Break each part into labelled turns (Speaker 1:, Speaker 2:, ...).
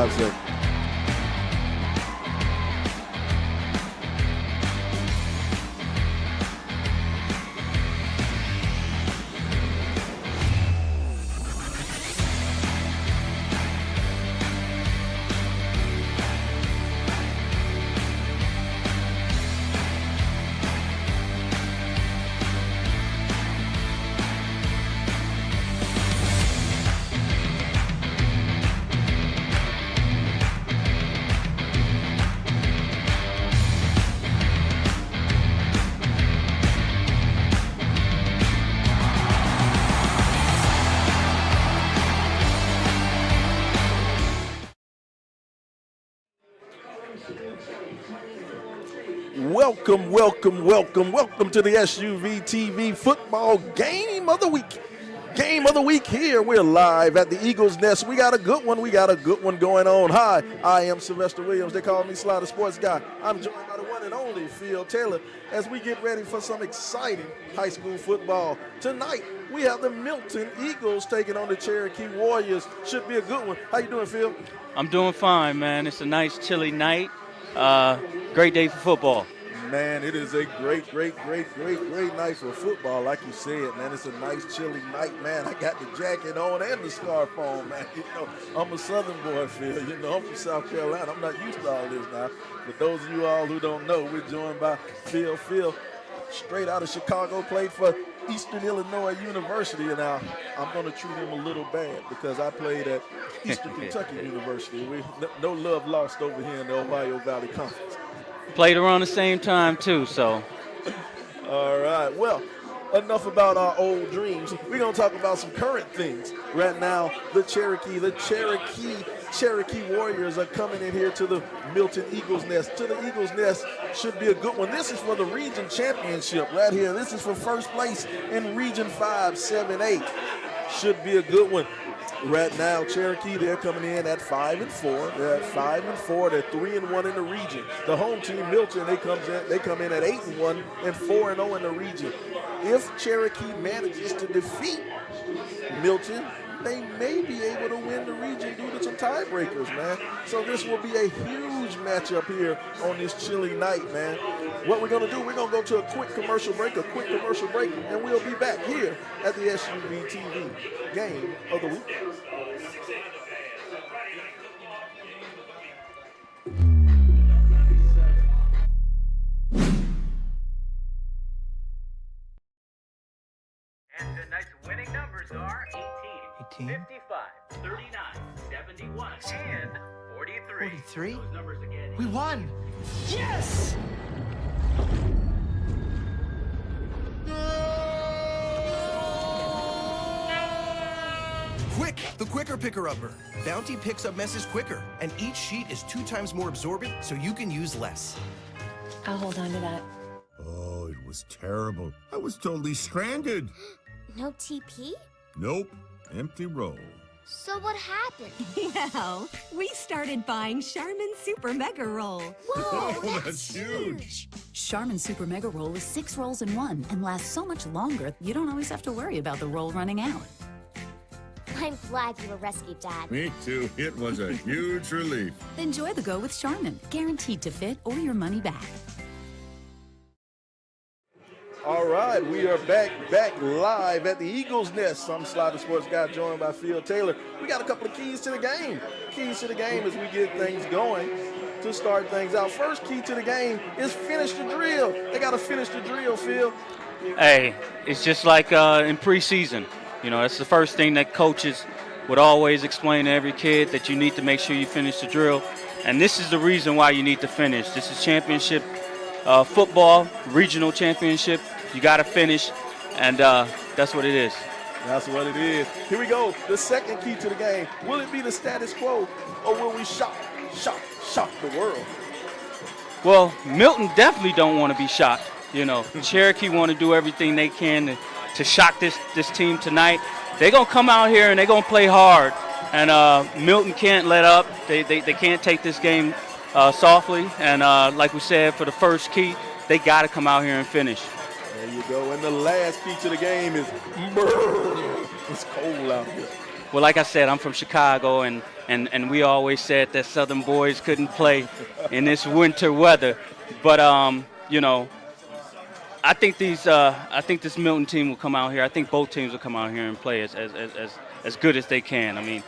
Speaker 1: 5 seconds. Welcome to the SUVtv football game of the week. Game of the week here. We're live at the Eagles Nest. We got a good one going on. Hi, I am Sylvester Williams. They call me Slider Sports Guy. I'm joined by the one and only Phil Taylor as we get ready for some exciting high school football. Tonight, we have the Milton Eagles taking on the Cherokee Warriors. Should be a good one. How you doing, Phil?
Speaker 2: I'm doing fine, man. It's a nice chilly night. Great day for football.
Speaker 1: Man, it is a great night for football. Like you said, man, it's a nice chilly night, man. I got the jacket on and the scarf on, man. You know, I'm a Southern boy, Phil. You know, I'm from South Carolina. I'm not used to all this now. But those of you all who don't know, we're joined by Phil. Phil, straight out of Chicago, played for Eastern Illinois University, and now I'm going to treat him a little bad because I played at Eastern Kentucky University. No love lost over here in the Ohio Valley Conference.
Speaker 2: Played around the same time, too, so.
Speaker 1: All right. Well, enough about our old dreams. We're going to talk about some current things. Right now, the Cherokee Warriors are coming in here to the Milton Eagles Nest. To the Eagles Nest should be a good one. This is for the region championship right here. This is for first place in Region 5, 7, 8. Should be a good one. Right now, Cherokee, they're coming in at 5-4. They're at 5-4. They're 3-1 in the region. The home team, Milton, they come in at 8-1 and 4-0 in the region. If Cherokee manages to defeat Milton, they may be able to win the region due to some tiebreakers, man. So this will be a huge matchup here on this chilly night, man. What we're going to do, we're going to go to a quick commercial break, and we'll be back here at the SUVtv game of the week.
Speaker 3: And tonight's winning numbers are 18, 55, 39, 71, and 43.
Speaker 4: 43?
Speaker 3: Those numbers again.
Speaker 4: We won! Yes!
Speaker 5: Quick! The Quicker Picker-Upper. Bounty picks up messes quicker, and each sheet is 2 times more absorbent, so you can use less.
Speaker 6: I'll hold on to that.
Speaker 7: Oh, it was terrible. I was totally stranded.
Speaker 8: No TP?
Speaker 7: Nope. Empty roll.
Speaker 8: So what happened?
Speaker 6: Well, we started buying Charmin Super Mega Roll.
Speaker 8: Whoa,
Speaker 7: Oh, that's huge.
Speaker 9: Charmin Super Mega Roll is 6 rolls in one and lasts so much longer, you don't always have to worry about the roll running out.
Speaker 8: I'm glad you were rescued, Dad.
Speaker 7: Me too. It was a huge relief.
Speaker 9: Enjoy the go with Charmin, guaranteed to fit or your money back.
Speaker 1: All right, we are back live at the Eagles Nest. I'm Slider Sports Guy, joined by Phil Taylor. We got a couple of keys to the game. Keys to the game as we get things going to start things out. First key to the game is finish the drill. They got to finish the drill, Phil.
Speaker 2: Hey, it's just like in preseason. You know, that's the first thing that coaches would always explain to every kid, that you need to make sure you finish the drill. And this is the reason why you need to finish. This is championship football, regional championship. You got to finish, and that's what it is.
Speaker 1: That's what it is. Here we go. The second key to the game. Will it be the status quo, or will we shock the world?
Speaker 2: Well, Milton definitely don't want to be shocked. You know, Cherokee want to do everything they can to shock this team tonight. They're going to come out here and they're going to play hard. And Milton can't let up. They can't take this game softly. And like we said, for the first key, they got to come out here and finish.
Speaker 1: There you go. And the last key to the game is it's cold out here.
Speaker 2: Well, like I said, I'm from Chicago, and we always said that Southern boys couldn't play in this winter weather. But you know, I think this Milton team will come out here. I think both teams will come out here and play as good as they can. I mean,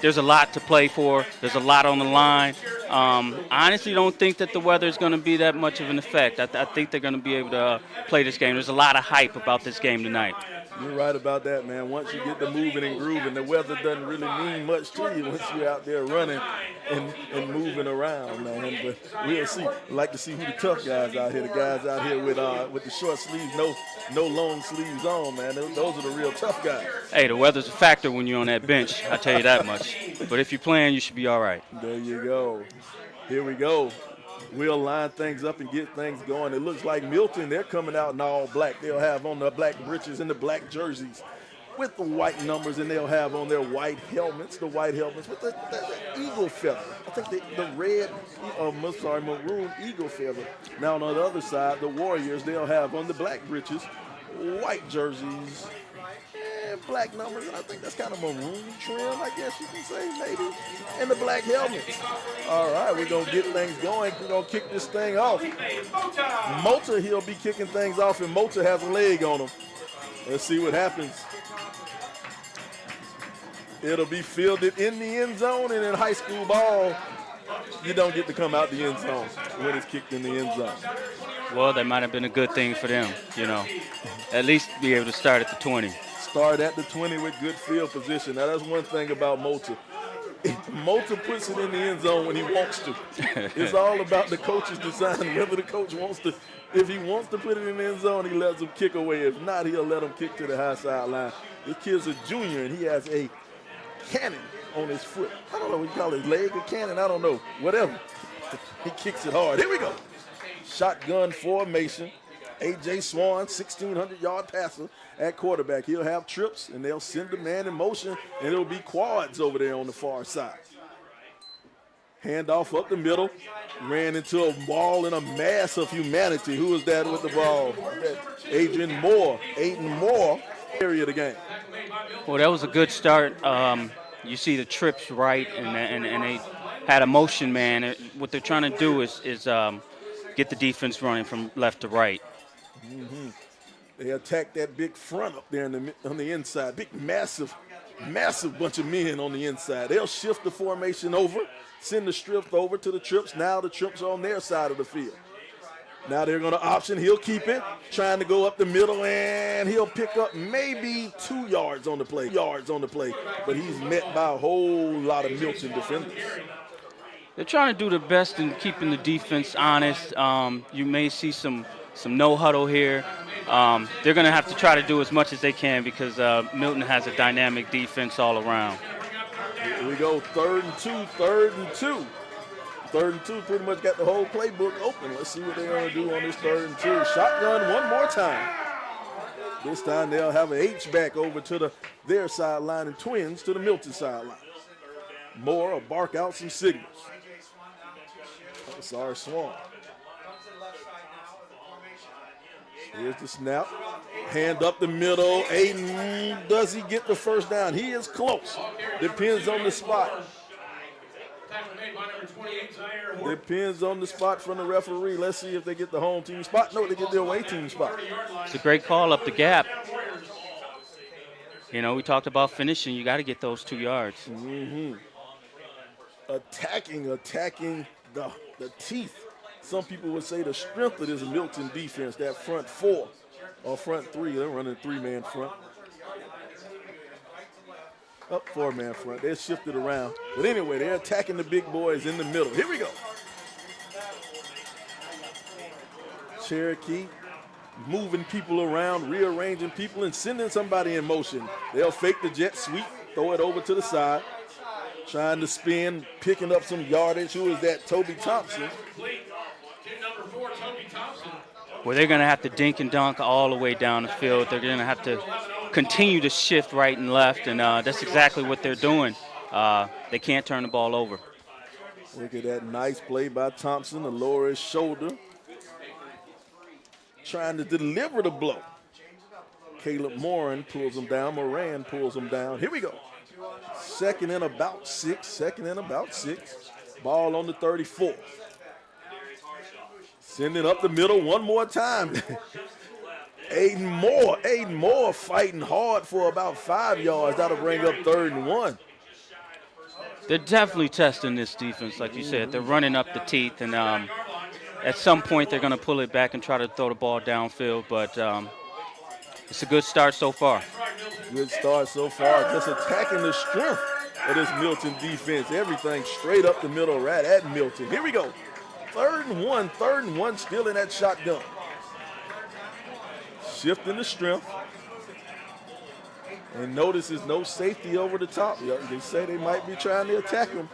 Speaker 2: there's a lot to play for. There's a lot on the line. I honestly don't think that the weather is going to be that much of an effect. I think they're going to be able to play this game. There's a lot of hype about this game tonight.
Speaker 1: You're right about that, man. Once you get the moving and grooving, the weather doesn't really mean much to you once you're out there running and moving around, man. But we'll see. I'd like to see who the tough guys out here, the guys out here with the short sleeves, no long sleeves on, man. Those are the real tough guys.
Speaker 2: Hey, the weather's a factor when you're on that bench. I tell you that much. But if you're playing, you should be all right.
Speaker 1: There you go. Here we go. We'll line things up and get things going. It looks like Milton, they're coming out in all black. They'll have on the black breeches and the black jerseys with the white numbers, and they'll have on their white helmets, with the eagle feather. I think the red, maroon eagle feather. Now on the other side, the Warriors, they'll have on the black breeches, white jerseys, and black numbers, and I think that's kind of maroon trim, I guess you can say, maybe, and the black helmets. All right, we're going to get things going. We're going to kick this thing off. Mota, he'll be kicking things off, and Mota has a leg on him. Let's see what happens. It'll be fielded in the end zone, and in high school ball, you don't get to come out the end zone when it's kicked in the end zone.
Speaker 2: Well, that might have been a good thing for them, you know. At least be able to start at the 20.
Speaker 1: Start at the 20 with good field position. Now, that's one thing about Mota. Mota puts it in the end zone when he wants to. It's all about the coach's design, whether the coach wants to. If he wants to put it in the end zone, he lets him kick away. If not, he'll let him kick to the high sideline. This kid's a junior, and he has a cannon on his foot. I don't know what you call his leg, a cannon, I don't know. Whatever. He kicks it hard. Here we go. Shotgun formation. A.J. Swan, 1,600-yard passer at quarterback. He'll have trips, and they'll send the man in motion, and it'll be quads over there on the far side. Handoff up the middle. Ran into a wall in a mass of humanity. Who was that with the ball? Adrian Moore. Aiden Moore. Area of the game.
Speaker 2: Well, that was a good start. You see the trips right, and they had a motion man. What they're trying to do is get the defense running from left to right.
Speaker 1: Mm-hmm. They attack that big front up there on the inside. Big, massive bunch of men on the inside. They'll shift the formation over, send the strip over to the trips. Now the trips are on their side of the field. Now they're going to option. He'll keep it, trying to go up the middle, and he'll pick up maybe 2 yards on the play. But he's met by a whole lot of Milton defenders.
Speaker 2: They're trying to do the best in keeping the defense honest. You may see some no huddle here. They're going to have to try to do as much as they can because Milton has a dynamic defense all around.
Speaker 1: Here we go, 3rd and 2. 3rd and 2 pretty much got the whole playbook open. Let's see what they're going to do on this 3rd and 2. Shotgun one more time. This time they'll have an H-back over to their sideline and twins to the Milton sideline. Moore will bark out some signals. Sorry, Swan. Here's the snap. Hand up the middle. Aiden, does he get the first down? He is close. Depends on the spot. Depends on the spot from the referee. Let's see if they get the home team spot. No, they get the away team spot.
Speaker 2: It's a great call up the gap. You know, we talked about finishing. You got to get those 2 yards.
Speaker 1: Mm-hmm. Attacking the teeth. Some people would say the strength of this Milton defense, that front 4 or front 3. They're running 3-man front. Up 4-man front. They're shifted around. But anyway, they're attacking the big boys in the middle. Here we go. Cherokee moving people around, rearranging people, and sending somebody in motion. They'll fake the jet sweep, throw it over to the side. Trying to spin, picking up some yardage. Who is that? Toby Thompson.
Speaker 2: Well, they're going to have to dink and dunk all the way down the field. They're going to have to continue to shift right and left, and that's exactly what they're doing. They can't turn the ball over.
Speaker 1: Look at that nice play by Thompson to lower his shoulder. Trying to deliver the blow. Caleb Moran pulls him down. Moran pulls him down. Here we go. Second and about 6. Ball on the 34. Sending up the middle one more time. Aiden Moore fighting hard for about 5 yards. That'll bring up 3rd and 1.
Speaker 2: They're definitely testing this defense, like you said. They're running up the teeth, and at some point they're going to pull it back and try to throw the ball downfield, but it's a good start so far.
Speaker 1: Good start so far. Just attacking the strength of this Milton defense. Everything straight up the middle right at Milton. Here we go. 3rd and 1, still in that shotgun. Shifting the strength. And notice there's no safety over the top. They say they might be trying to attack him.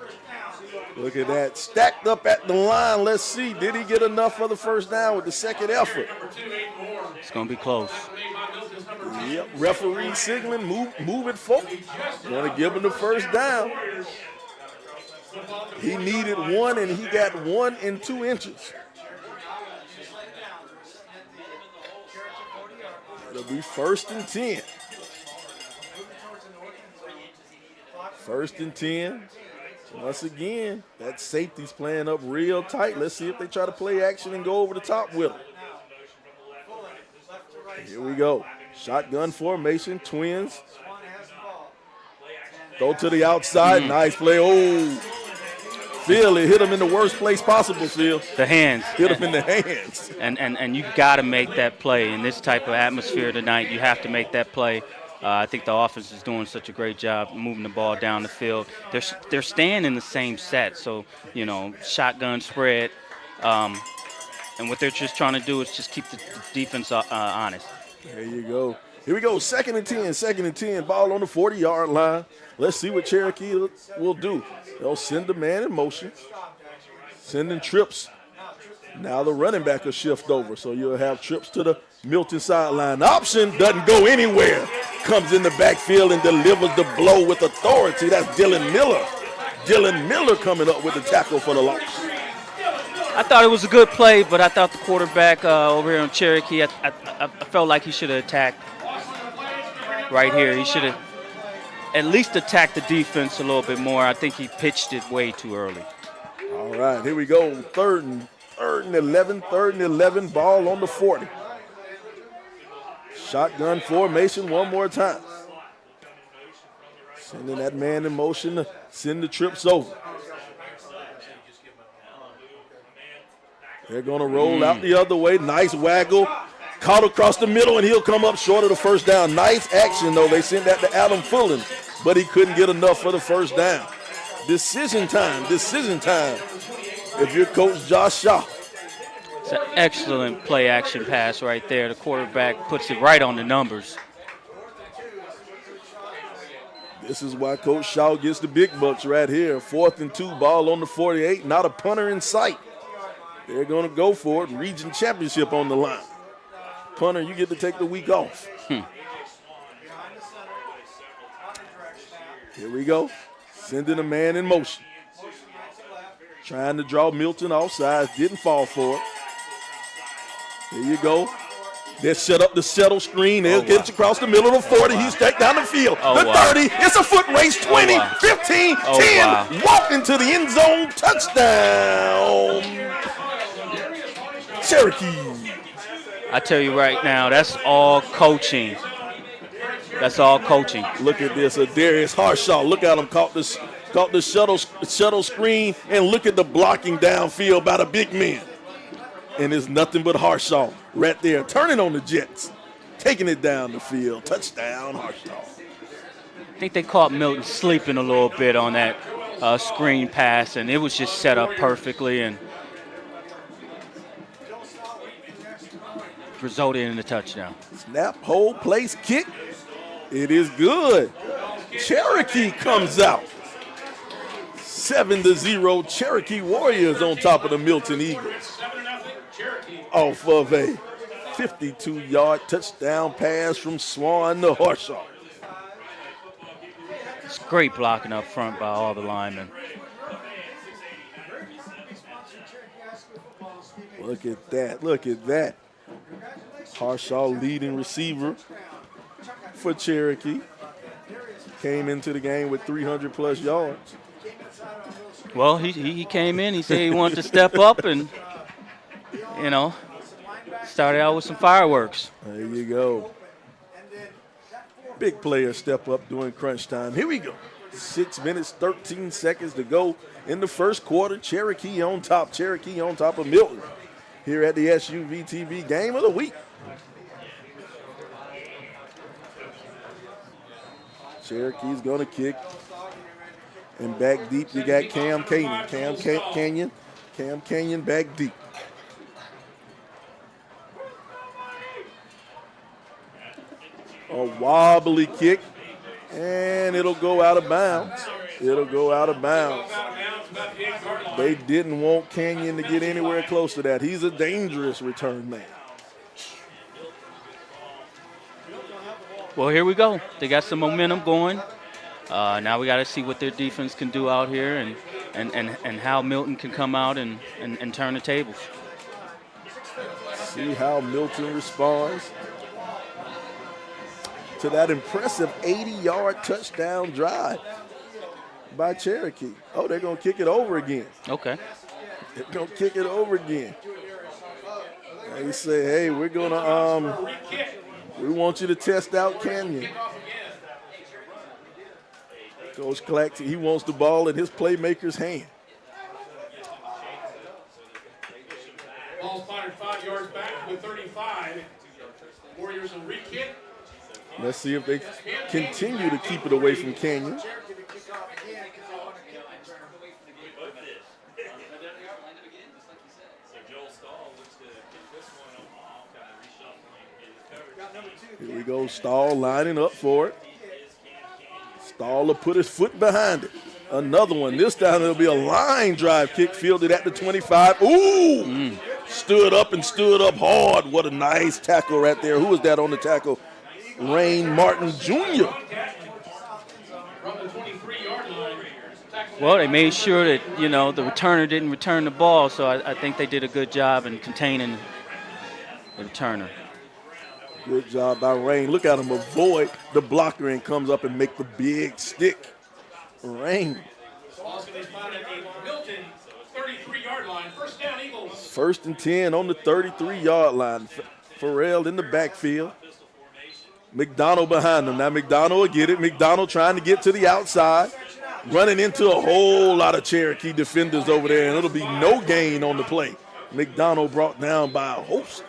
Speaker 1: Look at that. Stacked up at the line. Let's see. Did he get enough for the first down with the second effort?
Speaker 2: It's going to be close.
Speaker 1: Yep. Referee signaling. Move it forward. Going to give him the first down. He needed 1, and he got 1 and 2 inches. It'll be 1st and 10. 1st and 10. Once again, that safety's playing up real tight. Let's see if they try to play action and go over the top with him. Here we go. Shotgun formation, twins. Go to the outside. Nice play. Oh, Phil, it hit him in the worst place possible, Phil.
Speaker 2: The hands.
Speaker 1: Hit him in the hands.
Speaker 2: And you got to make that play in this type of atmosphere tonight. You have to make that play. I think the offense is doing such a great job moving the ball down the field. They're staying in the same set, so, shotgun spread. And what they're just trying to do is just keep the defense honest.
Speaker 1: There you go. Here we go, 2nd and 10, ball on the 40-yard line. Let's see what Cherokee will do. They'll send the man in motion, sending trips. Now the running back will shift over, so you'll have trips to the Milton sideline. Option doesn't go anywhere. Comes in the backfield and delivers the blow with authority. That's Dylan Miller. Dylan Miller coming up with the tackle for the loss.
Speaker 2: I thought it was a good play, but I thought the quarterback over here on Cherokee, I felt like he should have attacked right here. He should have at least attacked the defense a little bit more. I think he pitched it way too early.
Speaker 1: All right, here we go. Third and 11, ball on the 40. Shotgun formation one more time. Sending that man in motion to send the trips over. They're going to roll out the other way. Nice waggle. Caught across the middle, and he'll come up short of the first down. Nice action, though. They sent that to Adam Fullen, but he couldn't get enough for the first down. Decision time. If you're Coach Josh Shaw.
Speaker 2: It's an excellent play action pass right there. The quarterback puts it right on the numbers.
Speaker 1: This is why Coach Shaw gets the big bucks right here. 4th and 2, ball on the 48. Not a punter in sight. They're going to go for it. Region championship on the line. Punter, you get to take the week off. Here we go. Sending a man in motion. Trying to draw Milton offsides. Didn't fall for it. Here you go. They set up the settle screen. They'll get it across the middle of the 40. He's straight down the field. The 30. It's a foot race. 20, 15, 10. Walk into the end zone. Touchdown. Cherokee.
Speaker 2: I tell you right now, that's all coaching. That's all coaching.
Speaker 1: Look at this. Darius Harshaw. Look at him. Caught the shuttle screen, and look at the blocking downfield by the big men. And it's nothing but Harshaw right there, turning on the Jets, taking it down the field. Touchdown, Harshaw.
Speaker 2: I think they caught Milton sleeping a little bit on that screen pass, and it was just set up perfectly and resulted in a touchdown.
Speaker 1: Snap, hold, place, kick. It is good. Cherokee comes out. 7-0 Cherokee Warriors on top of the Milton Eagles. Off of a 52-yard touchdown pass from Swan to Harshaw.
Speaker 2: It's great blocking up front by all the linemen.
Speaker 1: Look at that. Harshaw leading receiver for Cherokee. came into the game with 300-plus yards.
Speaker 2: Well, he came in. He said he wanted to step up and, you know, started out with some fireworks.
Speaker 1: There you go. Big players step up during crunch time. Here we go. 6 minutes, 13 seconds to go in the first quarter. Cherokee on top. Cherokee on top of Milton here at the SUVtv Game of the Week. Cherokee's going to kick. And back deep, you got Cam Canyon. Cam Canyon back deep. A wobbly kick, and it'll go out of bounds. It'll go out of bounds. They didn't want Canyon to get anywhere close to that. He's a dangerous return man.
Speaker 2: Well, here we go. They got some momentum going. Now we got to see what their defense can do out here and how Milton can come out and turn the tables.
Speaker 1: See how Milton responds to that impressive 80-yard touchdown drive by Cherokee. Oh, they're going to kick it over again.
Speaker 2: Okay.
Speaker 1: They're going to kick it over again. They say, hey, we're going to, we want you to test out Canyon. Coach Clack, he wants the ball in his playmaker's hand.
Speaker 10: Ball spotted 5 yards back to the 35. Warriors will re-kick.
Speaker 1: Let's see if they continue to keep it away from Canyon. Here we go, Stahl lining up for it. Stahl will put his foot behind it. Another one. This time it'll be a line drive kick fielded at the 25. Ooh! Stood up and stood up hard. What a nice tackle right there. Who was that on the tackle? Rain Martin Jr.
Speaker 2: Well, they made sure that, you know, the returner didn't return the ball, so I think they did a good job in containing the returner.
Speaker 1: Good job by Rain. Look at him avoid the blocker and comes up and make the big stick. Rain.
Speaker 10: Milton, 33-yard line. First down, Eagles.
Speaker 1: 1st and 10 on the 33-yard line. Farrell in the backfield. McDonald behind him. Now McDonald will get it. McDonald trying to get to the outside. Running into a whole lot of Cherokee defenders over there, and it'll be no gain on the play. McDonald brought down by a host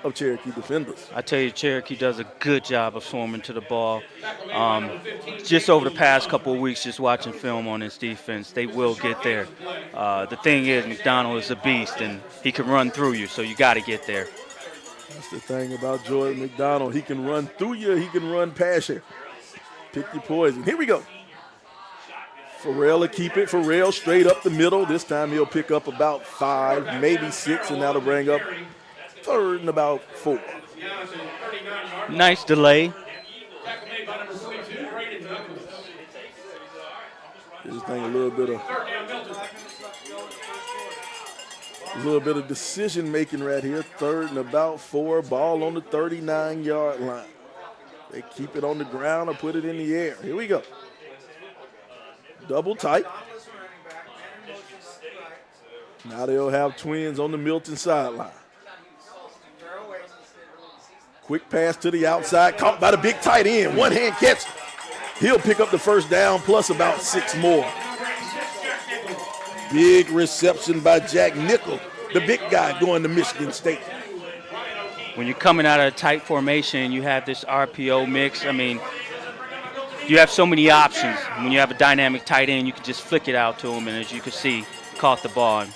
Speaker 1: of Cherokee defenders.
Speaker 2: I tell you, Cherokee does a good job of swarming to the ball. Just over the past couple of weeks, just watching film on this defense, they will get there. The thing is, McDonald is a beast, and he can run through you, so you got to get there.
Speaker 1: That's the thing about Jordan McDonald. He can run through you. He can run past you. Pick your poison. Here we go. Farrell will keep it. Farrell straight up the middle. This time he'll pick up about 5, maybe 6, and that'll bring up 3rd and about 4.
Speaker 2: Nice delay.
Speaker 1: This thing a little bit of decision making right here. 3rd and about 4. Ball on the 39-yard line. They keep it on the ground or put it in the air. Here we go. Double tight. Now they'll have twins on the Milton sideline. Quick pass to the outside, caught by the big tight end. One hand catch. He'll pick up the first down plus about 6 more. Big reception by Jack Nickel, the big guy going to Michigan State.
Speaker 2: When you're coming out of a tight formation, you have this RPO mix. I mean, you have so many options. When you have a dynamic tight end, you can just flick it out to him, and as you can see, caught the ball and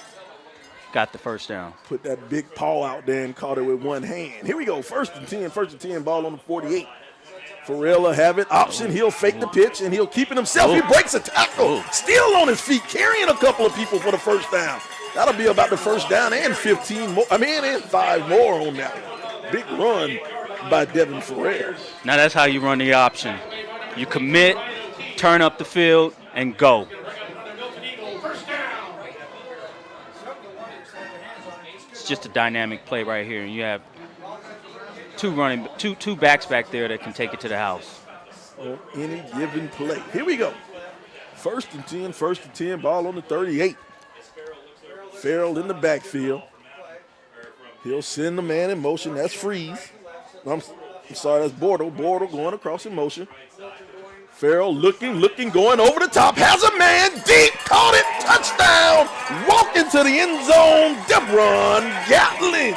Speaker 2: got the first down.
Speaker 1: Put that big paw out there and caught it with one hand. Here we go, 1st and 10, ball on the 48. Farrell will have it, option, he'll fake the pitch, and he'll keep it himself. He breaks a tackle, still on his feet, carrying a couple of people for the first down. That'll be about the first down and 15 more, and 5 more on that one. Big run by Devin Farrell.
Speaker 2: Now that's how you run the option. You commit, turn up the field, and go. It's just a dynamic play right here, and you have two backs back there that can take it to the house.
Speaker 1: on any given play. Here we go. First and 10, ball on the 38. Farrell in the backfield. He'll send the man in motion. That's Freeze. I'm sorry, that's Bortle. Bortle going across in motion. Farrell looking, going over the top. Has a man deep. Caught it. Touchdown. Walk into the end zone. Debron Gatlin.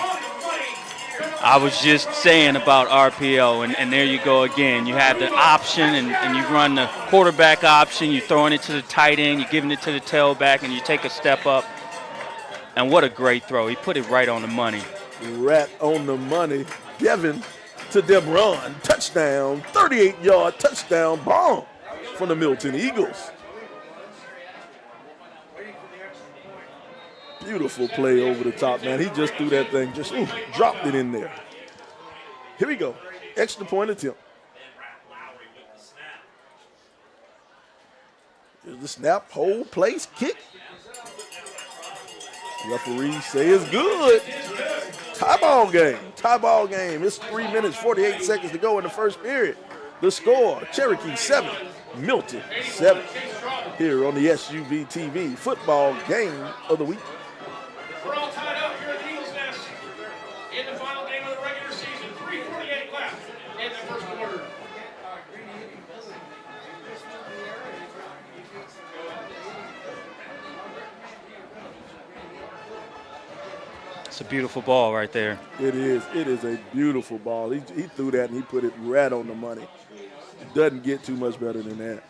Speaker 2: I was just saying about RPO, and there you go again. You have the option, and you run the quarterback option. You're throwing it to the tight end. You're giving it to the tailback, and you take a step up. And what a great throw. He put it right on the money.
Speaker 1: Right on the money. Devin to Debron. Touchdown. 38-yard touchdown bomb from the Milton Eagles. Beautiful play over the top, man. He just threw that thing, just dropped it in there. Here we go. Extra point attempt. Here's the snap, hold, place, kick. Referees say it's good. Tie ball game. It's 3 minutes, 48 seconds to go in the first period. The score, Cherokee 7, Milton 7. Here on the SUVtv football game of the week.
Speaker 10: We're all tied up here at the Eagles Nest in the final game of the regular season. 3:48 left in the first quarter.
Speaker 2: It's a beautiful ball right there.
Speaker 1: It is. It is a beautiful ball. He threw that and he put it right on the money. Doesn't get too much better than that.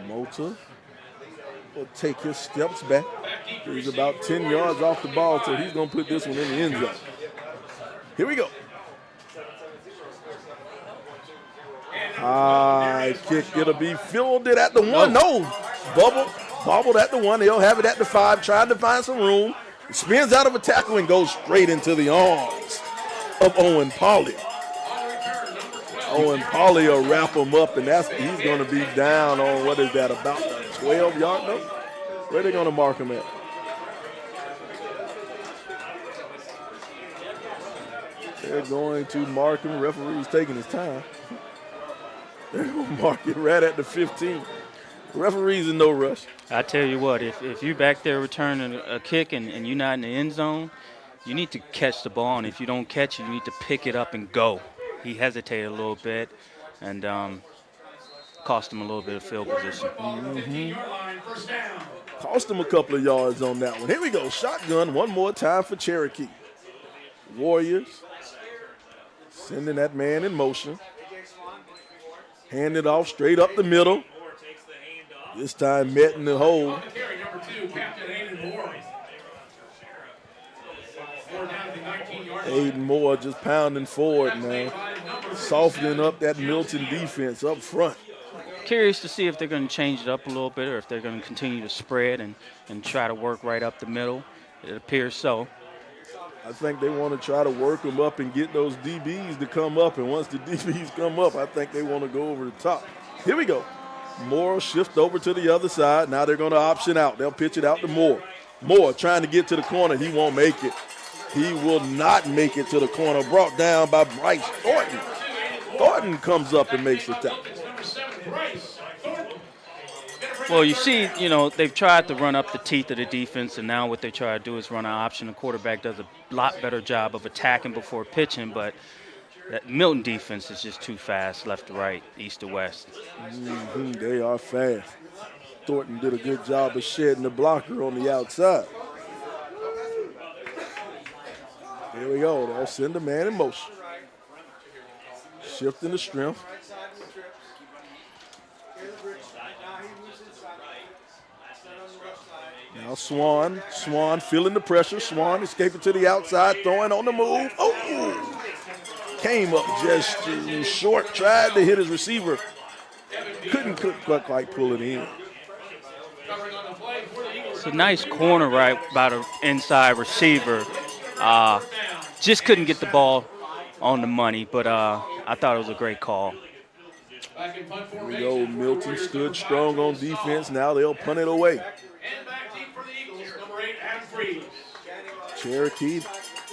Speaker 1: Mota will take his steps back. He's about 10 yards off the ball, so he's going to put this one in the end zone. Here we go. High kick. It'll be fielded at the 1. No. Bobbled at the 1. They'll have it at the 5, trying to find some room. Spins out of a tackle and goes straight into the arms of Owen Pauley. Owen Pauley will wrap him up, and he's going to be down on, what is that, about the 12-yard note? Where are they going to mark him at? They're going to mark him. Referee's taking his time. They're going to mark it right at the 15. Referee's in no rush.
Speaker 2: I tell you what, if you're back there returning a kick and you're not in the end zone, you need to catch the ball, and if you don't catch it, you need to pick it up and go. He hesitated a little bit and cost him a little bit of field position.
Speaker 1: Cost him a couple of yards on that one. Here we go. Shotgun one more time for Cherokee. Warriors sending that man in motion. Hand it off straight up the middle. This time met in the hole. Aiden Moore just pounding forward, man. Softening up that Milton defense up front.
Speaker 2: Curious to see if they're going to change it up a little bit or if they're going to continue to spread and try to work right up the middle. It appears so.
Speaker 1: I think they want to try to work them up and get those DBs to come up. And once the DBs come up, I think they want to go over the top. Here we go. Moore shift over to the other side. Now they're going to option out. They'll pitch it out to Moore. Moore trying to get to the corner. He won't make it. He will not make it to the corner. Brought down by Bryce Thornton. Thornton comes up and makes the tackle.
Speaker 2: Well, you see, they've tried to run up the teeth of the defense, and now what they try to do is run an option. The quarterback does a lot better job of attacking before pitching, but that Milton defense is just too fast, left to right, east to west.
Speaker 1: They are fast. Thornton did a good job of shedding the blocker on the outside. Here we go. They'll send the man in motion. Shifting the strength. Now Swan feeling the pressure. Swan escaping to the outside, throwing on the move. Oh! Came up just too short. Tried to hit his receiver. Couldn't quite pull it in.
Speaker 2: It's a nice corner right by the inside receiver. Just couldn't get the ball on the money, but I thought it was a great call.
Speaker 10: Back in punt
Speaker 1: Here we
Speaker 10: formation.
Speaker 1: go. Milton stood strong on defense. Now they'll punt it away.
Speaker 10: And back deep for the Eagles, number 8, Adam Freeze.
Speaker 1: Cherokee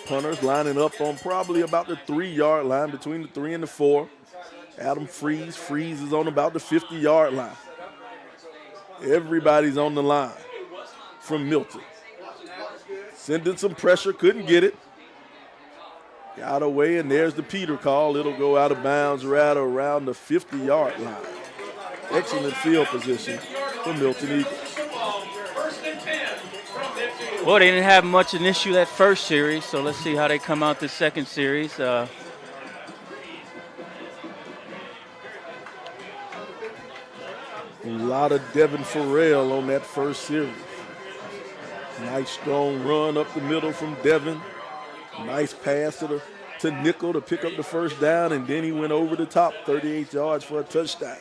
Speaker 1: punters lining up on probably about the 3-yard line, between the 3 and the 4. Adam Freeze. Freeze is on about the 50-yard line. Everybody's on the line from Milton. Sending some pressure, couldn't get it. Got away, and there's the Peter call. It'll go out of bounds right around the 50-yard line. Excellent field position for Milton Eagles.
Speaker 10: First and 10 from midfield.
Speaker 2: Well, they didn't have much an issue that first series, so let's see how they come out this second series.
Speaker 1: A lot of Devin Farrell on that first series. Nice strong run up the middle from Devin. Nice pass to Nickel to pick up the first down, and then he went over the top, 38 yards for a touchdown.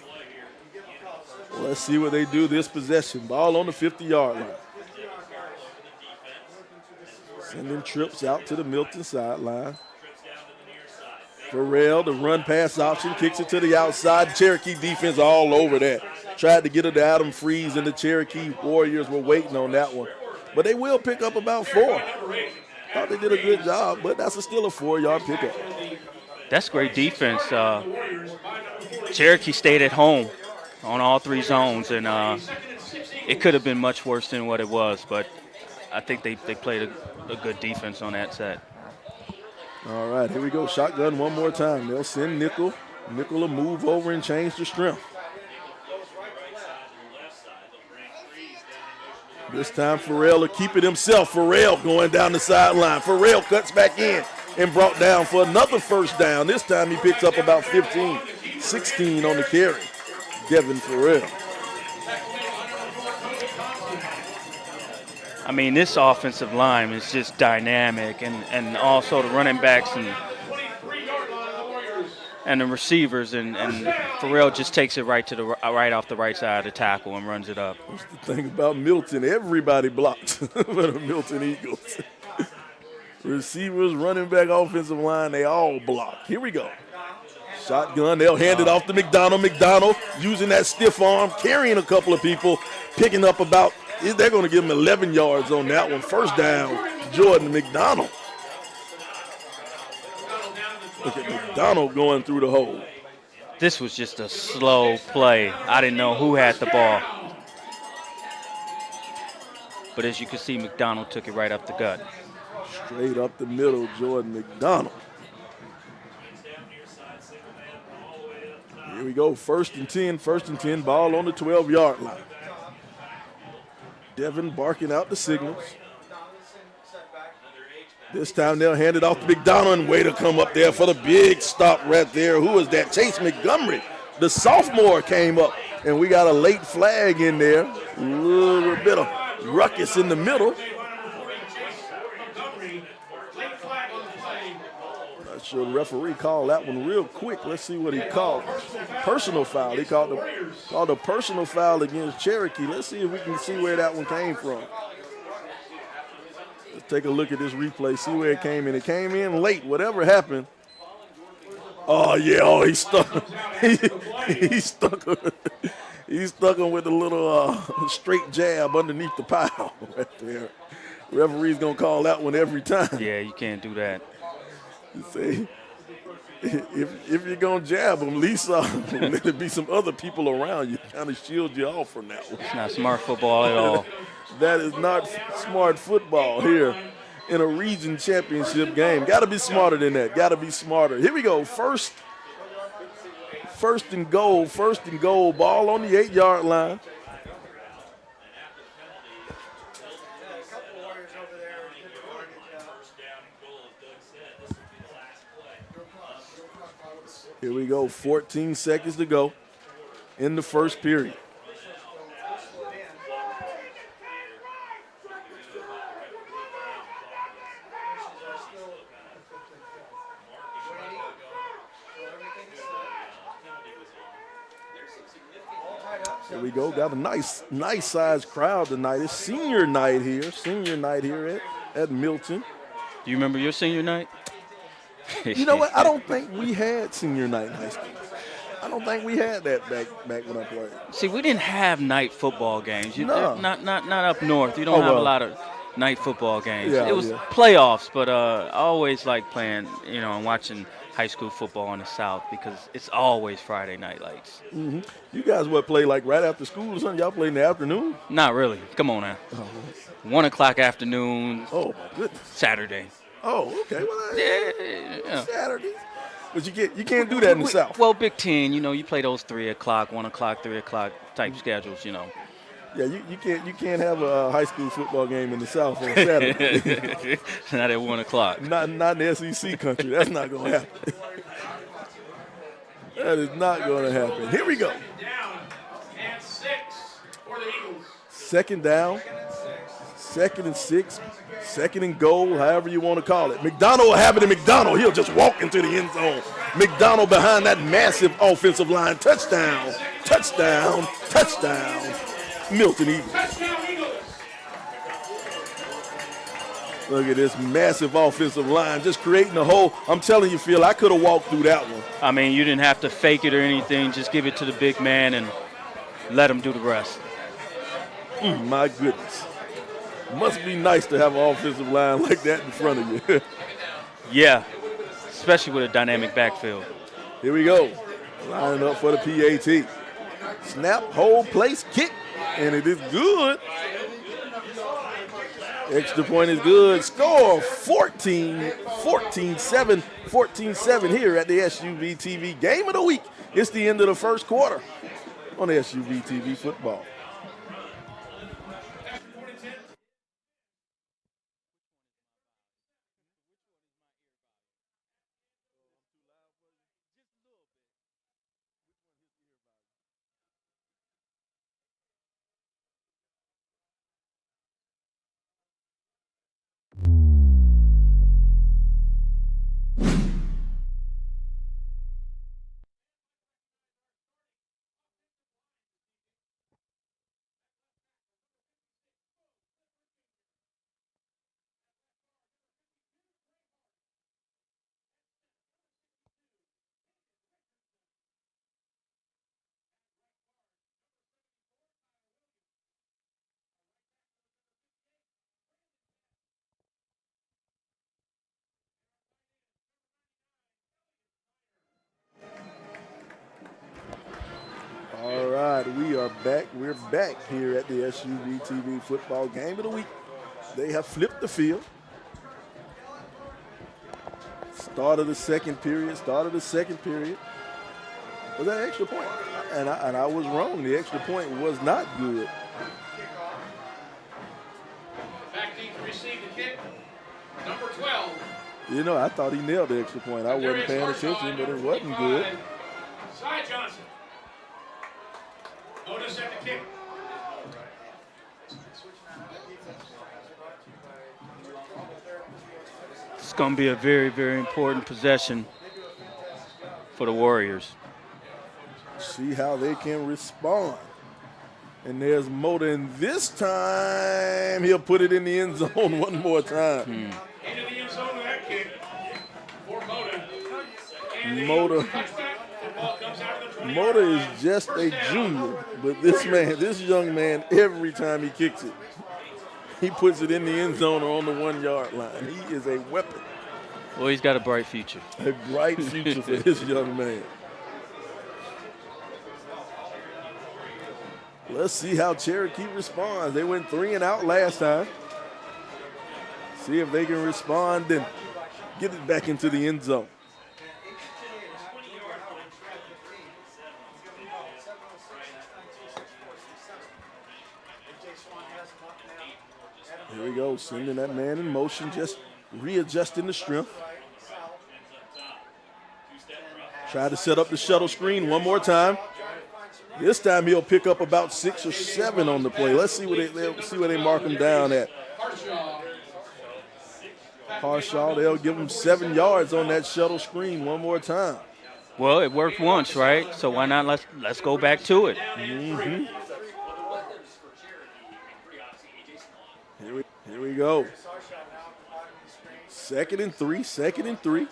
Speaker 1: Let's see what they do this possession. Ball on the 50-yard line. Sending trips out to the Milton sideline. Farrell, the run pass option, kicks it to the outside. Cherokee defense all over that. Tried to get it to Adam Freeze, and the Cherokee Warriors were waiting on that one. But they will pick up about 4. Thought they did a good job, but that's still a 4-yard pickup.
Speaker 2: That's great defense. Cherokee stayed at home on all 3 zones, and it could have been much worse than what it was, but I think they played a good defense on that set.
Speaker 1: All right, here we go. Shotgun one more time. They'll send Nickel. Nickel will move over and change the strength. This time Farrell will keep it himself. Farrell going down the sideline. Farrell cuts back in and brought down for another first down. This time he picks up about 15, 16 on the carry. Devin Farrell.
Speaker 2: I mean, this offensive line is just dynamic, and also the running backs and the receivers, and Farrell just takes it right off the right side of the tackle and runs it up.
Speaker 1: That's the thing about Milton. Everybody blocks for the Milton Eagles. Receivers, running back, offensive line, they all block. Here we go. Shotgun, they'll hand it off to McDonald. McDonald using that stiff arm, carrying a couple of people, picking up about, they're going to give him 11 yards on that one. First down, Jordan McDonald. Look at McDonald going through the hole.
Speaker 2: This was just a slow play. I didn't know who had the ball. But as you can see, McDonald took it right up the gut.
Speaker 1: Straight up the middle, Jordan McDonald. Here we go, first and 10, ball on the 12-yard line. Devin barking out the signals. This time they'll hand it off to McDonald, and way to come up there for the big stop right there. Who was that? Chase Montgomery. The sophomore came up, and we got a late flag in there. A little bit of ruckus in the middle. Not sure the referee called that one real quick. Let's see what he called. Personal foul. He called a personal foul against Cherokee. Let's see if we can see where that one came from. Let's take a look at this replay, see where it came in. It came in late. Whatever happened. Oh, yeah. Oh, he stuck. He stuck him with a little straight jab underneath the pile right there. Referee's going to call that one every time.
Speaker 2: Yeah, you can't do that.
Speaker 1: You see, if you're going to jab him, at least let there be some other people around you, kind of shield you off from that one.
Speaker 2: It's not smart football at all.
Speaker 1: That is not smart football here in a region championship game. Got to be smarter than that. Got to be smarter. Here we go. First and goal. Ball on the 8-yard line. Here we go. 14 seconds to go in the first period. Here we go. Got a nice sized crowd tonight. It's senior night here at Milton.
Speaker 2: Do you remember your senior night?
Speaker 1: You know what? I don't think we had senior night in high school. I don't think we had that back when I played.
Speaker 2: See, we didn't have night football games.
Speaker 1: No.
Speaker 2: Not up north. You don't have a lot of night football games.
Speaker 1: Yeah,
Speaker 2: it was
Speaker 1: yeah.
Speaker 2: playoffs, but I always like playing, and watching high school football in the South because it's always Friday night lights.
Speaker 1: Mm-hmm. You guys play like right after school or something? Y'all play in the afternoon?
Speaker 2: Not really. Come on now. 1 o'clock afternoon.
Speaker 1: Oh my goodness.
Speaker 2: Saturday.
Speaker 1: Oh, okay. Well,
Speaker 2: Yeah.
Speaker 1: Saturday. But you can't do that in the South.
Speaker 2: Well, Big Ten, you play those 3 o'clock, 1 o'clock, 3 o'clock type schedules,
Speaker 1: Yeah, you can't have a high school football game in the South on Saturday.
Speaker 2: Not at 1 o'clock.
Speaker 1: Not in the SEC country. That's not going to happen. That is not going to happen. Here we go.
Speaker 10: Down and 6 for the Eagles.
Speaker 1: Second down, 2nd and 6, 2nd and goal, however you want to call it. McDonald will have it in McDonald. He'll just walk into the end zone. McDonald behind that massive offensive line. Touchdown, touchdown, touchdown. Milton Eagles.
Speaker 10: Touchdown, Eagles.
Speaker 1: Look at this massive offensive line just creating a hole. I'm telling you, Phil, I could have walked through that one.
Speaker 2: I mean, you didn't have to fake it or anything. Just give it to the big man and let him do the rest.
Speaker 1: My goodness. Must be nice to have an offensive line like that in front of you.
Speaker 2: Yeah, especially with a dynamic backfield.
Speaker 1: Here we go. Lining up for the PAT. Snap, hold, place, kick, and it is good. Extra point is good. Score 14-7 here at the SUVtv Game of the Week. It's the end of the first quarter on SUVtv Football. All right, we are back. We're back here at the SUVtv Football Game of the Week. They have flipped the field. Start of the second period. Was that extra point? And I was wrong. The extra point was not good.
Speaker 10: Back deep to receive the kick. Number 12.
Speaker 1: I thought he nailed the extra point. I wasn't paying attention, but it wasn't good.
Speaker 10: Cy Johnson. Notice at the kick.
Speaker 2: It's going to be a very, very important possession for the Warriors.
Speaker 1: See how they can respond. And there's Moda, and this time he'll put it in the end zone one more time.
Speaker 10: Into the end zone with that kick for Moda.
Speaker 1: Moda is just a junior, but this young man, every time he kicks it, he puts it in the end zone or on the 1 yard line. He is a weapon.
Speaker 2: Well, he's got a bright future.
Speaker 1: A bright future for this young man. Let's see how Cherokee responds. They went 3 and out last time. See if they can respond and get it back into the end zone. Here we go, sending that man in motion, just readjusting the strength. Try to set up the shuttle screen one more time. This time he'll pick up about 6 or 7 on the play. Let's see where they mark him down at. Harshaw, they'll give him 7 yards on that shuttle screen one more time.
Speaker 2: Well, it worked once, right? So why not let's go back to it.
Speaker 1: Mm-hmm. Here we go. 2nd and 3.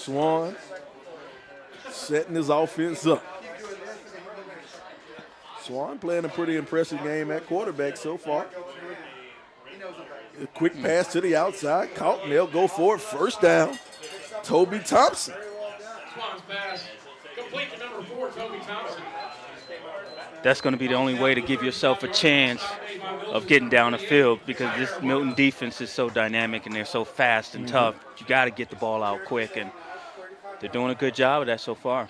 Speaker 1: Swan setting his offense up. Swan playing a pretty impressive game at quarterback so far. A quick pass to the outside, caught, and they'll go for it. First down, Toby Thompson.
Speaker 10: Swan's pass. Complete to number 4, Toby Thompson.
Speaker 2: That's going to be the only way to give yourself a chance of getting down the field because this Milton defense is so dynamic and they're so fast and tough. You got to get the ball out quick, and they're doing a good job of that so far.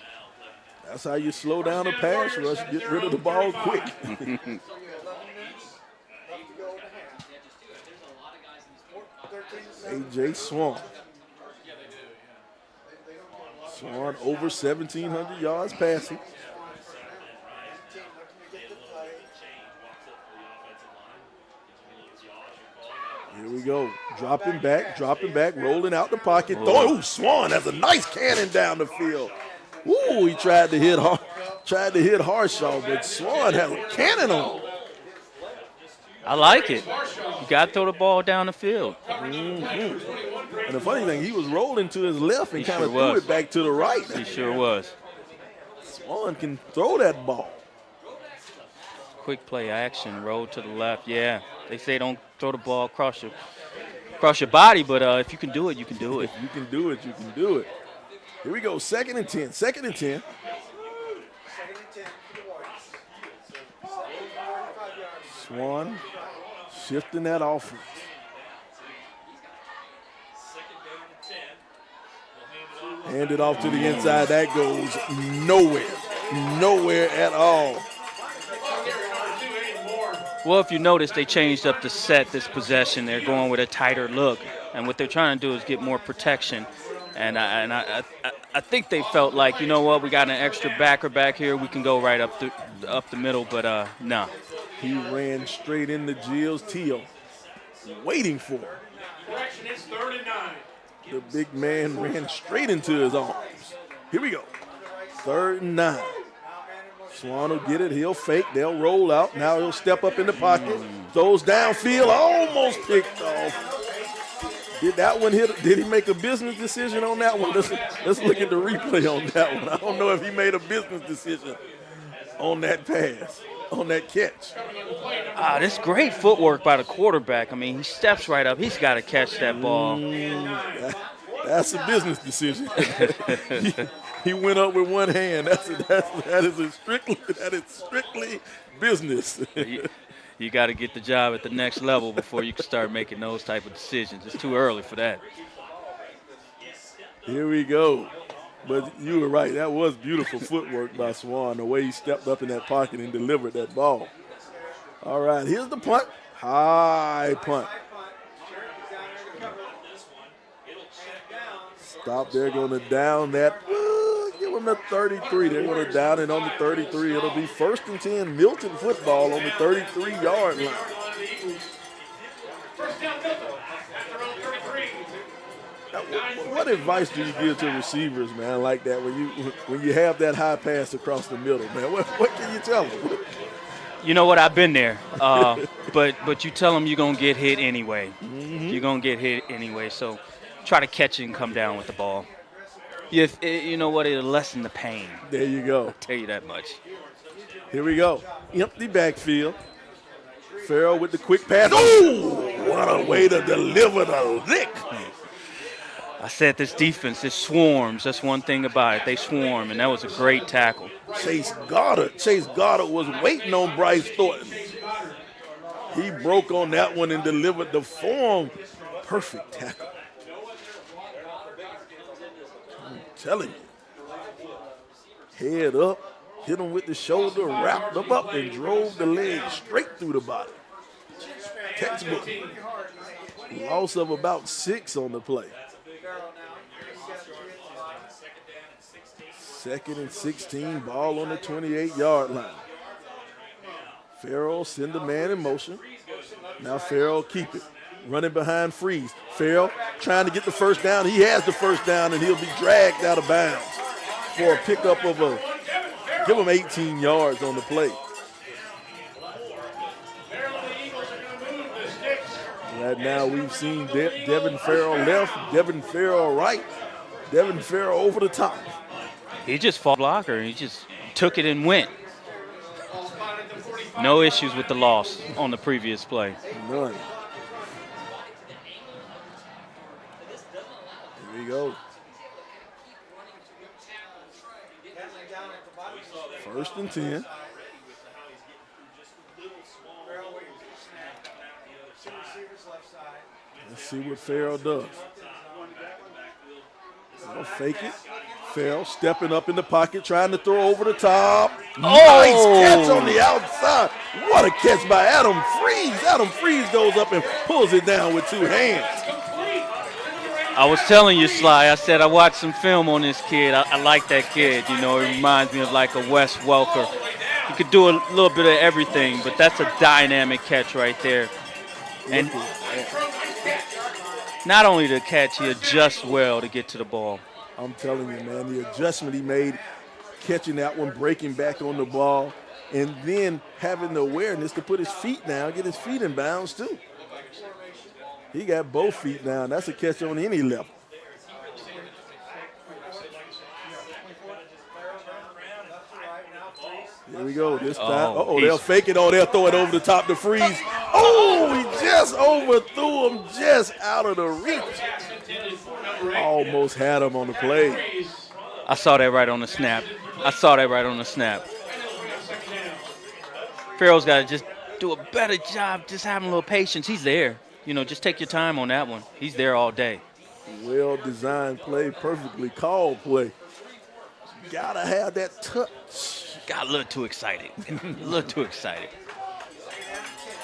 Speaker 1: That's how you slow down a pass rush, get rid of the ball quick. A.J. Swan. Swan over 1,700 yards passing. Here we go. Dropping back, rolling out the pocket. Oh, Swan has a nice cannon down the field. Ooh, he tried to hit Harshaw, but Swan has a cannon on him.
Speaker 2: I like it. You got to throw the ball down the field.
Speaker 1: And the funny thing, he was rolling to his left and kind of threw it back to the right.
Speaker 2: He sure was.
Speaker 1: Swan can throw that ball.
Speaker 2: Quick play action, roll to the left. Yeah, they say don't throw the ball across your body, but if you can do it, you can do it.
Speaker 1: If you can do it, you can do it. Here we go, 2nd and 10. 2nd and 10. Swan shifting that offense. Hand it off to the inside. That goes nowhere at all.
Speaker 2: Well, if you notice, they changed up the set this possession. They're going with a tighter look, and what they're trying to do is get more protection. And I think they felt like, you know what, we got an extra backer back here. We can go right up the middle, but no.
Speaker 1: He ran straight into Gilles Teal, waiting for him.
Speaker 10: Correction, it's 3rd and 9.
Speaker 1: The big man ran straight into his arms. Here we go. 3rd and 9. Swan will get it. He'll fake. They'll roll out. Now he'll step up in the pocket. Throws downfield. Almost picked off. Did that one hit? Did he make a business decision on that one? Let's look at the replay on that one. I don't know if he made a business decision on that pass, on that catch.
Speaker 2: This great footwork by the quarterback. I mean, he steps right up. He's got to catch that ball.
Speaker 1: That's a business decision. He went up with one hand. That is strictly business.
Speaker 2: You got to get the job at the next level before you can start making those type of decisions. It's too early for that.
Speaker 1: Here we go. But you were right. That was beautiful footwork by Swan, the way he stepped up in that pocket and delivered that ball. All right, here's the punt. High punt. Stop. They're going to down that. Give them the 33. They're going to down it on the 33. It'll be 1st and 10 Milton football on the 33-yard line.
Speaker 10: First down, Milton. After round 33.
Speaker 1: Now, what advice do you give to receivers, man, like that when you have that high pass across the middle, man? What can you tell them?
Speaker 2: You know what? I've been there. But you tell them you're going to get hit anyway. You're going to get hit anyway. So try to catch it and come down with the ball. You know what? It'll lessen the pain.
Speaker 1: There you go.
Speaker 2: I'll tell you that much.
Speaker 1: Here we go. Empty backfield. Farrell with the quick pass. Oh, what a way to deliver the lick.
Speaker 2: I said this defense, it swarms. That's one thing about it. They swarm, and that was a great tackle.
Speaker 1: Chase Goddard was waiting on Bryce Thornton. He broke on that one and delivered the form. Perfect tackle. I'm telling you. Head up, hit him with the shoulder, wrapped him up, and drove the leg straight through the body. Textbook. Loss of about 6 on the play. 2nd and 16, ball on the 28-yard line. Farrell send the man in motion. Now Farrell keep it. Running behind Freeze. Farrell trying to get the first down. He has the first down, and he'll be dragged out of bounds for a pickup of give him 18 yards on the play. Right now we've seen Devin Farrell left, Devin Farrell right. Devin Farrell over the top.
Speaker 2: He just fought blocker. He just took it and went. No issues with the loss on the previous play.
Speaker 1: None. Here we go. First and 10. Let's see what Farrell does. He'll fake it. Farrell stepping up in the pocket, trying to throw over the top. Nice catch on the outside. What a catch by Adam Freeze. Adam Freeze goes up and pulls it down with two hands.
Speaker 2: I was telling you, Sly, I said I watched some film on this kid. I like that kid. You know, it reminds me of like a Wes Welker. He could do a little bit of everything, but that's a dynamic catch right there. And not only the catch, he adjusts well to get to the ball.
Speaker 1: I'm telling you, man, the adjustment he made, catching that one, breaking back on the ball, and then having the awareness to put his feet down, get his feet in bounds too. He got both feet down. That's a catch on any level. Here we go. This time, they'll fake it. Oh, they'll throw it over the top to Freeze. Oh, he just overthrew him just out of the reach. Almost had him on the play.
Speaker 2: I saw that right on the snap. Farrell's got to just do a better job just having a little patience. He's there. You know, just take your time on that one. He's there all day.
Speaker 1: Well-designed play, perfectly called play. Gotta have that touch.
Speaker 2: Got a little too excited.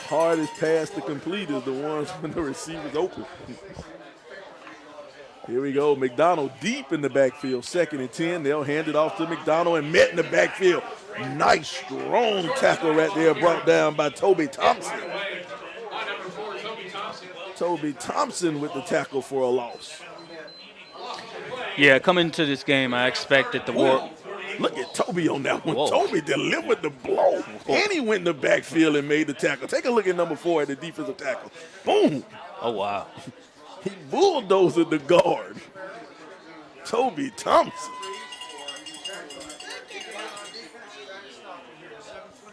Speaker 1: Hardest pass to complete is the ones when the receiver's open. Here we go. McDonald deep in the backfield. 2nd and 10. They'll hand it off to McDonald and Met in the backfield. Nice, strong tackle right there brought down by Toby Thompson. Toby Thompson with the tackle for a loss.
Speaker 2: Yeah, coming into this game, I expected the war.
Speaker 1: Look at Toby on that one.
Speaker 2: Whoa.
Speaker 1: Toby delivered the blow. Whoa. And he went in the backfield and made the tackle. Take a look at number 4 at the defensive tackle. Boom.
Speaker 2: Oh, wow.
Speaker 1: He bulldozed the guard. Toby Thompson.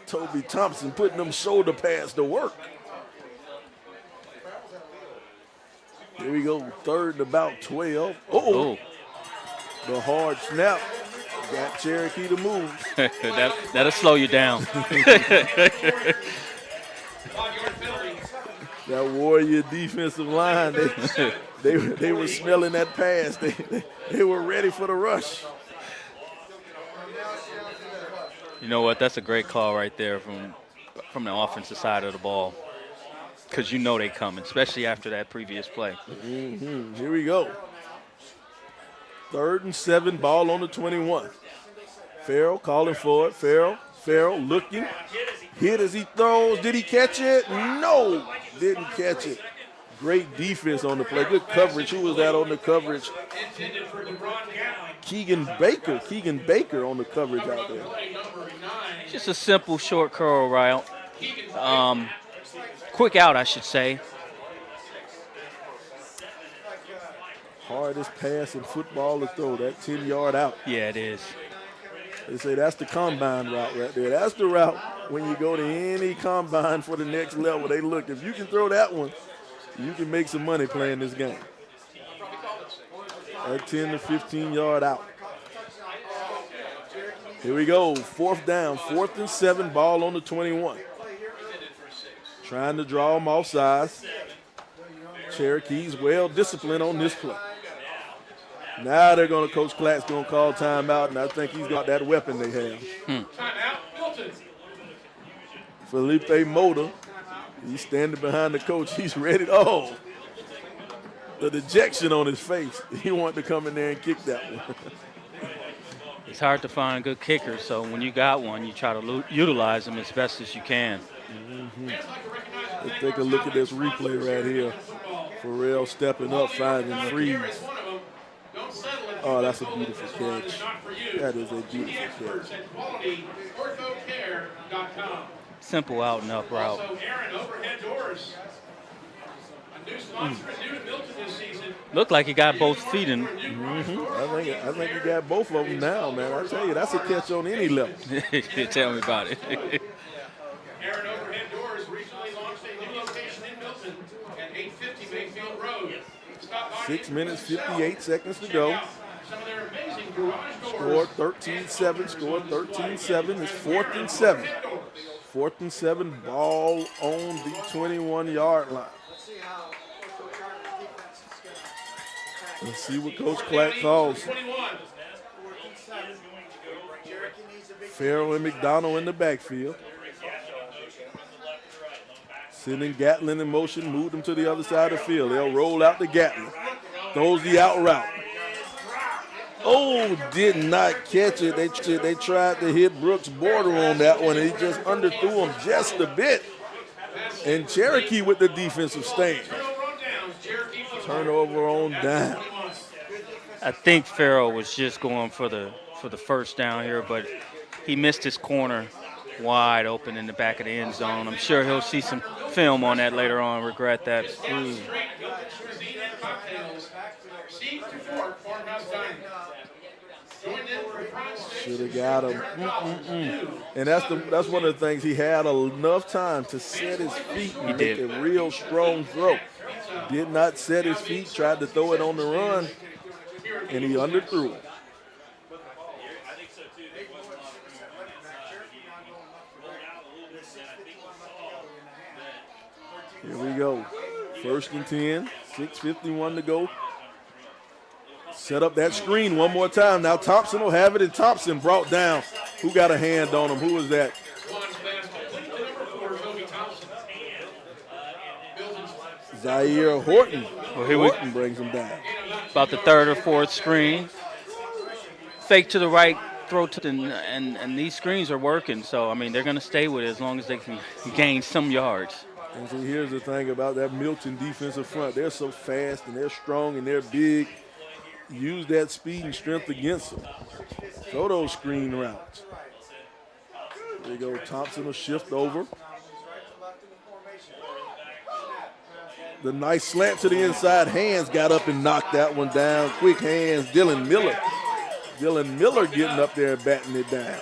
Speaker 1: Toby Thompson putting them shoulder pads to work. Here we go, 3rd and about 12. Uh-oh. The hard snap got Cherokee to move.
Speaker 2: That'll slow you down.
Speaker 1: That Warrior defensive line, they were smelling that pass. They were ready for the rush.
Speaker 2: You know what? That's a great call right there from the offensive side of the ball, because you know they coming, especially after that previous play.
Speaker 1: Mm-hmm. Here we go. 3rd and 7, ball on the 21. Farrell calling for it. Farrell looking. Hit as he throws. Did he catch it? No, didn't catch it. Great defense on the play. Good coverage. Who was that on the coverage? Keegan Baker on the coverage out there.
Speaker 2: Just a simple short curl route. Quick out, I should say.
Speaker 1: Hardest pass in football to throw, that 10-yard out.
Speaker 2: Yeah, it is.
Speaker 1: They say that's the combine route right there. That's the route when you go to any combine for the next level. They look, if you can throw that one, you can make some money playing this game. That 10 to 15-yard out. Here we go, 4th down, 4th and 7, ball on the 21. Trying to draw them off sides. Cherokee's well disciplined on this play. Now they're going to, Coach Clack's going to call timeout, and I think he's got that weapon they have.
Speaker 10: Timeout, Milton.
Speaker 1: Felipe Mota, he's standing behind the coach. He's ready. Oh, the dejection on his face. He wanted to come in there and kick that one.
Speaker 2: It's hard to find good kickers, so when you got one, you try to utilize them as best as you can.
Speaker 1: Mm-hmm. Let's take a look at this replay right here. Pharrell stepping up, finding Freeze. Oh, that's a beautiful catch. That is a beautiful catch.
Speaker 2: Simple out and up route.
Speaker 10: A new sponsor, new to Milton this season.
Speaker 2: Looked like he got both feet in.
Speaker 1: I think you got both of them now, man. I tell you, that's a catch on any level.
Speaker 2: Tell me about it.
Speaker 10: Aaron Overhead Doors recently launched a new location in Milton at 850 Mayfield Road. Stop by
Speaker 1: 6 minutes, 58 seconds to go.
Speaker 10: some of their amazing garage
Speaker 1: Scored
Speaker 10: doors.
Speaker 1: 13-7, scored 13-7. It's 4th and 7. 4th and 7, ball on the 21-yard line. Let's see what Coach Clack calls.
Speaker 10: 21.
Speaker 1: Farrell and McDonald in the backfield. Sending Gatlin in motion, moved him to the other side of the field. They'll roll out to Gatlin. Throws the out route. Oh, did not catch it. They tried to hit Brooks' border on that one, and he just underthrew him just a bit. And Cherokee with the defensive stand. Turnover on down.
Speaker 2: I think Farrell was just going for the first down here, but he missed his corner wide open in the back of the end zone. I'm sure he'll see some film on that later on. Regret that. Ooh.
Speaker 1: Should have got him. And that's one of the things. He had enough time to set his feet and make a real strong throw. Did not set his feet, tried to throw it on the run, and he underthrew it. Here we go. 1st and 10, 6:51 to go. Set up that screen one more time. Now Thompson will have it, and Thompson brought down. Who got a hand on him? Who was that? Zaire Horton. Horton brings him down.
Speaker 2: About the 3rd or 4th screen. Fake to the right, throw to the, and these screens are working. So, I mean, they're going to stay with it as long as they can gain some yards.
Speaker 1: And so here's the thing about that Milton defensive front. They're so fast and they're strong and they're big. Use that speed and strength against them. Throw those screen routes. There you go. Thompson will shift over. The nice slant to the inside. Hands got up and knocked that one down. Quick hands. Dylan Miller. Dylan Miller getting up there and batting it down.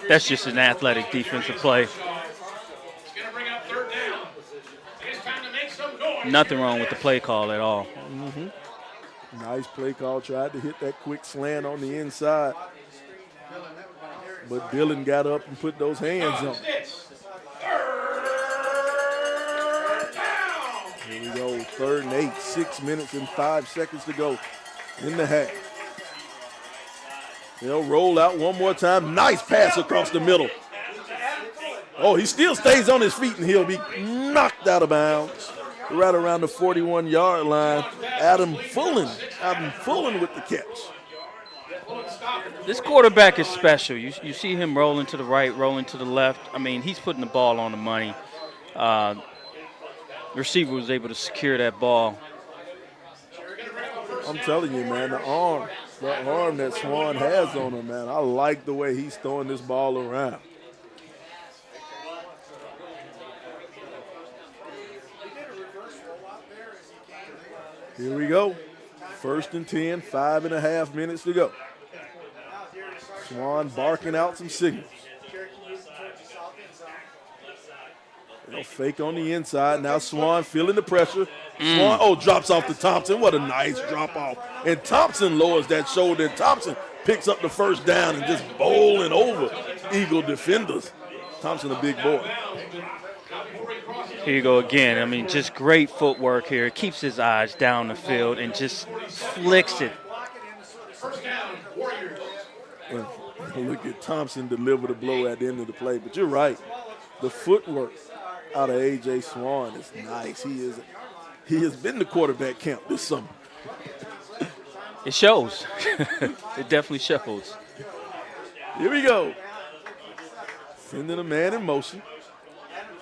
Speaker 2: That's just an athletic defensive play. Nothing wrong with the play call at all.
Speaker 1: Nice play call. Tried to hit that quick slant on the inside. But Dylan got up and put those hands on. Here we go, 3rd and 8, 6 minutes and 5 seconds to go in the half. They'll roll out one more time. Nice pass across the middle. Oh, he still stays on his feet, and he'll be knocked out of bounds. Right around the 41-yard line. Adam Fullen with the catch.
Speaker 2: This quarterback is special. You see him rolling to the right, rolling to the left. I mean, he's putting the ball on the money. Receiver was able to secure that ball.
Speaker 1: I'm telling you, man, the arm that Swan has on him, man, I like the way he's throwing this ball around. Here we go. 1st and 10, 5.5 minutes to go. Swan barking out some signals. They'll fake on the inside. Now Swan feeling the pressure. Swan, drops off to Thompson. What a nice drop off. And Thompson lowers that shoulder. And Thompson picks up the 1st down and just bowling over Eagle defenders. Thompson, a big boy.
Speaker 2: Here you go again. I mean, just great footwork here. Keeps his eyes down the field and just flicks it.
Speaker 1: And look at Thompson deliver the blow at the end of the play. But you're right. The footwork out of A.J. Swan is nice. He has been to quarterback camp this summer.
Speaker 2: It shows. It definitely shows.
Speaker 1: Here we go. Sending a man in motion.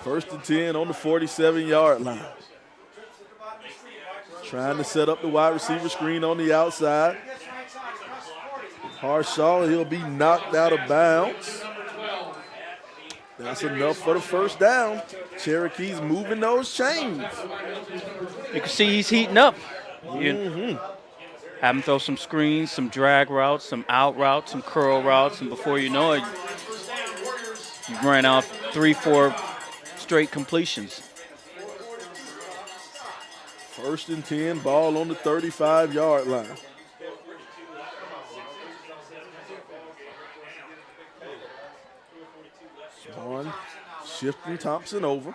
Speaker 1: 1st and 10 on the 47-yard line. Trying to set up the wide receiver screen on the outside. Harshaw, he'll be knocked out of bounds. That's enough for the first down. Cherokee's moving those chains.
Speaker 2: You can see he's heating up. Have him throw some screens, some drag routes, some out routes, some curl routes, and before you know it, you ran off 3-4 straight completions.
Speaker 1: 1st and 10, ball on the 35-yard line. Swan shifting Thompson over.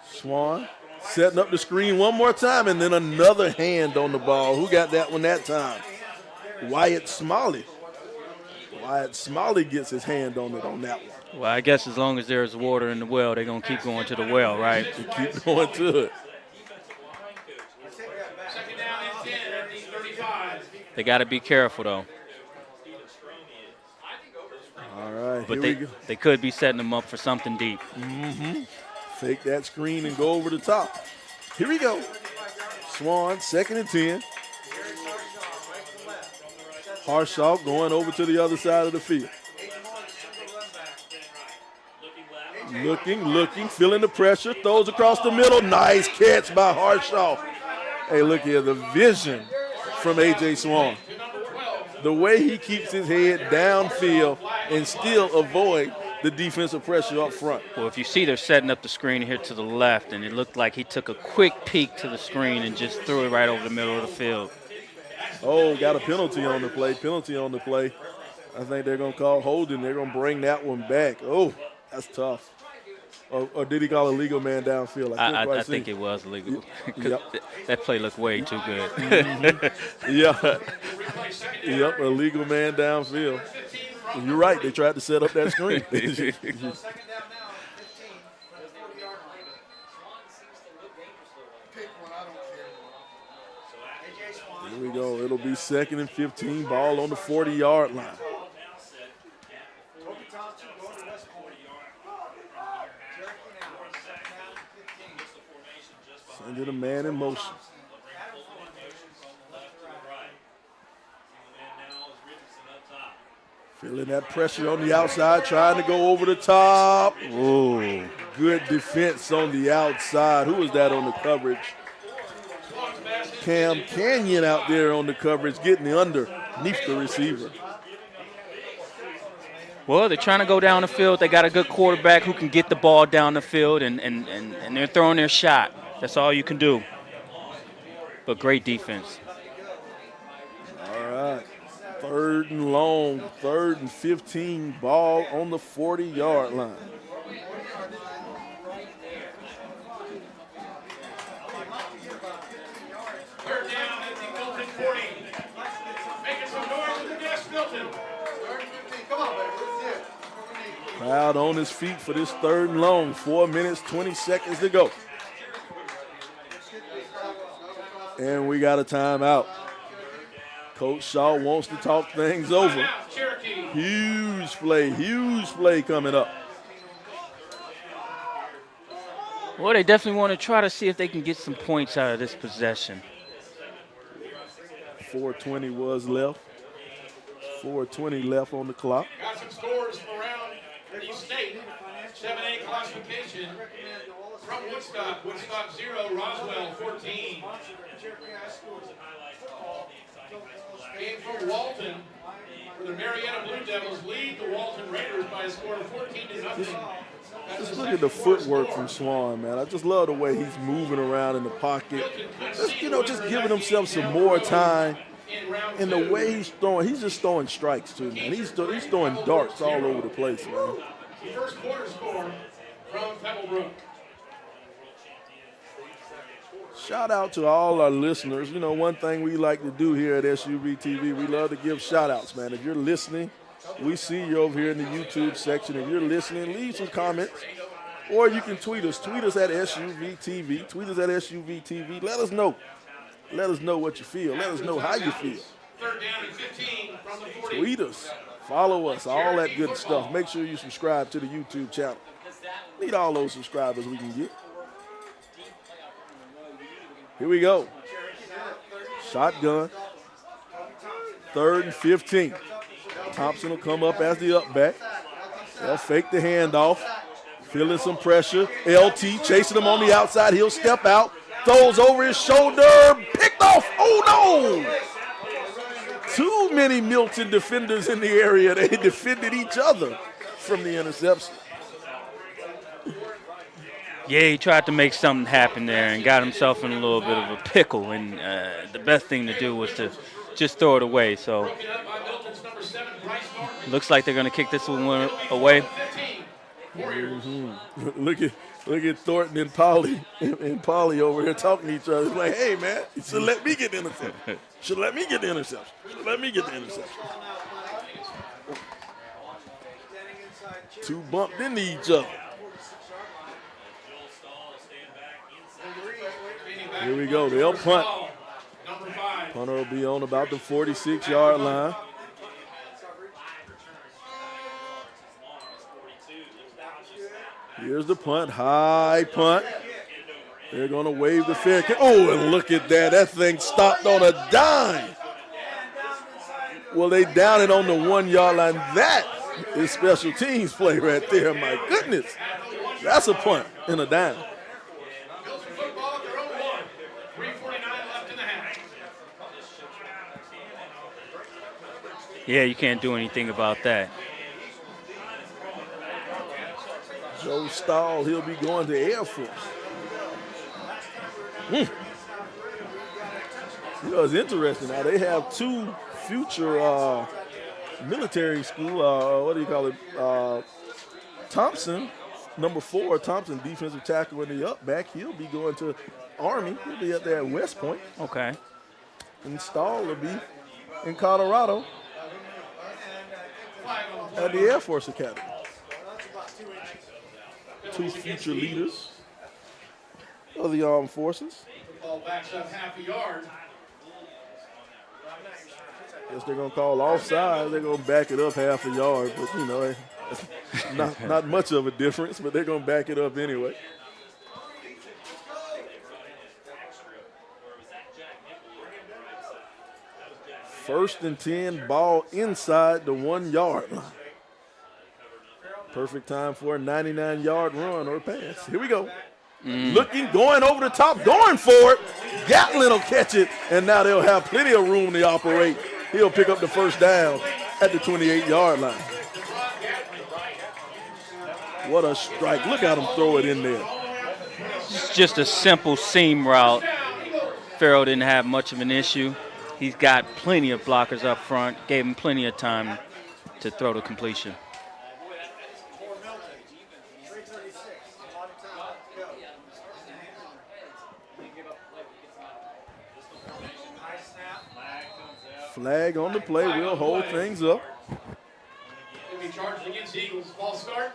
Speaker 1: Swan setting up the screen one more time, and then another hand on the ball. Who got that one that time? Wyatt Smalley. Wyatt Smalley gets his hand on it on that one.
Speaker 2: Well, I guess as long as there's water in the well, they're going to keep going to the well, right?
Speaker 1: Keep going to it.
Speaker 10: Second down and 10 at the 35.
Speaker 2: They got to be careful, though.
Speaker 1: All right,
Speaker 2: But
Speaker 1: here we go.
Speaker 2: they could be setting them up for something deep.
Speaker 1: Fake that screen and go over the top. Here we go. Swan, 2nd and 10. Harshaw going over to the other side of the field. Looking, feeling the pressure, throws across the middle. Nice catch by Harshaw. Hey, look here, the vision from A.J. Swan. The way he keeps his head downfield and still avoid the defensive pressure up front.
Speaker 2: Well, if you see they're setting up the screen here to the left, and it looked like he took a quick peek to the screen and just threw it right over the middle of the field.
Speaker 1: Oh, got a penalty on the play. I think they're going to call holding. They're going to bring that one back. Oh, that's tough. Or did he call a legal man downfield?
Speaker 2: I think it was legal.
Speaker 1: Yep.
Speaker 2: That play looked way too good.
Speaker 1: Yep, a legal man downfield. You're right. They tried to set up that screen. Here we go. It'll be 2nd and 15. Ball on the 40-yard line. Sending a man in motion. Feeling that pressure on the outside, trying to go over the top. Ooh, good defense on the outside. Who was that on the coverage? Cam Canyon out there on the coverage, getting the underneath the receiver.
Speaker 2: Well, they're trying to go down the field. They got a good quarterback who can get the ball down the field, and they're throwing their shot. That's all you can do. But great defense.
Speaker 1: All right. 3rd and long, 3rd and 15, ball on the 40-yard line.
Speaker 10: Third down at the Milton 40. Making some noise with the guest, Milton.
Speaker 1: Crowd on his feet for this 3rd and long. 4 minutes, 20 seconds to go. And we got a timeout. Coach Shaw wants to talk things over. Huge play coming up.
Speaker 2: Well, they definitely want to try to see if they can get some points out of this possession.
Speaker 1: 4:20 was left. 4:20 left on the clock.
Speaker 10: Got some scores from around the state. 7A classification from Woodstock. Woodstock 0, Roswell 14. Game from Walton, where the Marietta Blue Devils lead the Walton Raiders by a score of 14-0.
Speaker 1: Just look at the footwork from Swan, man. I just love the way he's moving around in the pocket. Just giving himself some more time. And the way he's throwing, he's just throwing strikes too, man. He's throwing darts all over the place, man.
Speaker 10: First quarter score from Pebblebrook.
Speaker 1: Shout out to all our listeners. You know, one thing we like to do here at SUVtv, we love to give shout outs, man. If you're listening, we see you over here in the YouTube section. If you're listening, leave some comments. Or you can tweet us. Tweet us at SUVtv. Tweet us at SUVtv. Let us know. Let us know what you feel. Let us know how you feel.
Speaker 10: Third down and 15 from the 40.
Speaker 1: Tweet us. Follow us. All that good stuff. Make sure you subscribe to the YouTube channel. Need all those subscribers we can get. Here we go. Shotgun. 3rd and 15. Thompson will come up as the up back. They'll fake the handoff. Feeling some pressure. LT chasing him on the outside. He'll step out. Throws over his shoulder. Picked off. Oh, no. Too many Milton defenders in the area. They defended each other from the interception.
Speaker 2: Yeah, he tried to make something happen there and got himself in a little bit of a pickle. And the best thing to do was to just throw it away. So looks like they're going to kick this one away.
Speaker 1: Mm-hmm. Look at Thornton and Polly over here talking to each other. It's like, hey, man, you should let me get the interception. Should let me get the interception. Should let me get the interception. Two bumped into each other. Here we go. They'll punt. Punter will be on about the 46-yard line. Here's the punt. High punt. They're going to wave the fair kick. Oh, and look at that. That thing stopped on a dime. Well, they down it on the 1-yard line. That is special teams play right there. My goodness. That's a punt and a dime.
Speaker 2: Yeah, you can't do anything about that.
Speaker 1: Joe Stahl, he'll be going to Air Force. You know, it's interesting. Now, they have two future military school, what do you call it? Thompson, number 4, Thompson, defensive tackle in the up back. He'll be going to Army. He'll be up there at West Point.
Speaker 2: Okay.
Speaker 1: And Stahl will be in Colorado at the Air Force Academy. Two future leaders of the armed forces.
Speaker 10: Ball backs up half a yard.
Speaker 1: Guess they're going to call offside. They're going to back it up half a yard. But, you know, not much of a difference, but they're going to back it up anyway. First and 10, ball inside the 1-yard line. Perfect time for a 99-yard run or pass. Here we go. Looking, going over the top, going for it. Gatlin will catch it, and now they'll have plenty of room to operate. He'll pick up the first down at the 28-yard line. What a strike. Look at him throw it in there.
Speaker 2: It's just a simple seam route. Farrell didn't have much of an issue. He's got plenty of blockers up front, gave him plenty of time to throw the completion.
Speaker 1: Flag on the play. We'll hold things up.
Speaker 10: He'll be charged against the Eagles. False start.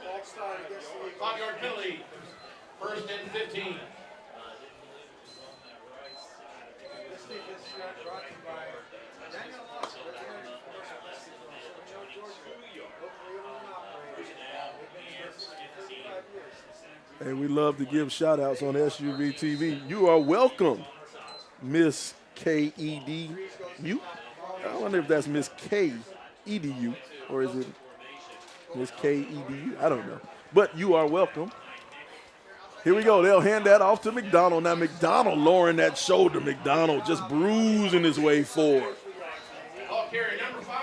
Speaker 10: 5-yard penalty. First and 15.
Speaker 1: Hey, we love to give shout-outs on SUVtv. You are welcome, Miss K-E-D-U. I wonder if that's Miss K-E-D-U or is it Miss K-E-D-U? I don't know. But you are welcome. Here we go. They'll hand that off to McDonald. Now McDonald lowering that shoulder. McDonald just bruising his way forward.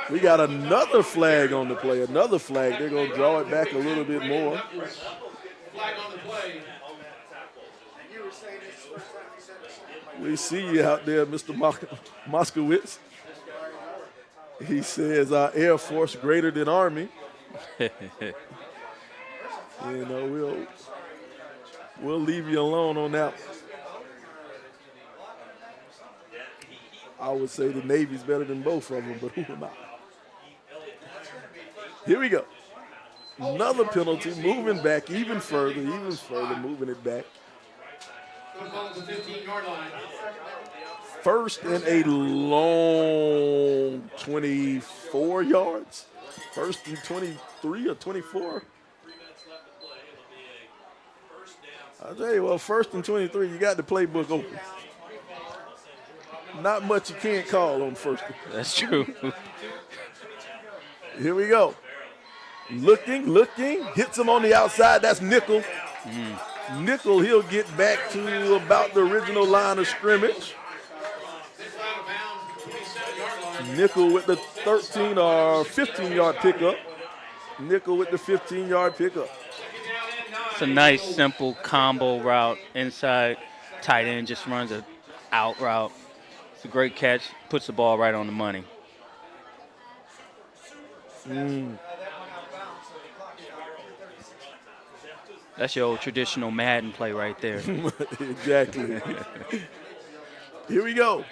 Speaker 1: We got another flag on the play. Another flag. They're going to draw it back a little bit more.
Speaker 10: Flag on the play.
Speaker 1: We see you out there, Mr. Moskowitz. He says Air Force greater than Army. You know, we'll leave you alone on that. I would say the Navy's better than both of them, but who am I? Here we go. Another penalty, moving back even further, moving it back.
Speaker 10: Football to the 15-yard line.
Speaker 1: First and a long 24 yards. First and 23 or 24. I'll tell you, well, first and 23, you got the playbook open. Not much you can't call on first.
Speaker 2: That's true.
Speaker 1: Here we go. Looking, hits him on the outside. That's Nickel. Nickel, he'll get back to about the original line of scrimmage. Nickel with the 13 or 15-yard pickup. Nickel with the 15-yard pickup.
Speaker 2: It's a nice, simple combo route inside. Tight end just runs a out route. It's a great catch. Puts the ball right on the money. That's your old traditional Madden play right there.
Speaker 1: Exactly. Here we go.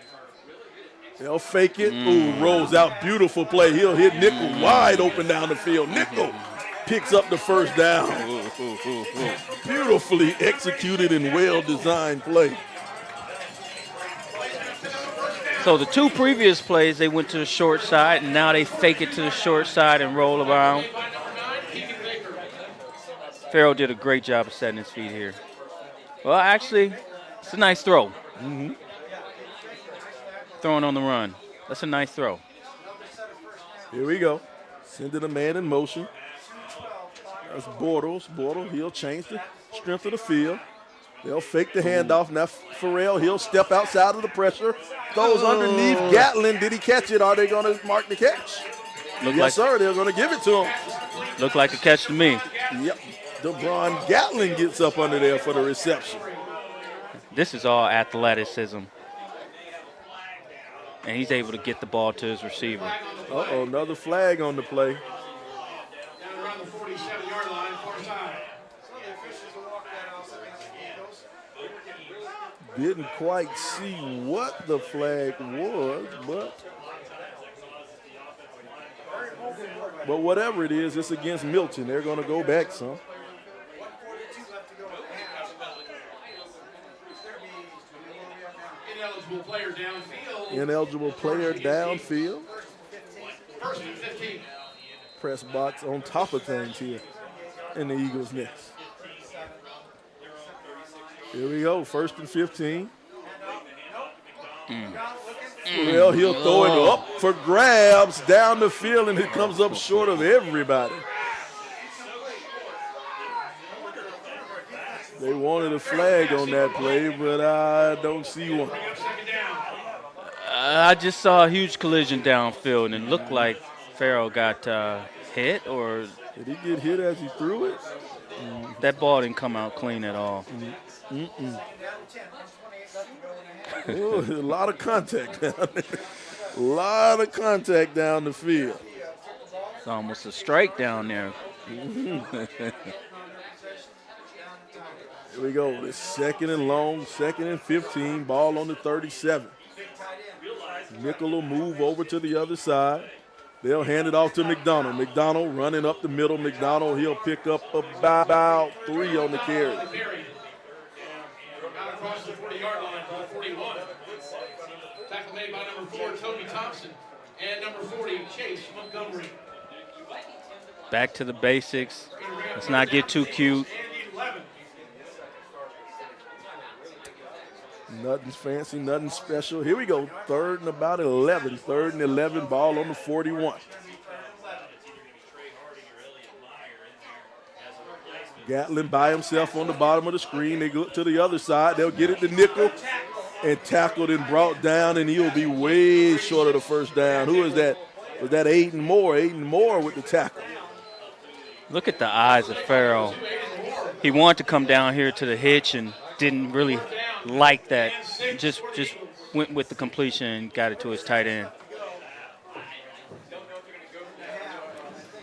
Speaker 1: They'll fake it. Ooh, rolls out. Beautiful play. He'll hit Nickel wide open down the field. Nickel picks up the first down. Beautifully executed and well-designed play.
Speaker 2: So the two previous plays, they went to the short side, and now they fake it to the short side and roll around. Farrell did a great job of setting his feet here. Well, actually, it's a nice throw. Throwing on the run. That's a nice throw.
Speaker 1: Here we go. Sending a man in motion. That's Bortles. Bortles, he'll change the strength of the field. They'll fake the handoff. Now Farrell, he'll step outside of the pressure. Throws underneath Gatlin. Did he catch it? Are they going to mark the catch? Yes, sir. They're going to give it to him.
Speaker 2: Looked like a catch to me.
Speaker 1: Yep. DeBron Gatlin gets up under there for the reception.
Speaker 2: This is all athleticism. And he's able to get the ball to his receiver.
Speaker 1: Uh-oh, another flag on the play.
Speaker 10: Down around the 47-yard line, far side.
Speaker 1: Didn't quite see what the flag was, but whatever it is, it's against Milton. They're going to go back some.
Speaker 10: Ineligible player downfield.
Speaker 1: Ineligible player downfield.
Speaker 10: First and 15.
Speaker 1: Press box on top of things here in the Eagles' nest. Here we go, first and 15. Well, he'll throw it up for grabs down the field, and it comes up short of everybody. They wanted a flag on that play, but I don't see one.
Speaker 2: I just saw a huge collision downfield, and it looked like Farrell got hit, or
Speaker 1: did he get hit as he threw it?
Speaker 2: That ball didn't come out clean at all.
Speaker 1: Ooh, a lot of contact down there. A lot of contact down the field.
Speaker 2: It's almost a strike down there.
Speaker 1: Here we go. It's second and long, second and 15. Ball on the 37. Nickel will move over to the other side. They'll hand it off to McDonald. McDonald running up the middle. McDonald, he'll pick up about 3 on the carry.
Speaker 10: Out across the 40-yard line to the 41. Tackle made by number 4, Toby Thompson, and number 40, Chase Montgomery.
Speaker 2: Back to the basics. Let's not get too cute.
Speaker 1: Nothing fancy, nothing special. Here we go. Third and about 11. Third and 11, ball on the 41. Gatlin by himself on the bottom of the screen. They go to the other side. They'll get it to Nickel and tackled and brought down, and he'll be way short of the first down. Who is that? Was that Aiden Moore? Aiden Moore with the tackle.
Speaker 2: Look at the eyes of Farrell. He wanted to come down here to the hitch and didn't really like that. Just went with the completion and got it to his tight end.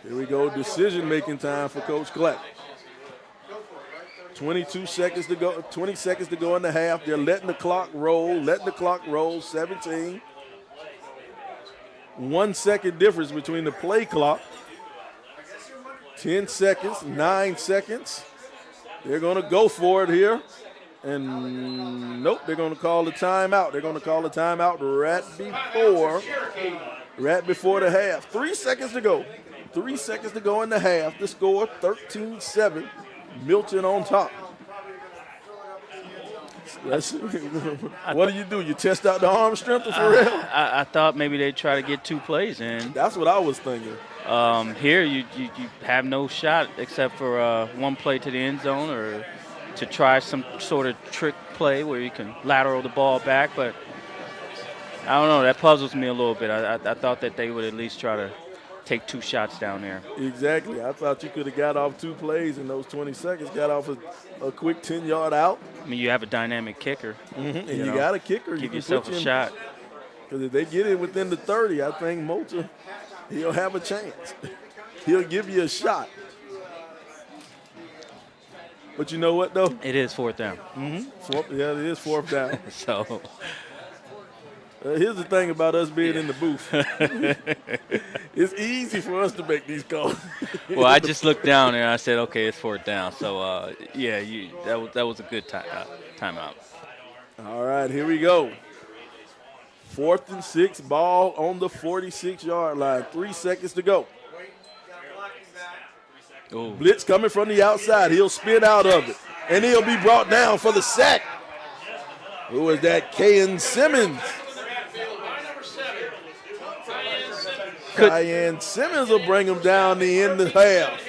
Speaker 1: Here we go, decision-making time for Coach Clapp. 20 seconds to go in the half. They're letting the clock roll, 17. 1 second difference between the play clock. 10 seconds, 9 seconds. They're going to go for it here. And nope, they're going to call the timeout. They're going to call the timeout right before the half. 3 seconds to go. 3 seconds to go in the half. The score 13-7. Milton on top. What do? You test out the arm strength for real?
Speaker 2: I thought maybe they'd try to get 2 plays in.
Speaker 1: That's what I was thinking.
Speaker 2: Here, you have no shot except for 1 play to the end zone or to try some sort of trick play where you can lateral the ball back. But I don't know. That puzzles me a little bit. I thought that they would at least try to take 2 shots down there.
Speaker 1: Exactly. I thought you could have got off 2 plays in those 20 seconds, got off a quick 10-yard out.
Speaker 2: I mean, you have a dynamic kicker.
Speaker 1: And you got a kicker.
Speaker 2: Give yourself a shot.
Speaker 1: Because if they get it within the 30, I think Milton, he'll have a chance. He'll give you a shot. But you know what, though?
Speaker 2: It is 4th down.
Speaker 1: Yeah, it is 4th down.
Speaker 2: So
Speaker 1: here's the thing about us being in the booth. It's easy for us to make these calls.
Speaker 2: Well, I just looked down and I said, okay, it's 4th down. So, yeah, that was a good timeout.
Speaker 1: All right, here we go. 4th and 6, ball on the 46-yard line. 3 seconds to go.
Speaker 2: Ooh.
Speaker 1: Blitz coming from the outside. He'll spin out of it, and he'll be brought down for the sack. Who is that? Kayan Simmons. Kayan Simmons will bring him down the end of the half.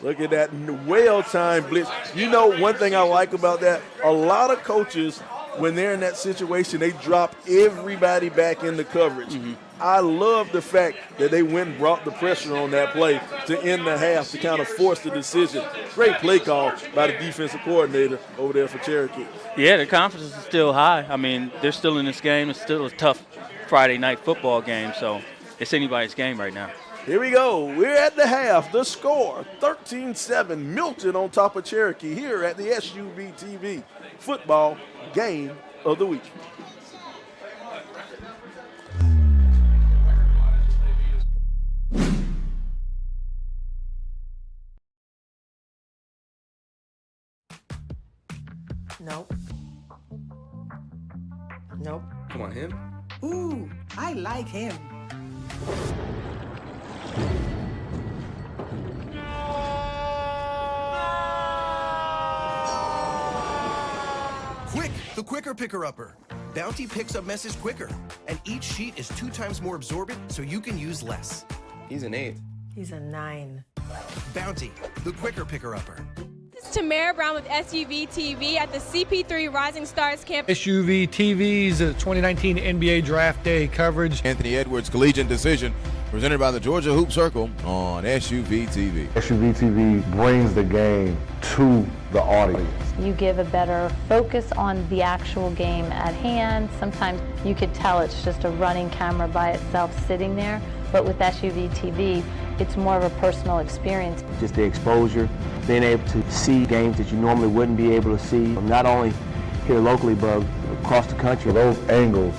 Speaker 1: Look at that well-timed blitz. You know, one thing I like about that, a lot of coaches, when they're in that situation, they drop everybody back into coverage. I love the fact that they went and brought the pressure on that play to end the half to kind of force the decision. Great play call by the defensive coordinator over there for Cherokee.
Speaker 2: Yeah, the confidence is still high. I mean, they're still in this game. It's still a tough Friday night football game, so it's anybody's game right now.
Speaker 1: Here we go. We're at the half. The score, 13-7, Milton on top of Cherokee here at the SUVtv football game of the week.
Speaker 11: Nope. Nope.
Speaker 12: Come on, him.
Speaker 11: Ooh, I like him.
Speaker 5: Quick, the quicker picker-upper. Bounty picks up messes quicker, and each sheet is 2 times more absorbent, so you can use less.
Speaker 12: He's an 8.
Speaker 11: He's a 9.
Speaker 5: Bounty, the quicker picker-upper.
Speaker 13: This is Tamara Brown with SUVtv at the CP3 Rising Stars Camp.
Speaker 14: SUVtv's 2019 NBA Draft Day coverage.
Speaker 15: Anthony Edwards Collegiate Decision, presented by the Georgia Hoop Circle on SUVtv.
Speaker 16: SUVtv brings the game to the audience.
Speaker 17: You give a better focus on the actual game at hand. Sometimes you could tell it's just a running camera by itself sitting there, but with SUVtv, it's more of a personal experience.
Speaker 18: Just the exposure, being able to see games that you normally wouldn't be able to see, not only here locally, but across the country.
Speaker 16: Those angles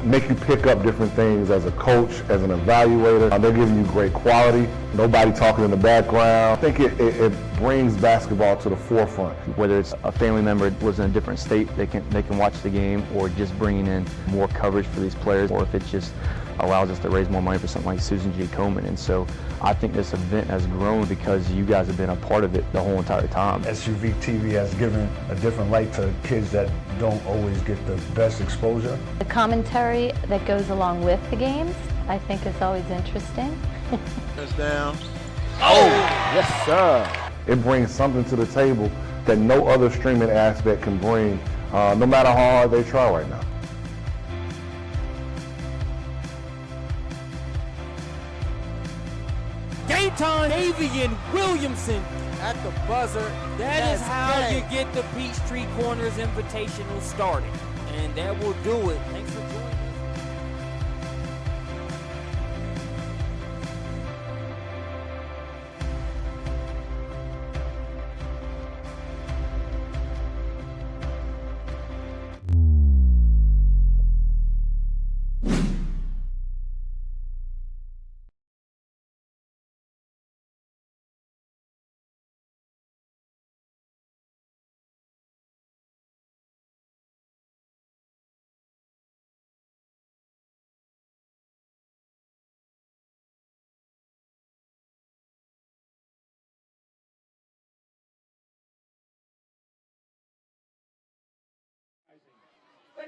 Speaker 16: make you pick up different things as a coach, as an evaluator. They're giving you great quality, nobody talking in the background. I think it brings basketball to the forefront.
Speaker 18: Whether it's a family member that was in a different state, they can watch the game, or just bringing in more coverage for these players, or if it just allows us to raise more money for something like Susan G. Komen. And so I think this event has grown because you guys have been a part of it the whole entire time.
Speaker 19: SUVtv has given a different light to kids that don't always get the best exposure.
Speaker 17: The commentary that goes along with the games, I think is always interesting.
Speaker 1: Touchdown.
Speaker 16: Oh, yes, sir. It brings something to the table that no other streaming aspect can bring, no matter how hard they try right now.
Speaker 20: Dayton Avian Williamson
Speaker 21: at the buzzer.
Speaker 20: That is how you get the Peachtree Corners Invitational started. And that will do it. Thanks for joining.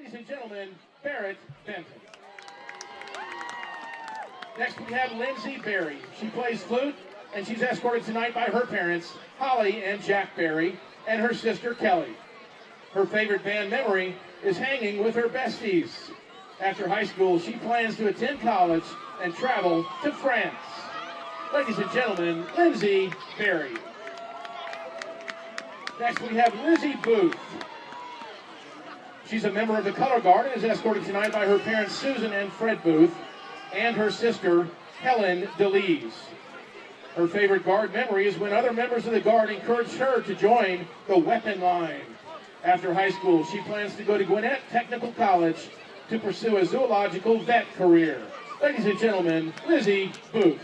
Speaker 10: Ladies and gentlemen, Barrett Benton. Next we have Lindsay Berry. She plays flute, and she's escorted tonight by her parents, Holly and Jack Berry, and her sister, Kelly. Her favorite band memory is hanging with her besties. After high school, she plans to attend college and travel to France. Ladies and gentlemen, Lindsay Berry. Next we have Lizzie Booth. She's a member of the Color Guard and is escorted tonight by her parents, Susan and Fred Booth, and her sister, Helen DeLees. Her favorite Guard memory is when other members of the Guard encouraged her to join the weapon line. After high school, she plans to go to Gwinnett Technical College to pursue a zoological vet career. Ladies and gentlemen, Lizzie Booth.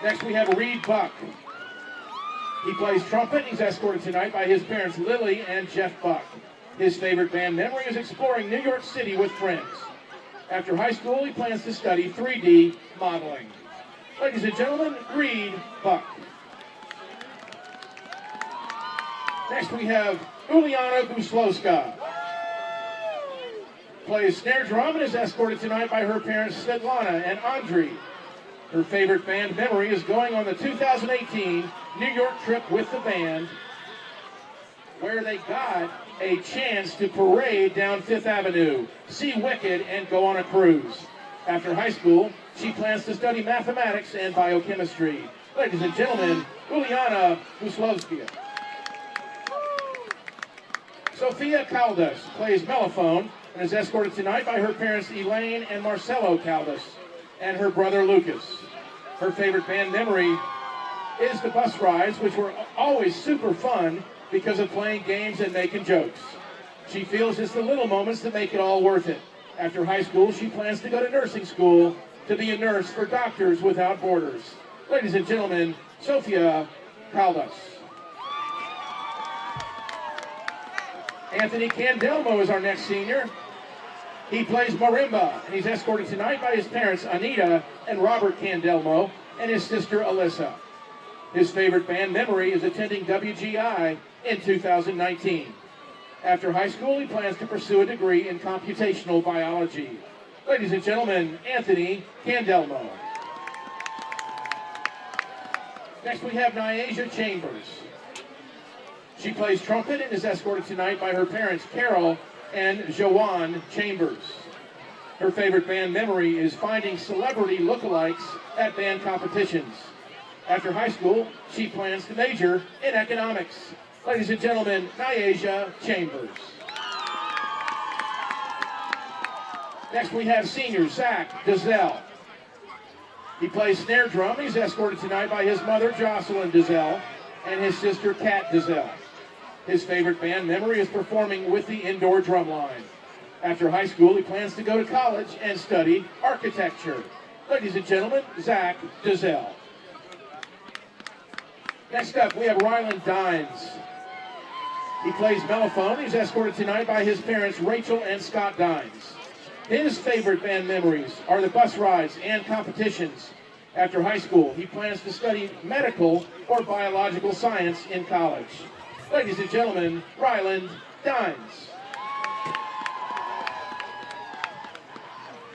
Speaker 10: Next we have Reed Buck. He plays trumpet. He's escorted tonight by his parents, Lily and Jeff Buck. His favorite band memory is exploring New York City with friends. After high school, he plans to study 3D modeling. Ladies and gentlemen, Reed Buck. Next we have Uliana Buslowska. Plays snare drum and is escorted tonight by her parents, Svetlana and Andriy. Her favorite band memory is going on the 2018 New York trip with the band, where they got a chance to parade down Fifth Avenue, see Wicked, and go on a cruise. After high school, she plans to study mathematics and biochemistry. Ladies and gentlemen, Uliana Buslowska. Sophia Caldas plays mellophone and is escorted tonight by her parents Elaine and Marcelo Caldas and her brother Lucas. Her favorite band memory is the bus rides, which were always super fun because of playing games and making jokes. She feels it's the little moments that make it all worth it. After high school, she plans to go to nursing school to be a nurse for Doctors Without Borders. Ladies and gentlemen, Sophia Caldas. Anthony Candelmo is our next senior. He plays marimba, and he's escorted tonight by his parents, Anita and Robert Candelmo, and his sister, Alyssa. His favorite band memory is attending WGI in 2019. After high school, he plans to pursue a degree in computational biology. Ladies and gentlemen, Anthony Candelmo. Next we have Nyasia Chambers. She plays trumpet and is escorted tonight by her parents, Carol and Joanne Chambers. Her favorite band memory is finding celebrity lookalikes at band competitions. After high school, she plans to major in economics. Ladies and gentlemen, Nyasia Chambers. Next we have senior Zach Dizelle. He plays snare drum. He's escorted tonight by his mother, Jocelyn Dizelle, and his sister, Kat Dizelle. His favorite band memory is performing with the indoor drum line. After high school, he plans to go to college and study architecture. Ladies and gentlemen, Zach Dizelle. Next up, we have Ryland Dines. He plays mellophone. He's escorted tonight by his parents, Rachel and Scott Dines. His favorite band memories are the bus rides and competitions. After high school, he plans to study medical or biological science in college. Ladies and gentlemen, Ryland Dines.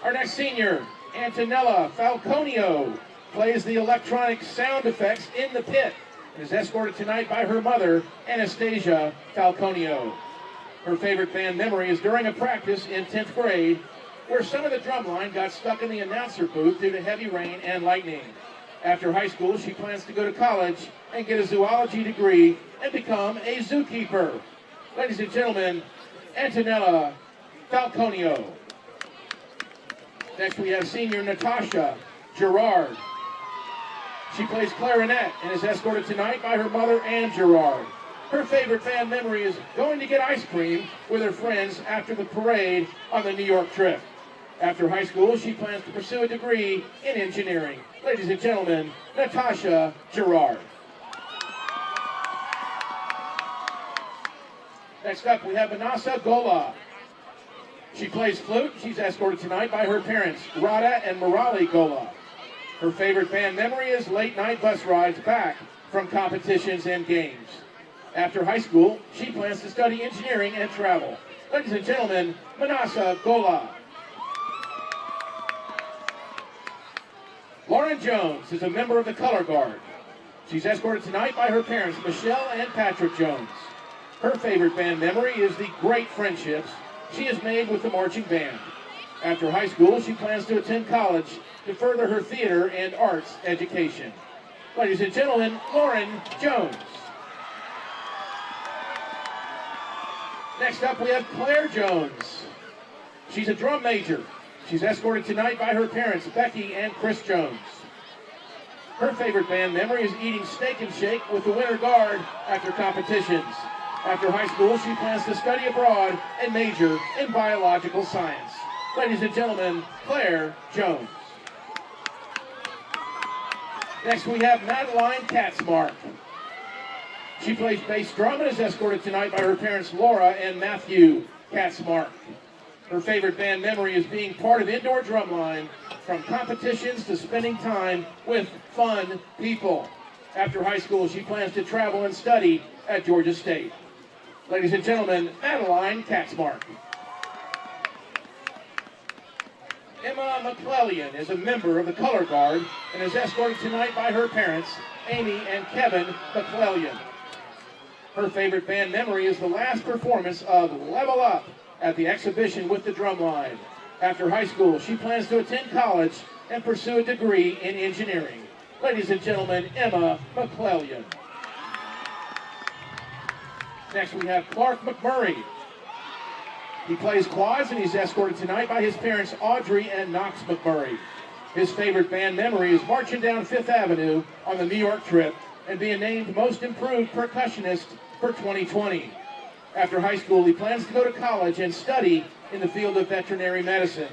Speaker 10: Our next senior, Antonella Falconio, plays the electronic sound effects in the pit and is escorted tonight by her mother, Anastasia Falconio. Her favorite band memory is during a practice in 10th grade where some of the drumline got stuck in the announcer booth due to heavy rain and lightning. After high school, she plans to go to college and get a zoology degree and become a zookeeper. Ladies and gentlemen, Antonella Falconio. Next we have senior Natasha Gerard. She plays clarinet and is escorted tonight by her mother, Ann Gerard. Her favorite band memory is going to get ice cream with her friends after the parade on the New York trip. After high school, she plans to pursue a degree in engineering. Ladies and gentlemen, Natasha Gerard. Next up, we have Manasa Gola. She plays flute. She's escorted tonight by her parents, Radha and Murali Gola. Her favorite band memory is late night bus rides back from competitions and games. After high school, she plans to study engineering and travel. Ladies and gentlemen, Manasa Gola. Lauren Jones is a member of the Color Guard. She's escorted tonight by her parents, Michelle and Patrick Jones. Her favorite band memory is the great friendships she has made with the marching band. After high school, she plans to attend college to further her theater and arts education. Ladies and gentlemen, Lauren Jones. Next up, we have Claire Jones. She's a drum major. She's escorted tonight by her parents, Becky and Chris Jones. Her favorite band memory is eating steak and shake with the Winter Guard after competitions. After high school, she plans to study abroad and major in biological science. Ladies and gentlemen, Claire Jones. Next, we have Madeline Katzmark. She plays bass drum and is escorted tonight by her parents, Laura and Matthew Katzmark. Her favorite band memory is being part of indoor drumline, from competitions to spending time with fun people. After high school, she plans to travel and study at Georgia State. Ladies and gentlemen, Madeline Katzmark. Emma McClellan is a member of the Color Guard and is escorted tonight by her parents, Amy and Kevin McClellan. Her favorite band memory is the last performance of Level Up at the exhibition with the drumline. After high school, she plans to attend college and pursue a degree in engineering. Ladies and gentlemen, Emma McClellan. Next we have Clark McMurray. He plays quads and he's escorted tonight by his parents, Audrey and Knox McMurray. His favorite band memory is marching down Fifth Avenue on the New York trip and being named Most Improved Percussionist for 2020. After high school, he plans to go to college and study in the field of veterinary medicine.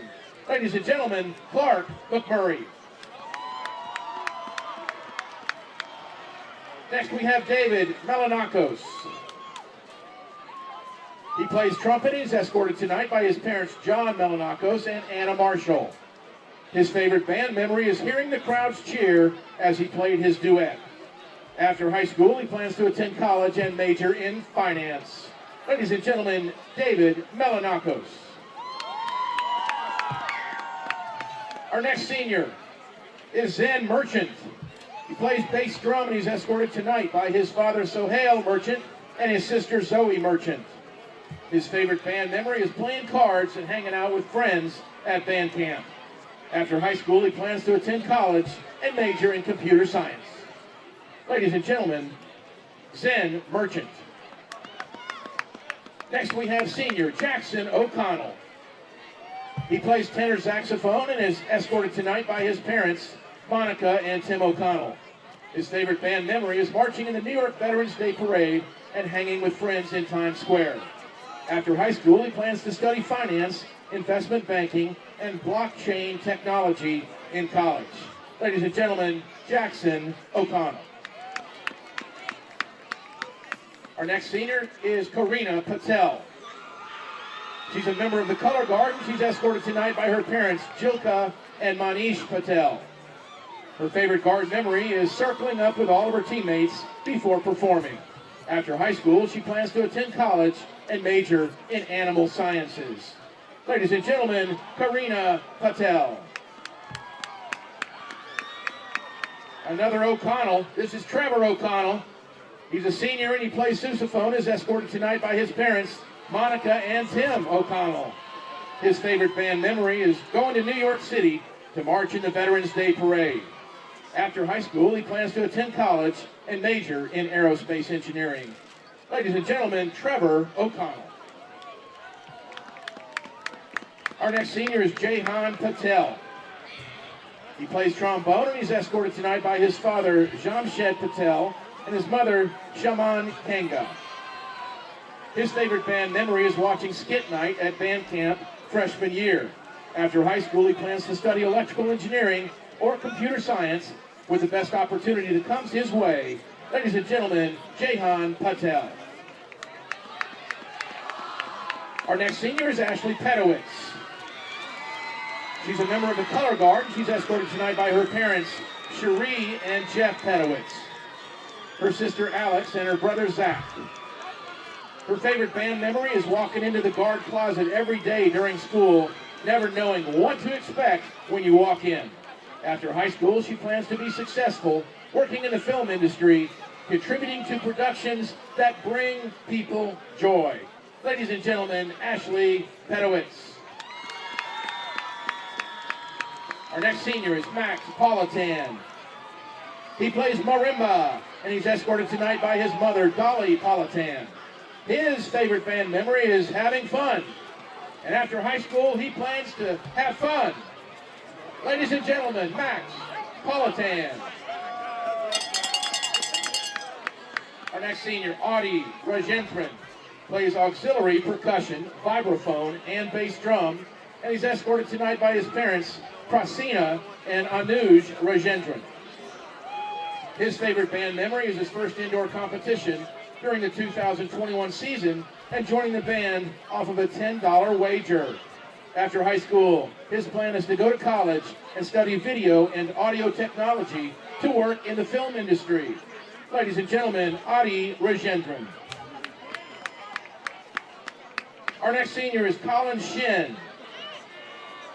Speaker 10: Ladies and gentlemen, Clark McMurray. Next we have David Melanakos. He plays trumpet. He's escorted tonight by his parents, John Melanakos and Anna Marshall. His favorite band memory is hearing the crowds cheer as he played his duet. After high school, he plans to attend college and major in finance. Ladies and gentlemen, David Melanakos. Our next senior is Zen Merchant. He plays bass drum and he's escorted tonight by his father, Sohail Merchant, and his sister, Zoe Merchant. His favorite band memory is playing cards and hanging out with friends at band camp. After high school, he plans to attend college and major in computer science. Ladies and gentlemen, Zen Merchant. Next we have senior Jackson O'Connell. He plays tenor saxophone and is escorted tonight by his parents, Monica and Tim O'Connell. His favorite band memory is marching in the New York Veterans Day Parade and hanging with friends in Times Square. After high school, he plans to study finance, investment banking, and blockchain technology in college. Ladies and gentlemen, Jackson O'Connell. Our next senior is Karina Patel. She's a member of the Color Guard and she's escorted tonight by her parents, Jilka and Manish Patel. Her favorite Guard memory is circling up with all of her teammates before performing. After high school, she plans to attend college and major in animal sciences. Ladies and gentlemen, Karina Patel. Another O'Connell. This is Trevor O'Connell. He's a senior and he plays sousaphone, is escorted tonight by his parents, Monica and Tim O'Connell. His favorite band memory is going to New York City to march in the Veterans Day Parade. After high school, he plans to attend college and major in aerospace engineering. Ladies and gentlemen, Trevor O'Connell. Our next senior is Jehan Patel. He plays trombone and he's escorted tonight by his father, Jamshed Patel, and his mother, Shaman Kanga. His favorite band memory is watching Skit Night at band camp freshman year. After high school, he plans to study electrical engineering or computer science with the best opportunity that comes his way. Ladies and gentlemen, Jehan Patel. Our next senior is Ashley Pedowitz. She's a member of the Color Guard. She's escorted tonight by her parents, Cherie and Jeff Pedowitz. Her sister Alex and her brother Zach. Her favorite band memory is walking into the guard closet every day during school, never knowing what to expect when you walk in. After high school, she plans to be successful, working in the film industry, contributing to productions that bring people joy. Ladies and gentlemen, Ashley Pedowitz. Our next senior is Max Politan. He plays marimba, and he's escorted tonight by his mother, Dolly Politan. His favorite band memory is having fun. And after high school, he plans to have fun. Ladies and gentlemen, Max Politan. Our next senior, Audie Rajendran, plays auxiliary percussion, vibraphone, and bass drum, and he's escorted tonight by his parents, Prasina and Anuj Rajendran. His favorite band memory is his first indoor competition during the 2021 season and joining the band off of a $10 wager. After high school, his plan is to go to college and study video and audio technology to work in the film industry. Ladies and gentlemen, Adi Rajendran. Our next senior is Colin Shin.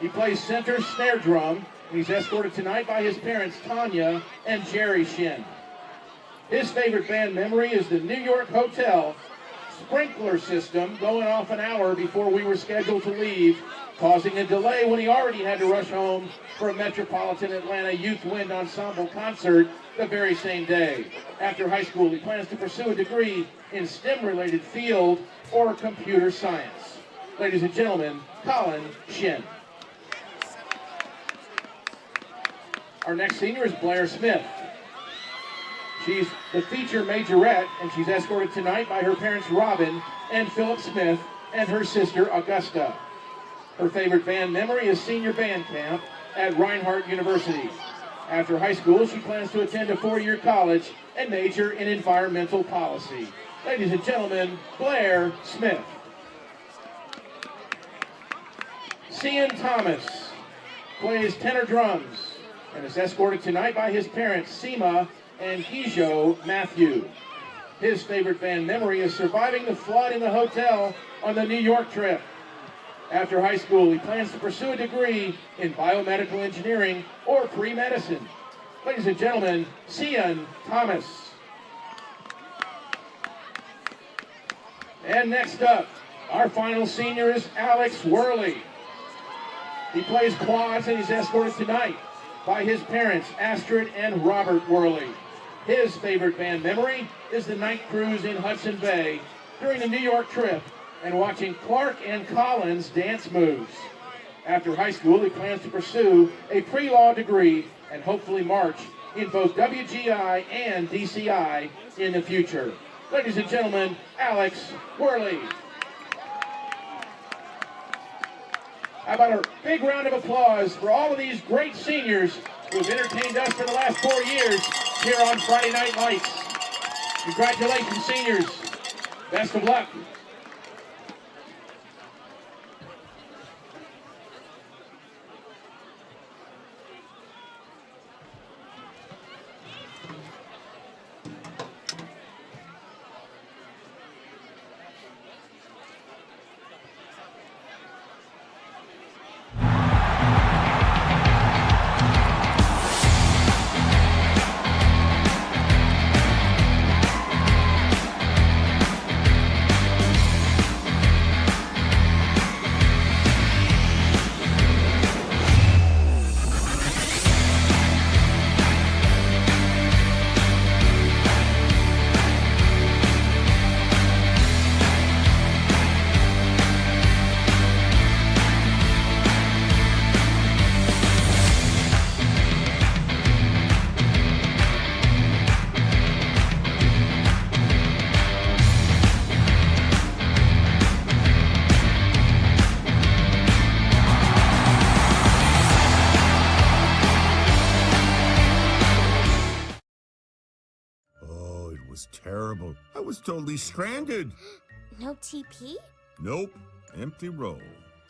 Speaker 10: He plays center snare drum, and he's escorted tonight by his parents, Tanya and Jerry Shin. His favorite band memory is the New York Hotel sprinkler system going off an hour before we were scheduled to leave, causing a delay when he already had to rush home for a Metropolitan Atlanta Youth Wind Ensemble concert the very same day. After high school, he plans to pursue a degree in STEM-related field or computer science. Ladies and gentlemen, Colin Shin. Our next senior is Blair Smith. She's the feature majorette, and she's escorted tonight by her parents Robin and Philip Smith and her sister Augusta. Her favorite band memory is senior band camp at Reinhardt University. After high school, she plans to attend a 4-year college and major in environmental policy. Ladies and gentlemen, Blair Smith. Cian Thomas plays tenor drums and is escorted tonight by his parents Seema and Hijo Matthew. His favorite band memory is surviving the flood in the hotel on the New York trip. After high school, he plans to pursue a degree in biomedical engineering or pre-medicine. Ladies and gentlemen, Cian Thomas. And next up, our final senior is Alex Worley. He plays quads and he's escorted tonight by his parents, Astrid and Robert Worley. His favorite band memory is the night cruise in Hudson Bay during the New York trip and watching Clark and Collins dance moves. After high school, he plans to pursue a pre-law degree and hopefully march in both WGI and DCI in the future. Ladies and gentlemen, Alex Worley. How about a big round of applause for all of these great seniors who have entertained us for the last 4 years here on Friday Night Lights. Congratulations, seniors. Best of luck.
Speaker 7: Terrible. I was totally stranded.
Speaker 8: No TP?
Speaker 7: Nope. Empty row.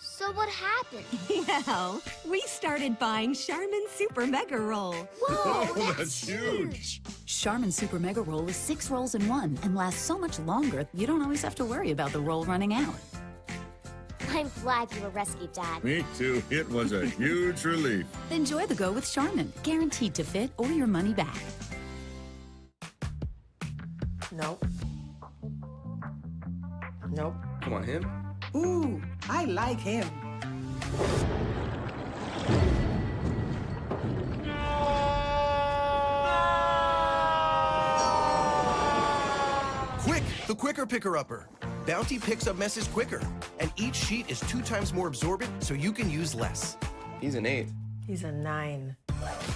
Speaker 8: So what happened?
Speaker 6: Well, we started buying Charmin Super Mega Roll.
Speaker 8: Whoa, that's huge.
Speaker 9: Charmin Super Mega Roll is 6 rolls in one and lasts so much longer, you don't always have to worry about the roll running out.
Speaker 8: I'm glad you were rescued, Dad.
Speaker 7: Me too. It was a huge relief.
Speaker 9: Enjoy the go with Charmin, guaranteed to fit or your money back.
Speaker 11: Nope. Nope.
Speaker 12: Come on, him.
Speaker 11: Ooh, I like him.
Speaker 5: Quick, the quicker picker-upper. Bounty picks up messes quicker, and each sheet is 2 times more absorbent, so you can use less.
Speaker 12: He's an 8.
Speaker 11: He's a 9.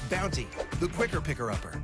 Speaker 5: Bounty, the quicker picker-upper.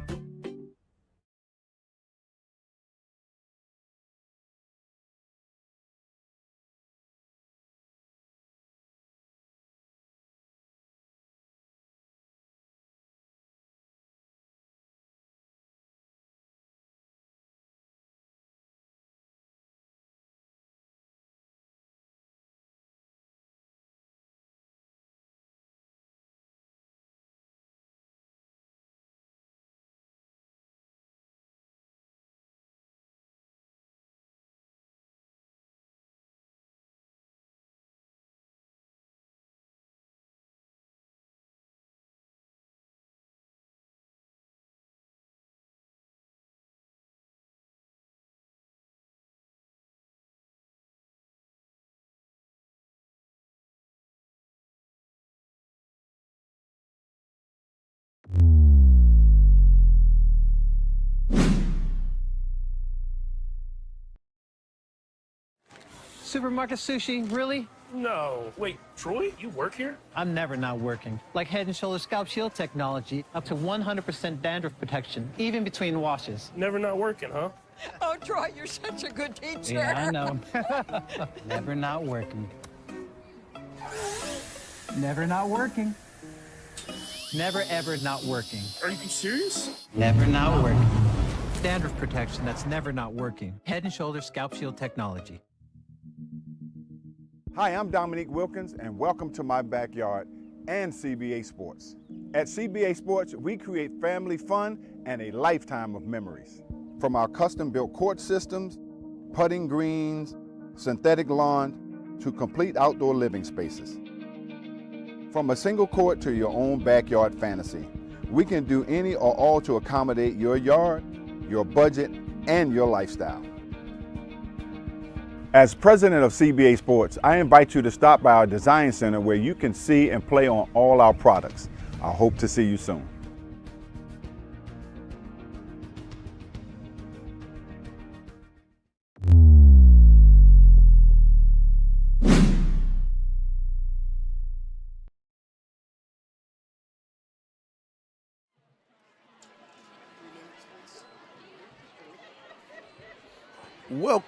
Speaker 21: Supermarket sushi, really?
Speaker 22: No. Wait, Troy, you work here?
Speaker 21: I'm never not working. Like Head & Shoulders Scalp Shield technology, up to 100% dandruff protection, even between washes.
Speaker 22: Never not working, huh?
Speaker 23: Oh, Troy, you're such a good teacher.
Speaker 21: Yeah, I know. Never not working. Never not working. Never, ever not working.
Speaker 22: Are you serious?
Speaker 21: Never not working. Dandruff protection that's never not working. Head & Shoulders Scalp Shield technology.
Speaker 24: Hi, I'm Dominique Wilkins, and welcome to my backyard and CBA Sports. At CBA Sports, we create family fun and a lifetime of memories. From our custom-built court systems, putting greens, synthetic lawn, to complete outdoor living spaces. From a single court to your own backyard fantasy, we can do any or all to accommodate your yard, your budget, and your lifestyle. As president of CBA Sports, I invite you to stop by our design center where you can see and play on all our products. I hope to see you soon.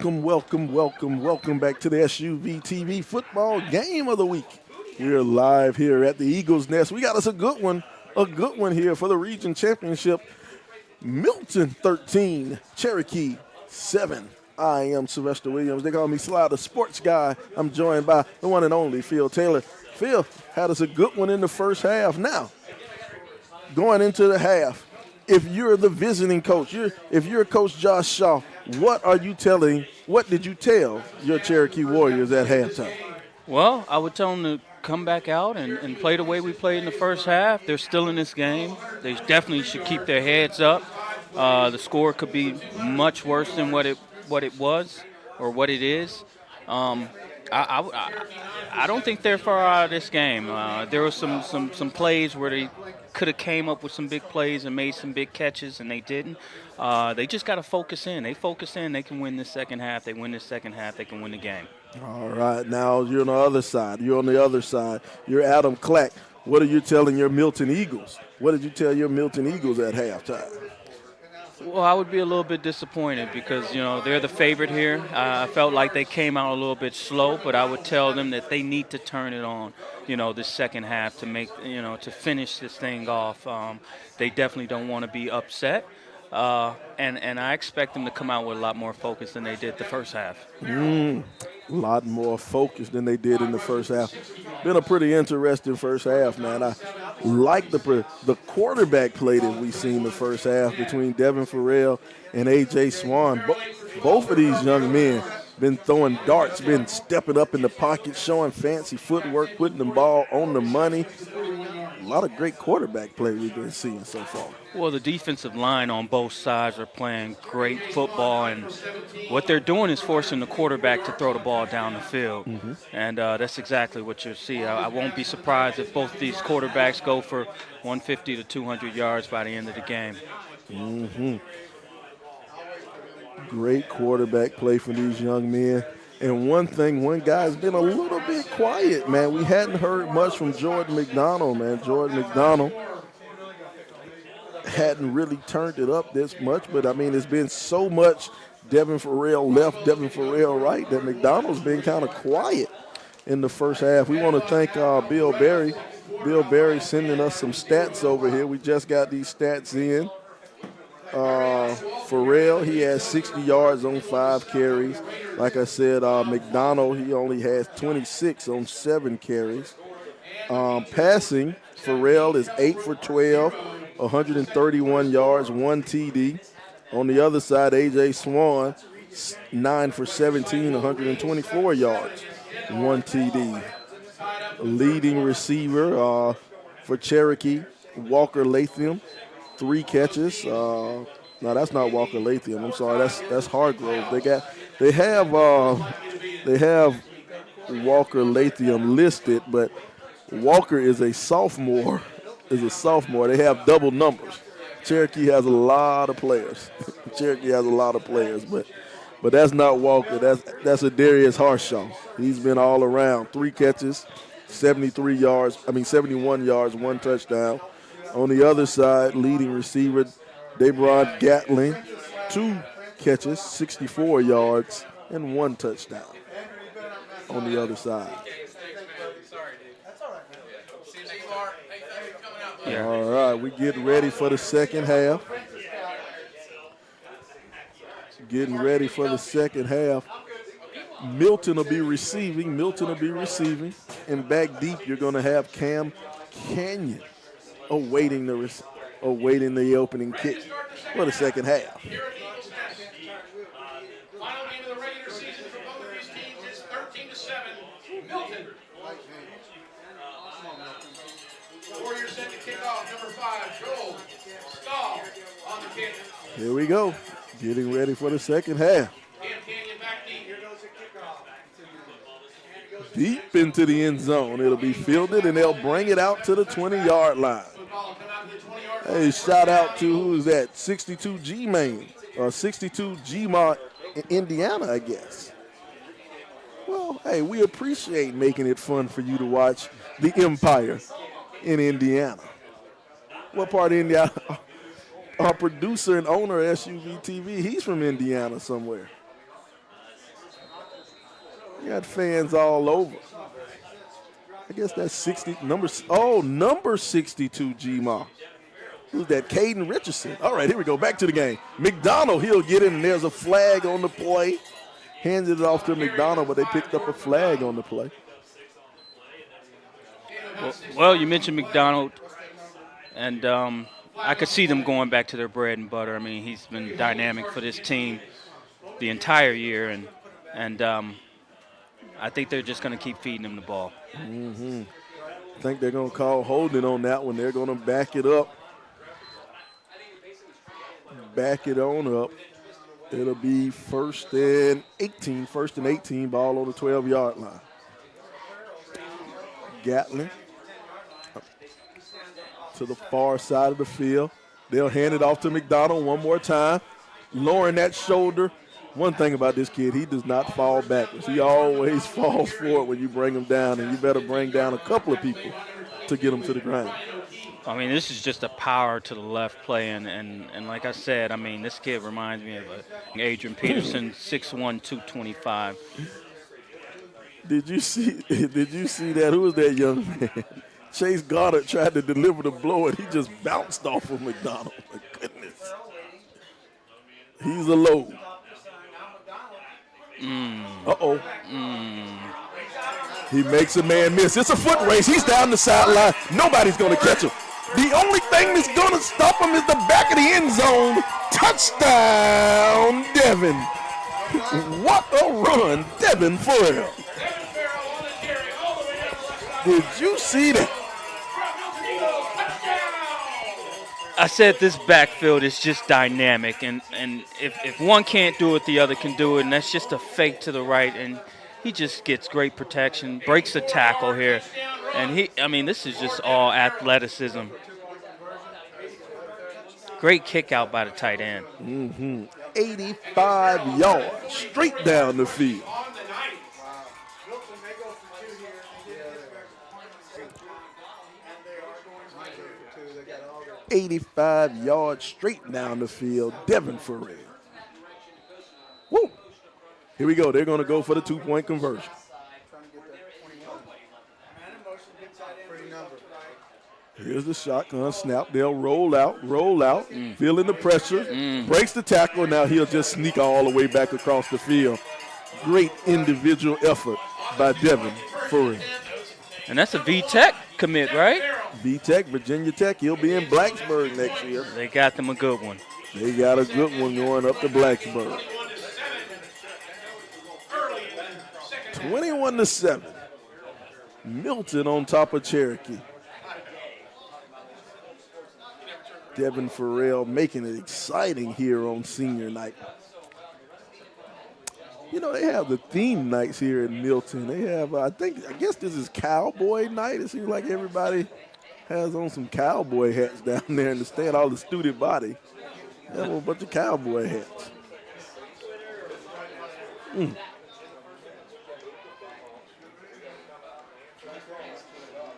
Speaker 1: Welcome back to the SUVtv football game of the week. We're live here at the Eagles Nest. We got us a good one here for the region championship. Milton 13, Cherokee 7. I am Sylvester Williams. They call me Sly, the sports guy. I'm joined by the one and only Phil Taylor. Phil had us a good one in the first half. Now, going into the half, if you're the visiting coach, if you're Coach Josh Shaw, what did you tell your Cherokee Warriors at halftime?
Speaker 2: Well, I would tell them to come back out and play the way we played in the first half. They're still in this game. They definitely should keep their heads up. The score could be much worse than what it was or what it is. I don't think they're far out of this game. There were some plays where they could have came up with some big plays and made some big catches, and they didn't. They just got to focus in. They focus in, they can win the second half. They win the second half, they can win the game.
Speaker 1: All right, now you're on the other side. You're Adam Clack. What are you telling your Milton Eagles? What did you tell your Milton Eagles at halftime?
Speaker 2: Well, I would be a little bit disappointed because, they're the favorite here. I felt like they came out a little bit slow, but I would tell them that they need to turn it on, the second half to make, to finish this thing off. They definitely don't want to be upset. and I expect them to come out with a lot more focus than they did the first half.
Speaker 1: A lot more focus than they did in the first half. Been a pretty interesting first half, man. I like the quarterback play that we seen the first half between Devin Farrell and A.J. Swan. Both of these young men been throwing darts, been stepping up in the pocket, showing fancy footwork, putting the ball on the money. A lot of great quarterback play we've been seeing so far.
Speaker 2: Well, the defensive line on both sides are playing great football, and what they're doing is forcing the quarterback to throw the ball down the field. And that's exactly what you'll see. I won't be surprised if both these quarterbacks go for 150 to 200 yards by the end of the game.
Speaker 1: Great quarterback play for these young men. And one guy's been a little bit quiet, man. We hadn't heard much from Jordan McDonald, man. Jordan McDonald hadn't really turned it up this much, but I mean, it's been so much Devin Farrell left, Devin Farrell right, that McDonald's been kind of quiet in the first half. We want to thank Bill Berry. Bill Berry sending us some stats over here. We just got these stats in. Farrell, he has 60 yards on 5 carries. Like I said, McDonald, he only has 26 on 7 carries. Passing, Farrell is 8 for 12, 131 yards, 1 TD. On the other side, A.J. Swan, 9 for 17, 124 yards, 1 TD. Leading receiver for Cherokee, Walker Latham, 3 catches. No, that's not Walker Latham. I'm sorry, that's Hargrove. They have Walker Latham listed, but Walker is a sophomore. They have double numbers. Cherokee has a lot of players. But that's not Walker. That's Adarius Harshaw. He's been all around. 3 catches, 71 yards, 1 touchdown. On the other side, leading receiver, Debron Gatling, 2 catches, 64 yards, and 1 touchdown on the other side.
Speaker 2: Yeah.
Speaker 1: All right, we getting ready for the second half. Milton will be receiving. And back deep, you're going to have Cam Canyon awaiting the opening kick for the second half.
Speaker 10: Final game of the regular season for both of these teams is 13-7. Milton. Warriors set to kick off. Number 5, Joel Stahl on the kick.
Speaker 1: Here we go. Getting ready for the second half.
Speaker 10: Cam Canyon back deep. Here goes the kickoff.
Speaker 1: Deep into the end zone. It'll be fielded, and they'll bring it out to the 20-yard line. Hey, shout out to, who's that? 62 G-Main, or 62 G-Ma in Indiana, I guess. Well, hey, we appreciate making it fun for you to watch the Empire in Indiana. What part of Indiana? Our producer and owner of SUVtv, he's from Indiana somewhere. We got fans all over. I guess that's number 62 G-Ma. Who's that? Caden Richardson. All right, here we go. Back to the game. McDonald, he'll get in, and there's a flag on the play. Handed it off to McDonald, but they picked up a flag on the play.
Speaker 2: Well, you mentioned McDonald, and I could see them going back to their bread and butter. I mean, he's been dynamic for this team the entire year, and I think they're just going to keep feeding him the ball.
Speaker 1: I think they're going to call holding on that one. They're going to back it up. Back it on up. It'll be first and 18, ball on the 12-yard line. Gatling to the far side of the field. They'll hand it off to McDonald one more time. Lowering that shoulder. One thing about this kid, he does not fall backwards. He always falls forward when you bring him down, and you better bring down a couple of people to get him to the ground.
Speaker 2: I mean, this is just a power to the left play, and like I said, I mean, this kid reminds me of Adrian Peterson, 6'1", 225.
Speaker 1: Did you see that? Who was that young man? Chase Goddard tried to deliver the blow, and he just bounced off of McDonald. My goodness. He's a load. Uh-oh. He makes a man miss. It's a foot race. He's down the sideline. Nobody's going to catch him. The only thing that's going to stop him is the back of the end zone. Touchdown, Devin. What a run, Devin Farrell. Did you see that?
Speaker 2: I said this backfield is just dynamic, and if one can't do it, the other can do it, and that's just a fake to the right, and he just gets great protection, breaks the tackle here, and this is just all athleticism. Great kick out by the tight end.
Speaker 1: 85 yards straight down the field. $85 yards straight down the field, Devin Farrell. Woo! Here we go. They're going to go for the 2-point conversion. Here's the shotgun snap. They'll roll out, feeling the pressure, breaks the tackle. Now he'll just sneak all the way back across the field. Great individual effort by Devin Farrell.
Speaker 2: And that's a VTech commit, right?
Speaker 1: VTech, Virginia Tech. He'll be in Blacksburg next year.
Speaker 2: They got them a good one.
Speaker 1: They got a good one going up to Blacksburg. 21-7. Milton on top of Cherokee. Devin Farrell making it exciting here on senior night. You know, they have the theme nights here in Milton. They have, I guess this is Cowboy Night. It seems like everybody has on some cowboy hats down there in the stand, all the student body. They have a bunch of cowboy hats.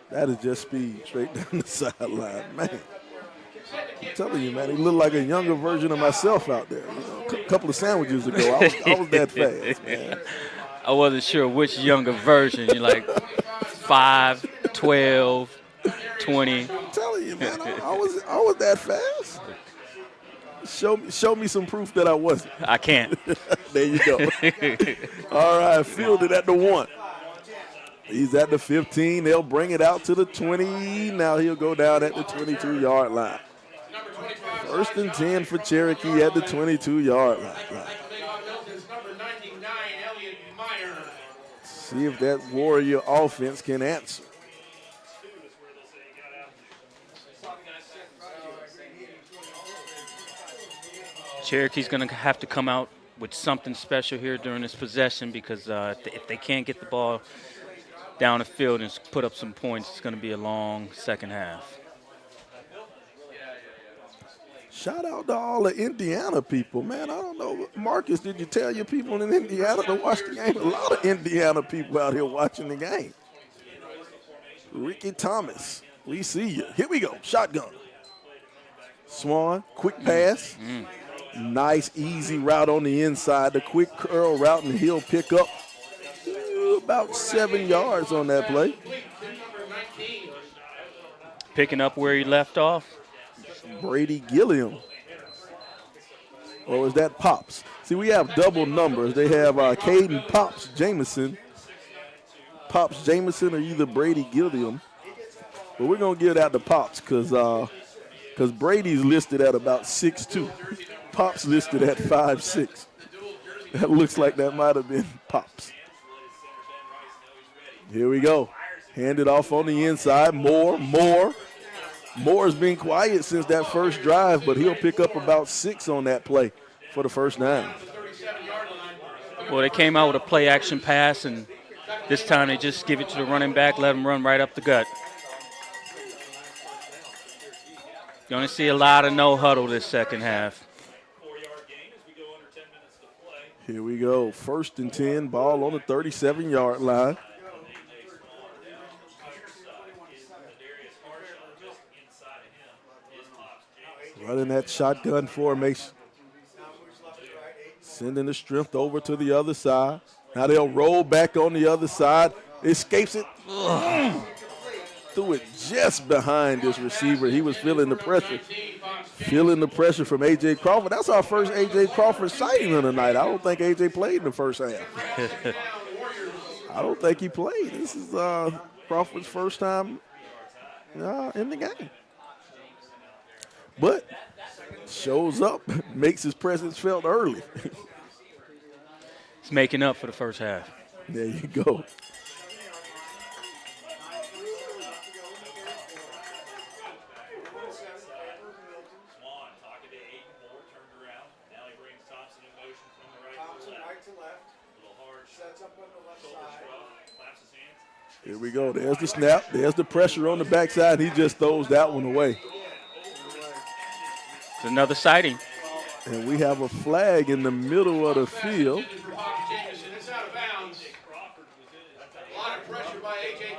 Speaker 1: That is just speed straight down the sideline, man. I'm telling you, man, he looked like a younger version of myself out there. You know, a couple of sandwiches ago, I was that fast, man.
Speaker 2: I wasn't sure which younger version. You're like 5, 12, 20.
Speaker 1: I'm telling you, man, I was that fast. Show me some proof that I wasn't.
Speaker 2: I can't.
Speaker 1: There you go. All right, fielded at the 1. He's at the 15. They'll bring it out to the 20. Now he'll go down at the 22-yard line. 1st and 10 for Cherokee at the 22-yard line. See if that Warrior offense can answer.
Speaker 2: Cherokee's going to have to come out with something special here during this possession because if they can't get the ball down the field and put up some points, it's going to be a long second half.
Speaker 1: Shout out to all the Indiana people, man. I don't know, Marcus, did you tell your people in Indiana to watch the game? A lot of Indiana people out here watching the game. Ricky Thomas, we see you. Here we go, shotgun. Swan, quick pass. Nice, easy route on the inside. The quick curl route, and he'll pick up about 7 yards on that play.
Speaker 2: Picking up where he left off.
Speaker 1: Brady Gilliam. Or was that Pops? See, we have double numbers. They have Caden Pops Jameson. Pops Jameson or either Brady Gilliam. But we're going to give that to Pops because Brady's listed at about 6'2". Pops listed at 5'6". That looks like that might have been Pops. Here we go. Hand it off on the inside. Moore's been quiet since that first drive, but he'll pick up about 6 on that play for the first down.
Speaker 2: Well, they came out with a play action pass, and this time they just give it to the running back, let him run right up the gut. You're going to see a lot of no huddle this second half.
Speaker 1: Here we go. 1st and 10, ball on the 37-yard line. Running that shotgun formation. Sending the strength over to the other side. Now they'll roll back on the other side. Escapes it. Threw it just behind this receiver. He was feeling the pressure. Feeling the pressure from A.J. Crawford. That's our first A.J. Crawford sighting of the night. I don't think A.J. played in the first half. I don't think he played. This is Crawford's first time in the game. But shows up, makes his presence felt early.
Speaker 2: He's making up for the first half.
Speaker 1: There you go. Here we go. There's the snap. There's the pressure on the backside. He just throws that one away.
Speaker 2: It's another sighting.
Speaker 1: And we have a flag in the middle of the field.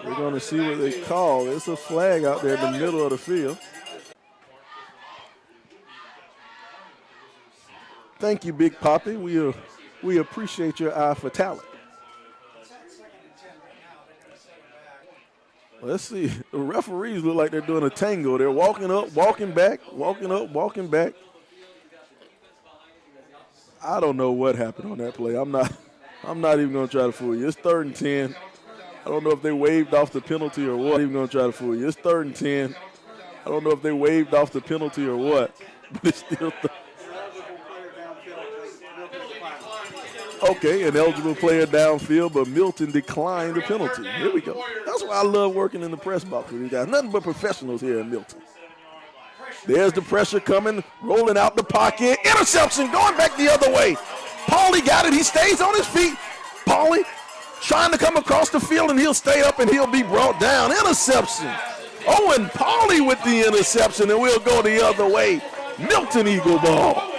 Speaker 1: We're going to see what they call. It's a flag out there in the middle of the field. Thank you, Big Poppy. We appreciate your eye for talent. Let's see. The referees look like they're doing a tango. They're walking up, walking back, walking up, walking back. I don't know what happened on that play. I'm not even going to try to fool you. It's 3rd and 10. I don't know if they waved off the penalty or what. I'm even going to try to fool you. It's 3rd and 10. I don't know if they waved off the penalty or what. But it's still okay, an eligible player downfield, but Milton declined the penalty. Here we go. That's why I love working in the press box with these guys. Nothing but professionals here in Milton. There's the pressure coming, rolling out the pocket. Interception going back the other way. Paulie got it. He stays on his feet. Paulie trying to come across the field, and he'll stay up, and he'll be brought down. Interception. Owen Paulie with the interception, and we'll go the other way. Milton Eagle ball.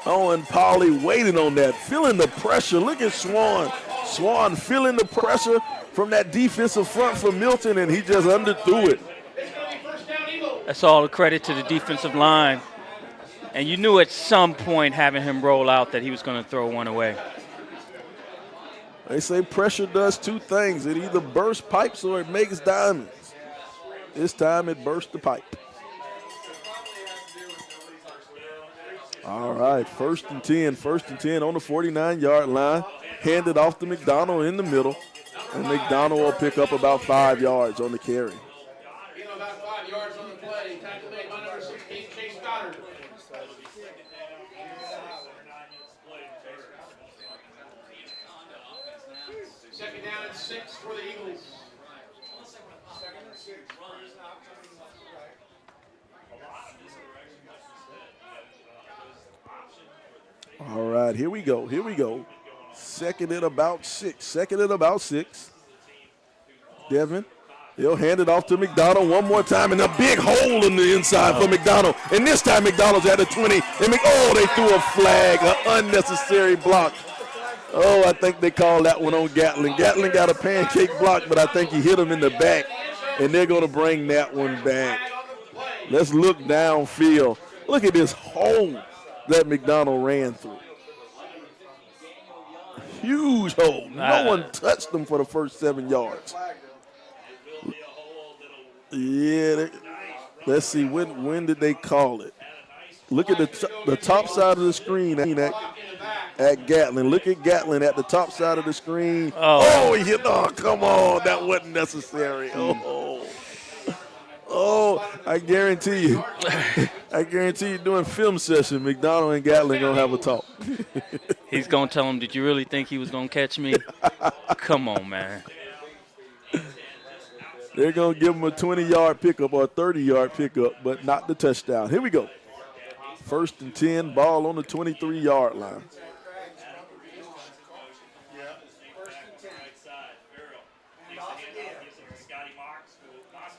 Speaker 1: Owen Paulie waiting on that, feeling the pressure. Look at Swan. Swan feeling the pressure from that defensive front for Milton, and he just underthrew it.
Speaker 2: That's all the credit to the defensive line. And you knew at some point having him roll out that he was going to throw one away.
Speaker 1: They say pressure does two things. It either bursts pipes or it makes diamonds. This time it burst the pipe. All right, 1st and 10. 1st and 10 on the 49-yard line. Handed off to McDonald in the middle. And McDonald will pick up about 5 yards on the carry.
Speaker 10: About 5 yards on the play. Tackle made by number 16, Chase Goddard. Second down and 6 for the Eagles.
Speaker 1: All right, here we go. Here we go. Second and about 6. Second and about 6. Devin. He'll hand it off to McDonald one more time, and a big hole in the inside for McDonald. And this time McDonald's at the 20. And they threw a flag, an unnecessary block. Oh, I think they called that one on Gatlin. Gatlin got a pancake block, but I think he hit him in the back, and they're going to bring that one back. Let's look downfield. Look at this hole that McDonald ran through. Huge hole. No one touched him for the first 7 yards. Yeah, let's see, when did they call it? Look at the top side of the screen at Gatlin. Look at Gatlin at the top side of the screen. Oh, he hit, come on, that wasn't necessary. I guarantee you during film session, McDonald and Gatlin going to have a talk.
Speaker 2: He's going to tell him, did you really think he was going to catch me? Come on, man.
Speaker 1: They're going to give him a 20-yard pickup or a 30-yard pickup, but not the touchdown. Here we go. 1st and 10, ball on the 23-yard line.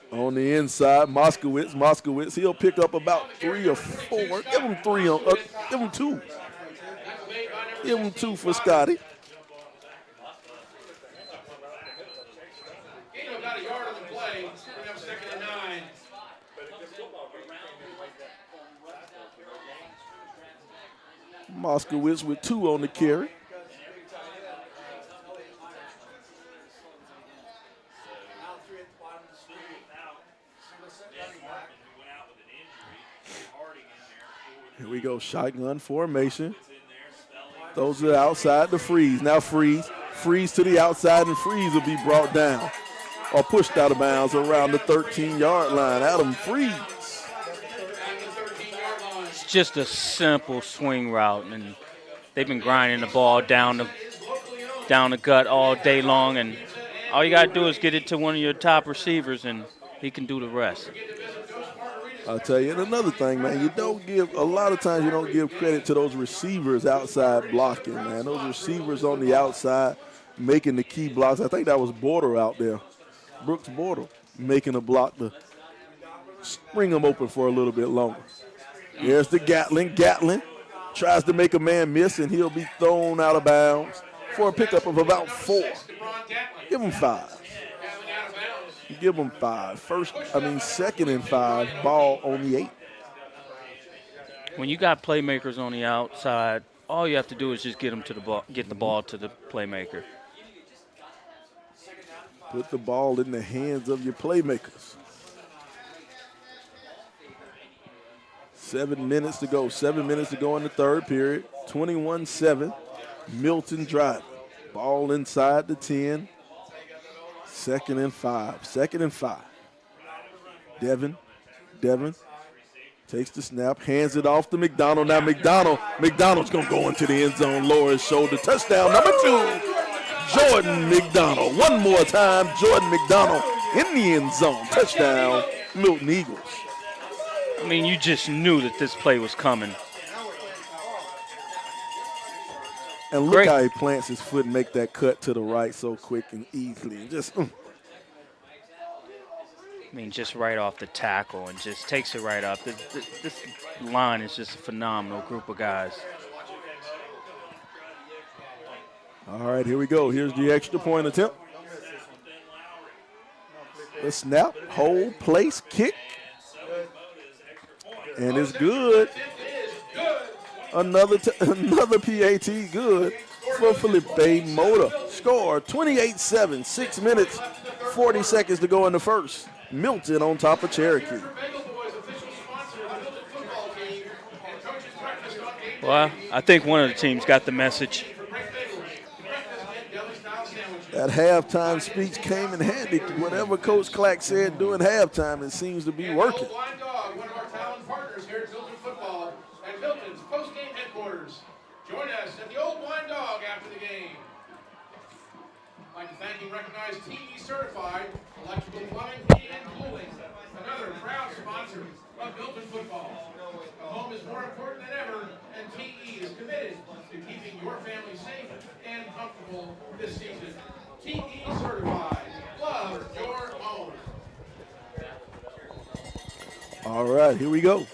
Speaker 1: On the inside, Moskowitz, he'll pick up about 3 or 4. Give him 3 give him 2. Give him 2 for Scotty.
Speaker 10: About a yard on the play. We have 2nd and 9.
Speaker 1: Moskowitz with 2 on the carry. Here we go, shotgun formation. Those to the outside to Freeze. Now Freeze. Freeze to the outside, and Freeze will be brought down or pushed out of bounds around the 13-yard line. Adam Freeze.
Speaker 2: It's just a simple swing route, and they've been grinding the ball down the gut all day long, and all you got to do is get it to one of your top receivers, and he can do the rest.
Speaker 1: I'll tell you, and another thing, man, a lot of times you don't give credit to those receivers outside blocking, man. Those receivers on the outside making the key blocks. I think that was Border out there, Brooks Border, making a block to spring them open for a little bit longer. Here's the Gatlin. Gatlin tries to make a man miss, and he'll be thrown out of bounds for a pickup of about 4. Give him 5. Give him 5. Second and 5, ball on the 8.
Speaker 2: When you got playmakers on the outside, all you have to do is just get the ball to the playmaker.
Speaker 1: Put the ball in the hands of your playmakers. 7 minutes to go. 7 minutes to go in the third period. 21-7. Milton driving. Ball inside the 10. Second and 5. Second and 5. Devin takes the snap, hands it off to McDonald. Now McDonald's going to go into the end zone, lower his shoulder. Touchdown number 2, Jordan McDonald. One more time, Jordan McDonald in the end zone. Touchdown, Milton Eagles.
Speaker 2: I mean, you just knew that this play was coming.
Speaker 1: And look how he plants his foot and make that cut to the right so quick and easily.
Speaker 2: Just right off the tackle and just takes it right up. This line is just a phenomenal group of guys.
Speaker 1: All right, here we go. Here's the extra point attempt. The snap, hold, place, kick. And it's good. Another PAT good for Felipe Mota. Score 28-7, 6 minutes, 40 seconds to go in the first. Milton on top of Cherokee.
Speaker 2: Well, I think one of the teams got the message.
Speaker 1: That halftime speech came in handy. Whatever Coach Clack said during halftime, it seems to be working.
Speaker 10: One of our talent partners here at Milton Football at Milton's post-game headquarters. Join us at the Old Blind Dog after the game. I'd like to thank and recognize TE Certified Electrical Plumbing, Heating, and Cooling, another proud sponsor of Milton Football. A home is more important than ever, and TE is committed to keeping your family safe and comfortable this season. TE Certified. Love your home.
Speaker 1: All right, here we go.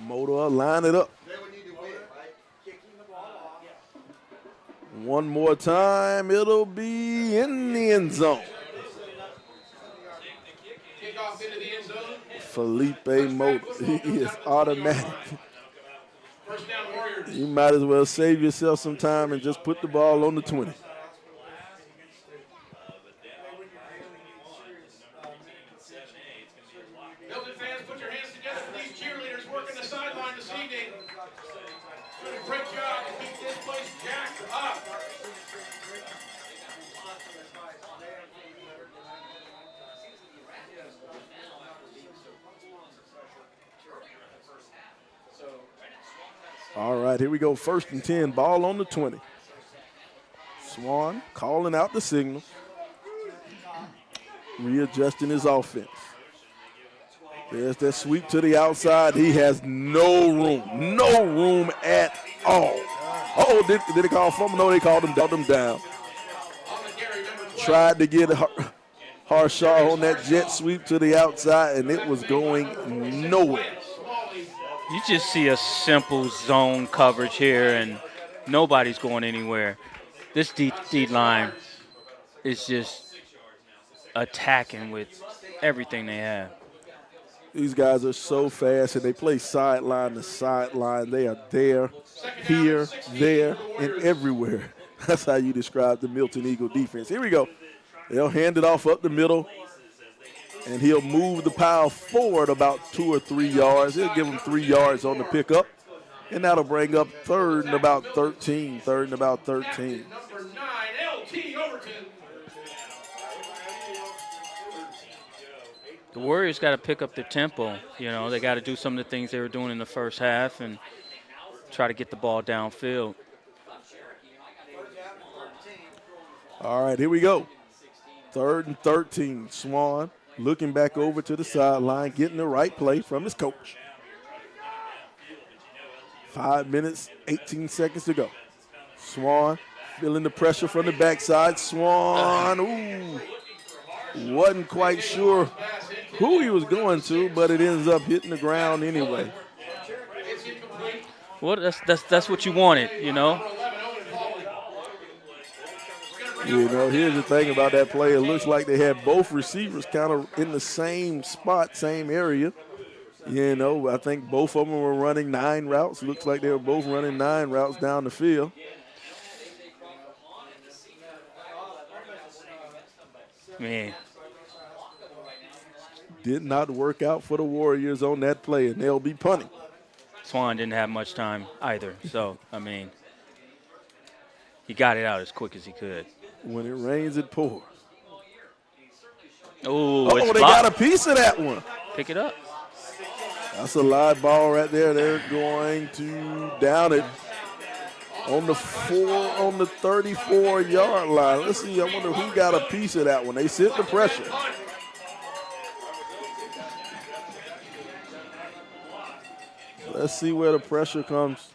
Speaker 1: Motor, line it up. One more time, it'll be in the end zone.
Speaker 10: Kickoff into the end zone.
Speaker 1: Felipe Motor, he is automatic.
Speaker 10: First down, Warriors.
Speaker 1: You might as well save yourself some time and just put the ball on the 20.
Speaker 10: Milton fans, put your hands together for these cheerleaders working the sideline this evening. Doing a great job to keep this place jacked up.
Speaker 1: All right, here we go. 1st and 10, ball on the 20. Swan calling out the signal. Readjusting his offense. There's that sweep to the outside. He has no room at all. Oh, did they call fumble? No, they called him down. Tried to get Harshaw on that jet sweep to the outside, and it was going nowhere.
Speaker 2: You just see a simple zone coverage here, and nobody's going anywhere. This D line is just attacking with everything they have.
Speaker 1: These guys are so fast, and they play sideline to sideline. They are there, here, there, and everywhere. That's how you describe the Milton Eagle defense. Here we go. They'll hand it off up the middle. And he'll move the pile forward about 2 or 3 yards. He'll give him 3 yards on the pickup. And that'll bring up third and about 13. Third and about 13.
Speaker 10: Number 9, LT Overton.
Speaker 2: The Warriors got to pick up their tempo. You know, they got to do some of the things they were doing in the first half and try to get the ball downfield.
Speaker 1: All right, here we go. Third and 13. Swan looking back over to the sideline, getting the right play from his coach. 5 minutes, 18 seconds to go. Swan feeling the pressure from the backside. Swan, ooh, wasn't quite sure who he was going to, but it ends up hitting the ground anyway.
Speaker 2: Well, that's what you wanted, you know.
Speaker 1: You know, here's the thing about that play. It looks like they had both receivers kind of in the same spot, same area. You know, I think both of them were running 9 routes. Looks like they were both running 9 routes down the field.
Speaker 2: Man.
Speaker 1: Did not work out for the Warriors on that play, and they'll be punting.
Speaker 2: Swan didn't have much time either. So, I mean, he got it out as quick as he could.
Speaker 1: When it rains, it pours.
Speaker 2: Oh,
Speaker 1: they got a piece of that one.
Speaker 2: Pick it up.
Speaker 1: That's a live ball right there. They're going to down it on the 34-yard line. Let's see. I wonder who got a piece of that one. They sent the pressure. Let's see where the pressure comes.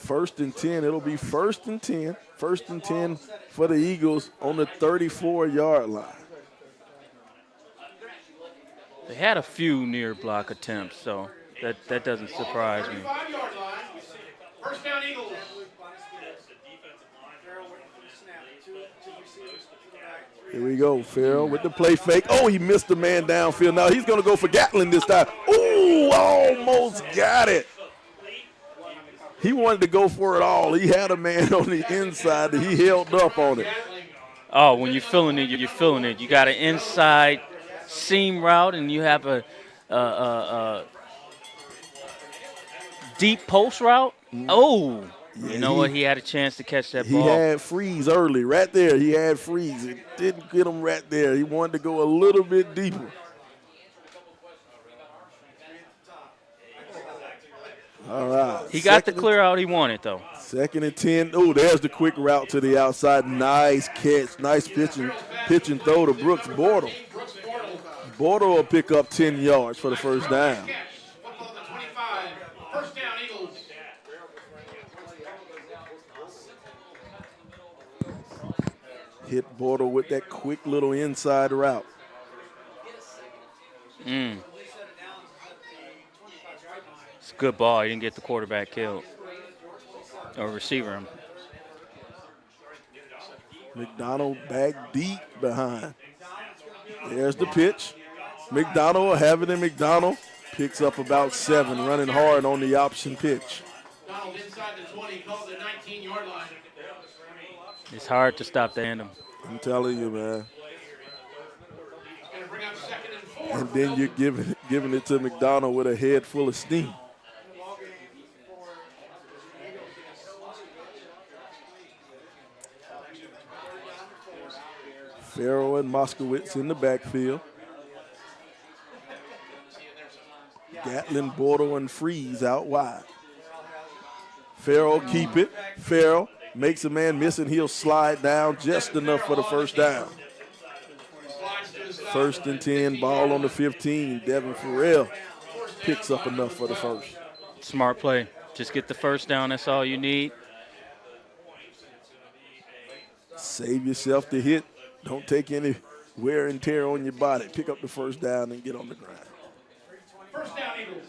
Speaker 1: 1st and 10. It'll be 1st and 10. 1st and 10 for the Eagles on the 34-yard line.
Speaker 2: They had a few near block attempts, so that doesn't surprise me.
Speaker 10: First down, Eagles.
Speaker 1: Here we go, Farrell with the play fake. Oh, he missed the man downfield. Now he's going to go for Gatlin this time. Ooh, almost got it. He wanted to go for it all. He had a man on the inside that he held up on it.
Speaker 2: Oh, when you're feeling it, you're feeling it. You got an inside seam route, and you have a deep post route. Oh, you know what? He had a chance to catch that ball.
Speaker 1: He had freeze early. Right there, he had freeze. It didn't get him right there. He wanted to go a little bit deeper. All right.
Speaker 2: He got the clear out he wanted, though.
Speaker 1: 2nd and 10. Oh, there's the quick route to the outside. Nice catch. Nice pitch and throw to Brooks Bortle. Bortle will pick up 10 yards for the first down.
Speaker 10: First down, Eagles.
Speaker 1: Hit Bortle with that quick little inside route.
Speaker 2: It's a good ball. He didn't get the quarterback killed or receiver him.
Speaker 1: McDonald back deep behind. There's the pitch. McDonald will have it, and McDonald picks up about 7, running hard on the option pitch.
Speaker 10: Donald inside the 20, calls the 19-yard line.
Speaker 2: It's hard to stop the tandem.
Speaker 1: I'm telling you, man. And then you're giving it to McDonald with a head full of steam. Farrell and Moskowitz in the backfield. Gatlin, Bortle, and Freeze out wide. Farrell keep it. Farrell makes a man miss, and he'll slide down just enough for the first down. 1st and 10, ball on the 15. Devin Farrell picks up enough for the first.
Speaker 2: Smart play. Just get the first down. That's all you need.
Speaker 1: Save yourself the hit. Don't take any wear and tear on your body. Pick up the first down and get on the ground.
Speaker 10: First down, Eagles.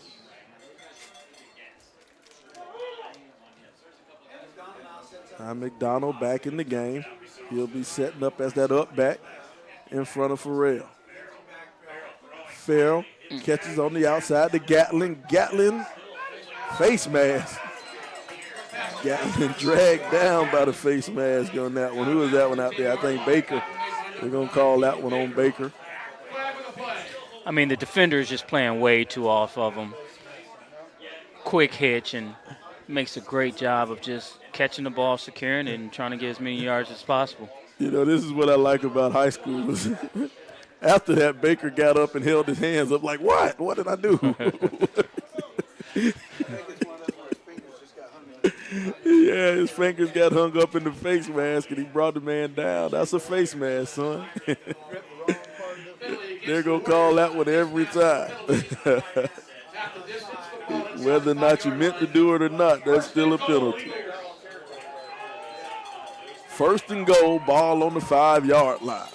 Speaker 1: McDonald back in the game. He'll be setting up as that up back in front of Farrell. Farrell catches on the outside to Gatlin. Gatlin, face mask. Gatlin dragged down by the face mask on that one. Who was that one out there? I think Baker They're going to call that one on Baker.
Speaker 2: I mean, the defender is just playing way too off of him. Quick hitch, and makes a great job of just catching the ball, securing it, and trying to get as many yards as possible.
Speaker 1: You know, this is what I like about high school. After that, Baker got up and held his hands up like, what? What did I do? Yeah, his fingers got hung up in the face mask, and he brought the man down. That's a face mask, son. They're going to call that one every time. Whether or not you meant to do it or not, that's still a penalty. First and goal, ball on the 5-yard line.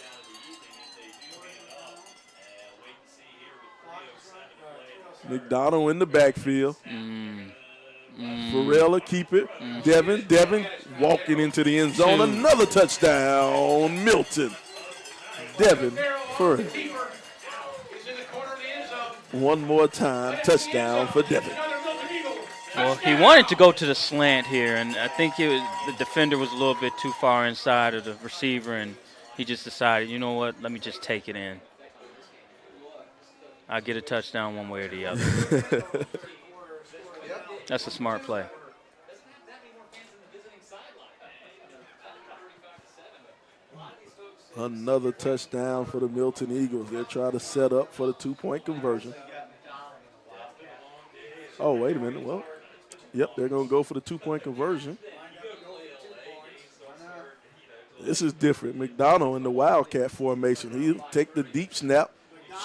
Speaker 1: McDonald in the backfield. Varela keep it. Devin walking into the end zone. Another touchdown, Milton. Devin for one more time, touchdown for Devin.
Speaker 2: Well, he wanted to go to the slant here, and I think the defender was a little bit too far inside of the receiver, and he just decided, you know what, let me just take it in. I'll get a touchdown one way or the other. That's a smart play.
Speaker 1: Another touchdown for the Milton Eagles. They're trying to set up for the 2-point conversion. Oh, wait a minute. Well, yep, they're going to go for the 2-point conversion. This is different. McDonald in the Wildcat formation. He'll take the deep snap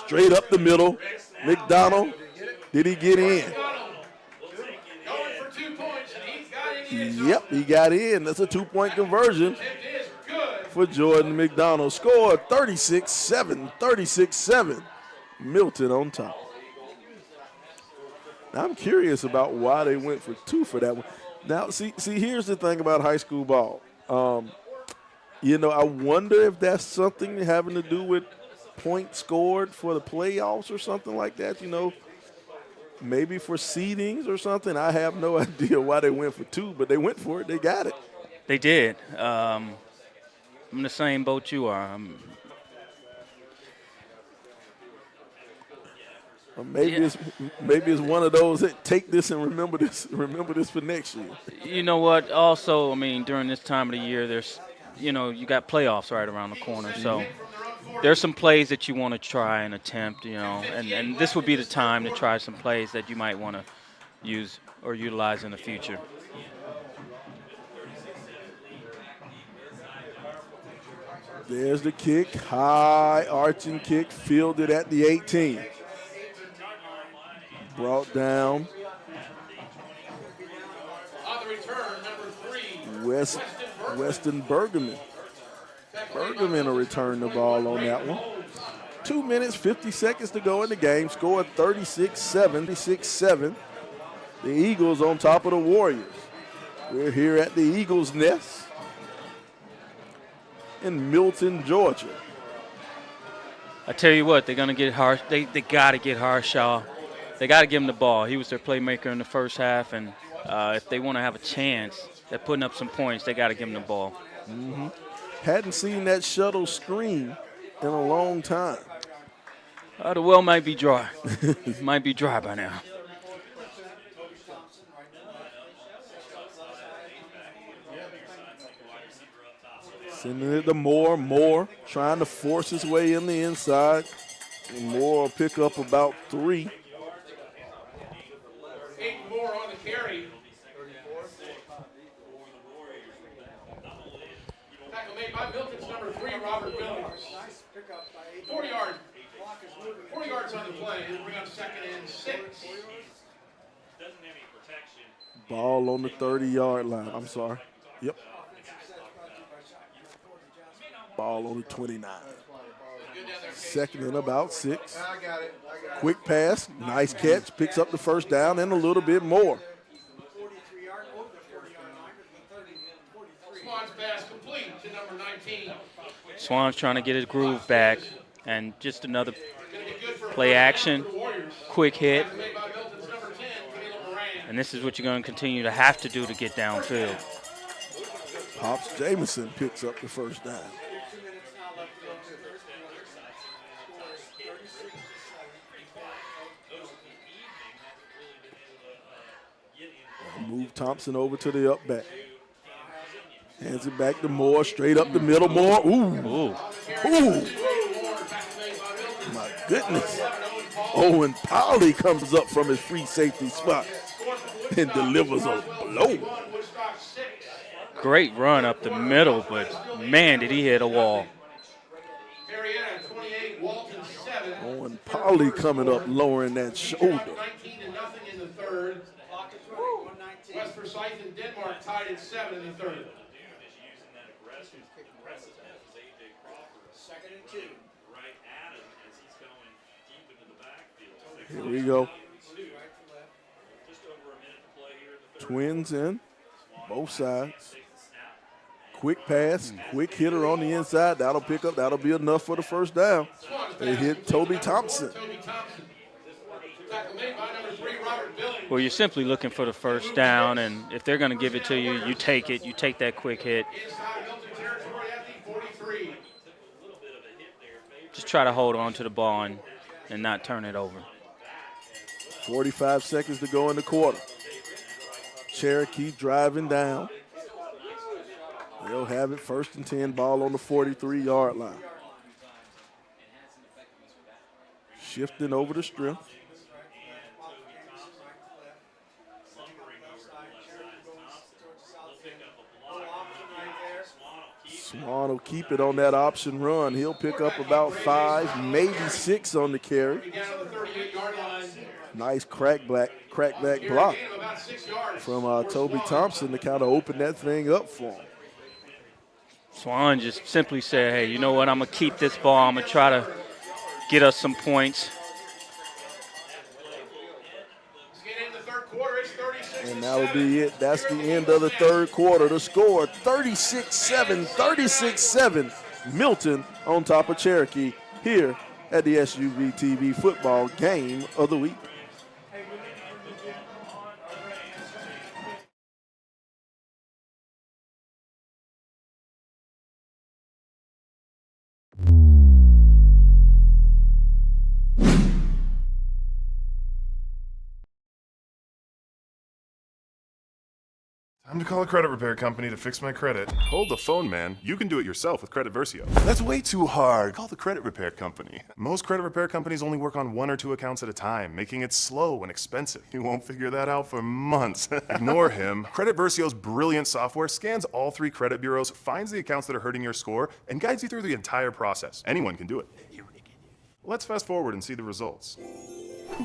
Speaker 1: straight up the middle. McDonald, did he get in? Yep, he got in. That's a 2-point conversion for Jordan McDonald. Scored 36-7, 36-7. Milton on top. Now, I'm curious about why they went for 2 for that one. Now, see, here's the thing about high school ball. You know, I wonder if that's something having to do with points scored for the playoffs or something like that, you know. Maybe for seedings or something. I have no idea why they went for 2, but they went for it. They got it.
Speaker 2: They did. I'm in the same boat you are.
Speaker 1: Maybe it's one of those that take this and remember this for next year.
Speaker 2: You know what? Also, I mean, during this time of the year, there's, you know, you got playoffs right around the corner, so there's some plays that you want to try and attempt, you know, and this would be the time to try some plays that you might want to use or utilize in the future.
Speaker 1: There's the kick, high arching kick, fielded at the 18. Brought down.
Speaker 10: On the return, number 3,
Speaker 1: Weston Bergman. Bergman will return the ball on that one. 2 minutes, 50 seconds to go in the game. Scored 36-7. The Eagles on top of the Warriors. We're here at the Eagles' Nest in Milton, Georgia.
Speaker 2: I tell you what, they're going to get Harsh. They got to get Harshaw. They got to give him the ball. He was their playmaker in the first half, and if they want to have a chance at putting up some points, they got to give him the ball.
Speaker 1: Mm-hmm. Hadn't seen that shuttle screen in a long time.
Speaker 2: The well might be dry. Might be dry by now.
Speaker 1: Sending it to Moore, trying to force his way in the inside. And Moore will pick up about 3.
Speaker 10: 8 more on the carry. Tackle made by Milton's number 3, Robert Billings. 40 yards. 40 yards on the play. He'll bring up 2nd and 6.
Speaker 1: Ball on the 30-yard line. I'm sorry. Yep. Ball on the 29. 2nd and about 6. Quick pass, nice catch, picks up the first down and a little bit more.
Speaker 10: Swan's pass complete to number 19.
Speaker 2: Swan's trying to get his groove back, and just another play action, quick hit. And this is what you're going to continue to have to do to get downfield.
Speaker 1: Pops Jamison picks up the first down. Move Thompson over to the up back. Hands it back to Moore, straight up the middle. Moore, ooh. My goodness. Owen Powley comes up from his free safety spot and delivers a blow.
Speaker 2: Great run up the middle, but man, did he hit a wall.
Speaker 1: Owen Powley coming up, lowering that shoulder.
Speaker 10: 19-0 in the third. West Forsyth and Denmark tied at 7 in the third.
Speaker 1: Here we go. Twins in, both sides. Quick pass, quick hitter on the inside. That'll pick up. That'll be enough for the first down. They hit Toby Thompson.
Speaker 2: Well, you're simply looking for the first down, and if they're going to give it to you, you take it. You take that quick hit. Just try to hold on to the ball and not turn it over.
Speaker 1: 45 seconds to go in the quarter. Cherokee driving down. They'll have it 1st and 10, ball on the 43-yard line. Shifting over the strip. Swan will keep it on that option run. He'll pick up about 5, maybe 6 on the carry. Nice crackback block from Toby Thompson to kind of open that thing up for him.
Speaker 2: Swan just simply said, hey, you know what, I'm going to keep this ball. I'm going to try to get us some points.
Speaker 1: And that'll be it. That's the end of the third quarter. The score, 36-7, 36-7. Milton on top of Cherokee here at the SUVtv football game of the week.
Speaker 3: Time to call a credit repair company to fix my credit. Hold the phone, man. You can do it yourself with Credit Versio. That's way too hard. Call the credit repair company. Most credit repair companies only work on 1 or 2 accounts at a time, making it slow and expensive. You won't figure that out for months. Ignore him. Credit Versio's brilliant software scans all 3 credit bureaus, finds the accounts that are hurting your score, and guides you through the entire process. Anyone can do it. Let's fast forward and see the results.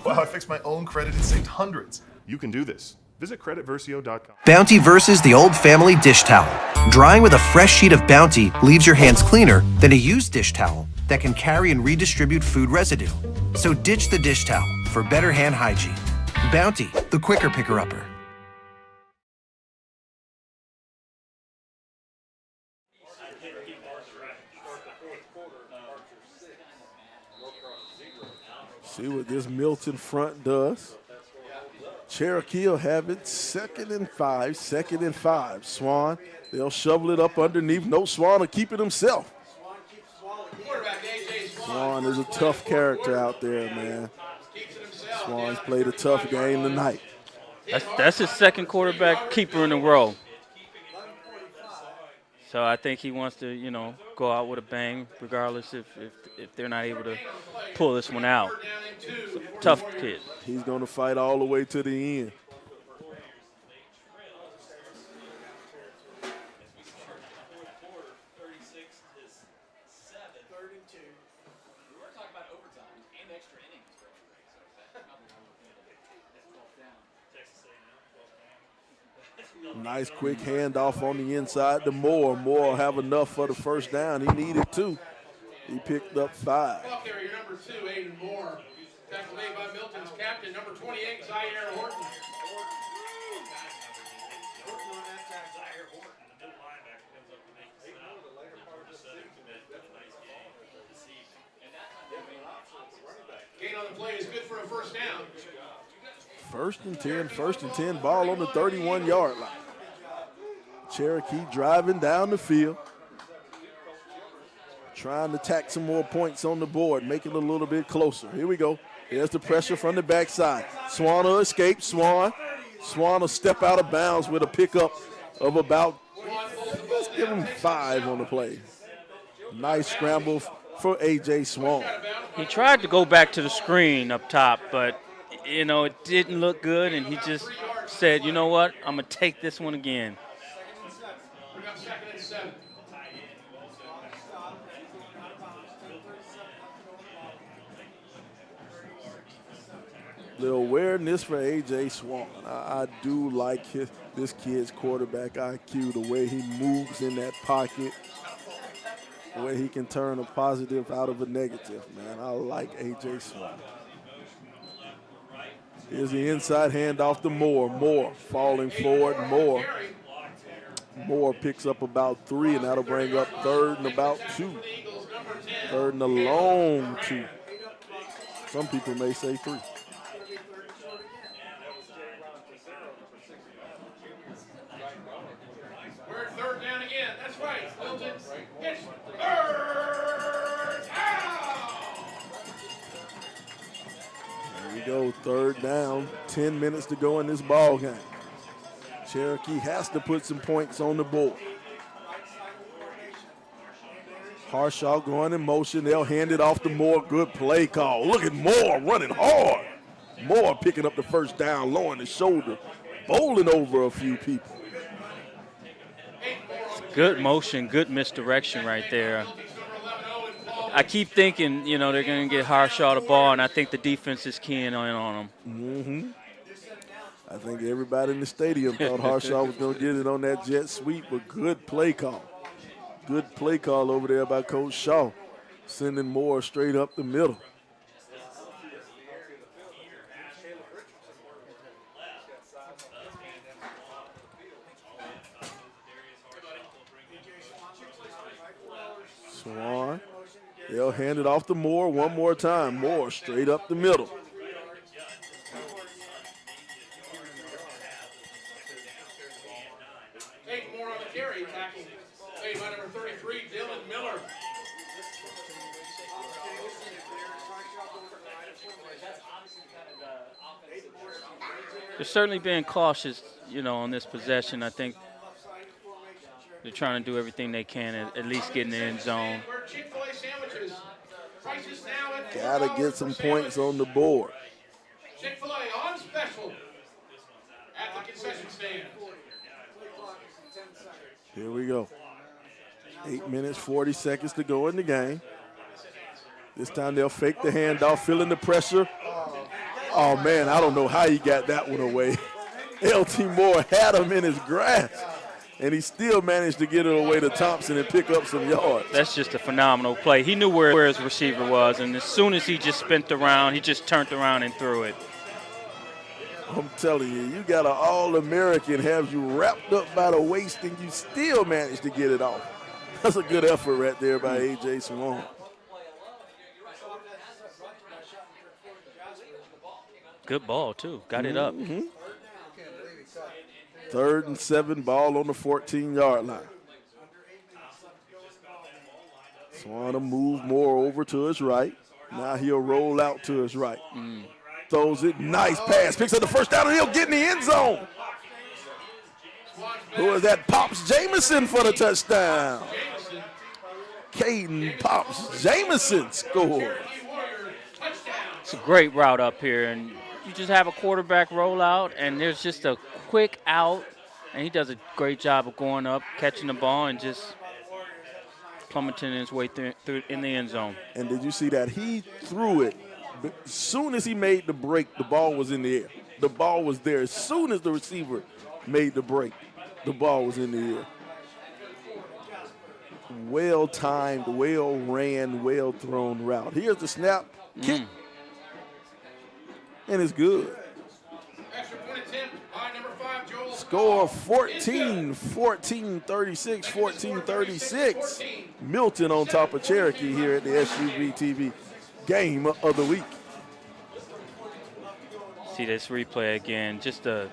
Speaker 3: Wow, I fixed my own credit and saved hundreds. You can do this. Visit creditversio.com.
Speaker 5: Bounty versus the old family dish towel. Drying with a fresh sheet of Bounty leaves your hands cleaner than a used dish towel that can carry and redistribute food residue. So ditch the dish towel for better hand hygiene. Bounty, the quicker picker-upper.
Speaker 1: See what this Milton front does. Cherokee will have it 2nd and 5, 2nd and 5. Swan, they'll shovel it up underneath. No, Swan will keep it himself. Swan is a tough character out there, man. Swan's played a tough game tonight.
Speaker 2: That's his 2nd quarterback keeper in a row. So I think he wants to, you know, go out with a bang, regardless if they're not able to pull this one out. Tough kid.
Speaker 1: He's going to fight all the way to the end. Nice quick handoff on the inside to Moore. Moore will have enough for the first down. He needed 2. He picked up 5.
Speaker 10: Ball carrier number 2, Aiden Moore. Tackle made by Milton's captain, number 28, Zaire Horton. Gain on the play is good for a first down.
Speaker 1: 1st and 10, ball on the 31-yard line. Cherokee driving down the field. Trying to tack some more points on the board, make it a little bit closer. Here we go. There's the pressure from the backside. Swan will escape. Swan Swan will step out of bounds with a pickup of about, let's give him 5 on the play. Nice scramble for A.J. Swan.
Speaker 2: He tried to go back to the screen up top, but, you know, it didn't look good, and he just said, you know what, I'm going to take this one again.
Speaker 1: Little awareness for A.J. Swan. I do like this kid's quarterback IQ, the way he moves in that pocket, the way he can turn a positive out of a negative, man. I like A.J. Swan. Here's the inside handoff to Moore. Moore falling forward. Moore picks up about 3, and that'll bring up 3rd and about 2. 3rd and a long 2. Some people may say 3.
Speaker 10: We're at 3rd down again. That's right. Milton. It's 3rd down.
Speaker 1: There we go, 3rd down. 10 minutes to go in this ball game. Cherokee has to put some points on the board. Harshaw going in motion. They'll hand it off to Moore. Good play call. Look at Moore running hard. Moore picking up the 1st down, lowering his shoulder, bowling over a few people.
Speaker 2: Good motion, good misdirection right there. I keep thinking, you know, they're going to get Harshaw the ball, and I think the defense is keying on them.
Speaker 1: I think everybody in the stadium thought Harshaw was going to get it on that jet sweep, but good play call. Good play call over there by Coach Shaw, sending Moore straight up the middle. Swan, they'll hand it off to Moore one more time. Moore straight up the middle.
Speaker 10: More on the carry, tackle made by number 33, Dylan Miller.
Speaker 2: They're certainly being cautious, you know, on this possession. I think they're trying to do everything they can, at least get in the end zone.
Speaker 1: Gotta get some points on the board.
Speaker 10: Chick-fil-A on special at the concession stand.
Speaker 1: Here we go. 8 minutes, 40 seconds to go in the game. This time they'll fake the handoff, feeling the pressure. Oh, man, I don't know how he got that one away. L.T. Moore had him in his grasp, and he still managed to get it away to Thompson and pick up some yards.
Speaker 2: That's just a phenomenal play. He knew where his receiver was, and as soon as he just spent around, he just turned around and threw it.
Speaker 1: I'm telling you, you got an All-American have you wrapped up by the waist, and you still managed to get it off. That's a good effort right there by A.J. Swan.
Speaker 2: Good ball, too. Got it up.
Speaker 1: 3rd and 7, ball on the 14-yard line. Swan to move more over to his right. Now he'll roll out to his right. Throws it, nice pass, picks up the 1st down, and he'll get in the end zone. Who is that? Pops Jamison for the touchdown. Caden Pops Jamison scores.
Speaker 2: It's a great route up here, and you just have a quarterback roll out, and there's just a quick out, and he does a great job of going up, catching the ball, and just plummeting his way through in the end zone.
Speaker 1: And did you see that? He threw it. But as soon as he made the break, the ball was in the air. The ball was there. As soon as the receiver made the break, the ball was in the air. Well-timed, well-ran, well-thrown route. Here's the snap, kick, and it's good. Score 14, 36, 36. Milton on top of Cherokee here at the SUVtv game of the week.
Speaker 2: See this replay again, just a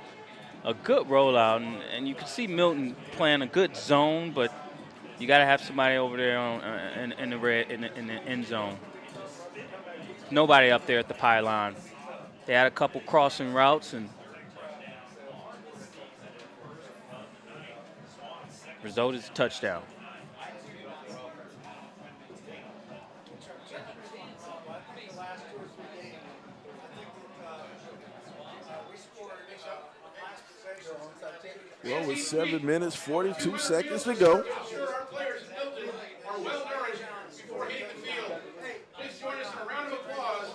Speaker 2: good rollout, and you can see Milton playing a good zone, but you got to have somebody over there in the end zone. Nobody up there at the pylon. They had a couple crossing routes, and Result is a touchdown.
Speaker 1: Well, with 7 minutes, 42 seconds to go.
Speaker 10: Our players in Milton are well nourished before hitting the field. Please join us in a round of applause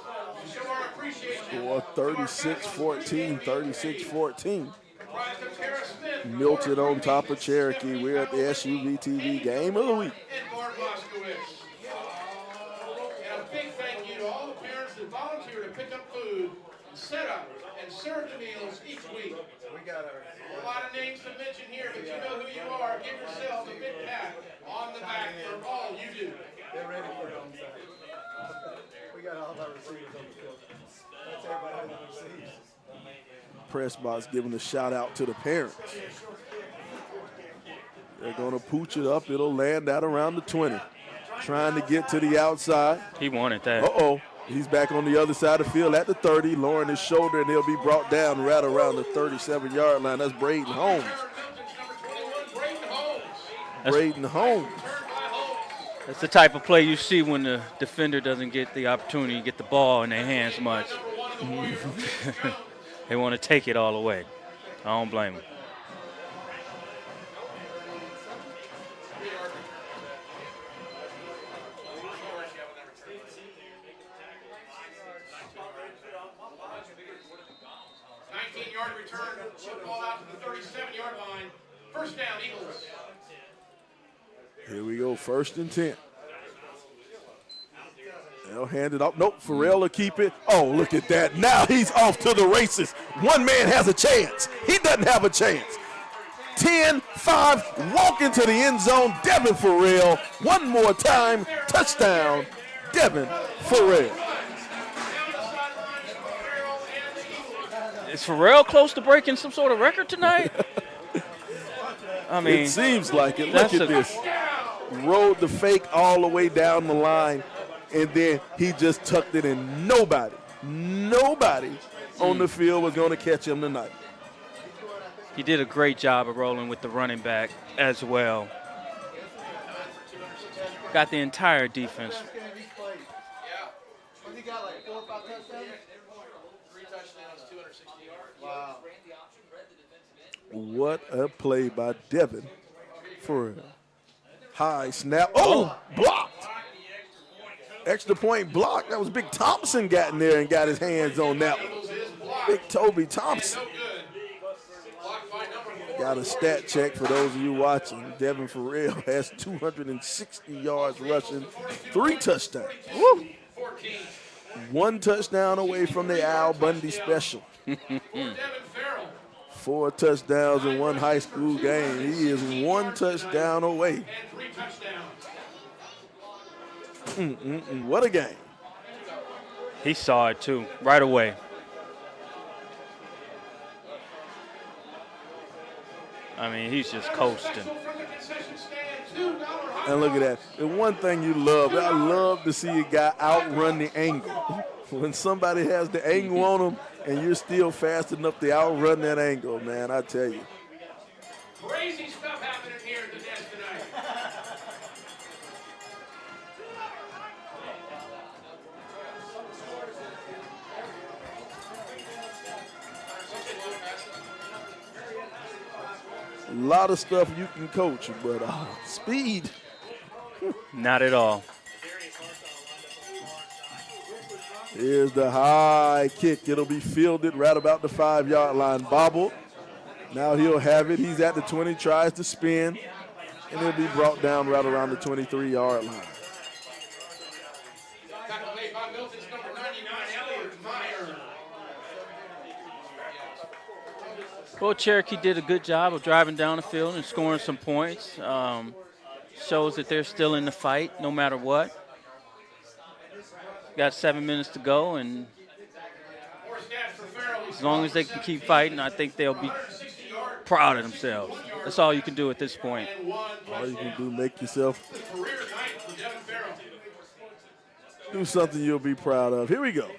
Speaker 10: to show our appreciation.
Speaker 1: Score 36-14, 36-14. Milton on top of Cherokee. We're at the SUVtv Game of the Week.
Speaker 10: And a big thank you to all the parents that volunteer to pick up food, set up, and serve the meals each week. A lot of names to mention here, but you know who you are. Give yourself a big pat on the back for all you do.
Speaker 4: They're ready for it on Saturday. We got all our receivers on the field. That's everybody who receives.
Speaker 1: Press box giving a shout out to the parents. They're going to pooch it up. It'll land out around the 20. Trying to get to the outside.
Speaker 2: He wanted that.
Speaker 1: Uh-oh. He's back on the other side of the field at the 30, lowering his shoulder, and he'll be brought down right around the 37-yard line. That's Braden Holmes. Braden Holmes.
Speaker 2: That's the type of play you see when the defender doesn't get the opportunity to get the ball in their hands much. They want to take it all away. I don't blame them.
Speaker 10: Yard return, ball out to the 37-yard line. First down, Eagles.
Speaker 1: Here we go, 1st and 10. They'll hand it off. Nope, Farrell will keep it. Oh, look at that. Now he's off to the races. One man has a chance. He doesn't have a chance. 10-5, walk into the end zone. Devin Farrell, one more time. Touchdown, Devin Farrell.
Speaker 2: Is Farrell close to breaking some sort of record tonight? I mean,
Speaker 1: it seems like it. Look at this. Rode the fake all the way down the line, and then he just tucked it in. Nobody on the field was going to catch him tonight.
Speaker 2: He did a great job of rolling with the running back as well. Got the entire defense.
Speaker 1: What a play by Devin for a high snap. Oh, blocked. Extra point blocked. That was Big Thompson got in there and got his hands on that one. Big Toby Thompson. Got a stat check for those of you watching. Devin Farrell has 260 yards rushing, 3 touchdowns. Woo. 1 touchdown away from the Al Bundy special. 4 touchdowns in 1 high school game. He is 1 touchdown away. What a game.
Speaker 2: He saw it too, right away. I mean, he's just coasting.
Speaker 1: And look at that. And one thing you love, I love to see a guy outrun the angle. When somebody has the angle on them and you're still fast enough to outrun that angle, man, I tell you.
Speaker 10: Crazy stuff happening here at the desk tonight.
Speaker 1: A lot of stuff you can coach, but speed.
Speaker 2: Not at all.
Speaker 1: Here's the high kick. It'll be fielded right about the 5-yard line. Bobble. Now he'll have it. He's at the 20, tries to spin, and it'll be brought down right around the 23-yard line.
Speaker 2: Well, Cherokee did a good job of driving down the field and scoring some points. Shows that they're still in the fight no matter what. Got 7 minutes to go, and as long as they can keep fighting, I think they'll be proud of themselves. That's all you can do at this point.
Speaker 1: All you can do, make yourself do something you'll be proud of. Here we go.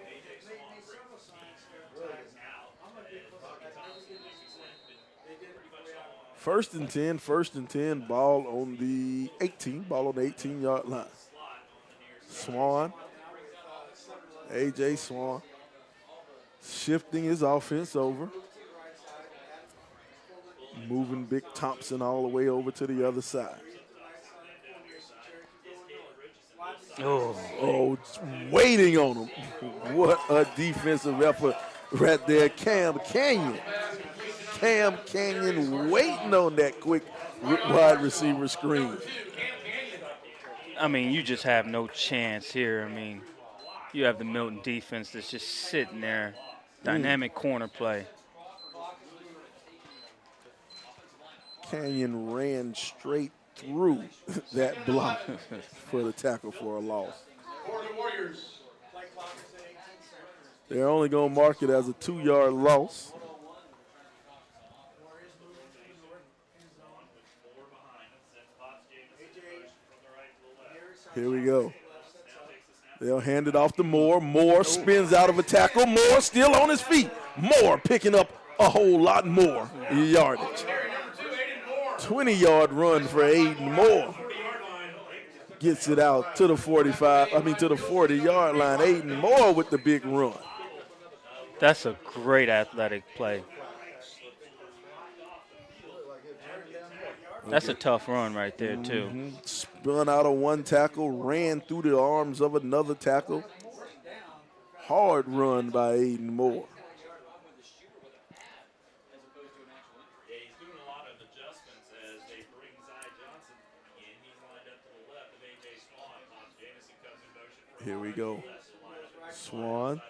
Speaker 1: First and 10, ball on the 18-yard line. Swan, A.J. Swan, shifting his offense over. Moving Big Thompson all the way over to the other side. Oh, waiting on him. What a defensive effort right there. Cam Canyon waiting on that quick wide receiver screen.
Speaker 2: I mean, you just have no chance here. I mean, you have the Milton defense that's just sitting there. Dynamic corner play.
Speaker 1: Canyon ran straight through that block for the tackle for a loss. They're only going to mark it as a 2-yard loss. Here we go. They'll hand it off to Moore. Moore spins out of a tackle. Moore still on his feet. Moore picking up a whole lot more yardage. 20-yard run for Aiden Moore. Gets it out to the 40-yard line. Aiden Moore with the big run.
Speaker 2: That's a great athletic play. That's a tough run right there, too.
Speaker 1: Spun out of one tackle, ran through the arms of another tackle. Hard run by Aiden Moore. Here we go. Swan.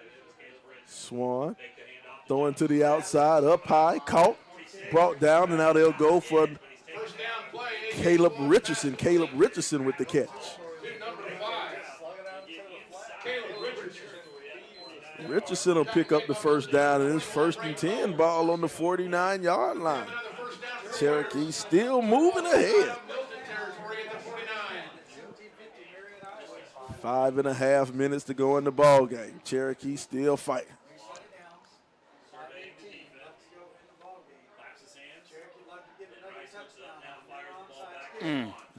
Speaker 1: Throwing to the outside, up high, caught, brought down, and now they'll go for Caleb Richardson. Caleb Richardson with the catch. Richardson will pick up the first down, and it's 1st and 10, ball on the 49-yard line. Cherokee still moving ahead. 5.5 minutes to go in the ball game. Cherokee still fighting.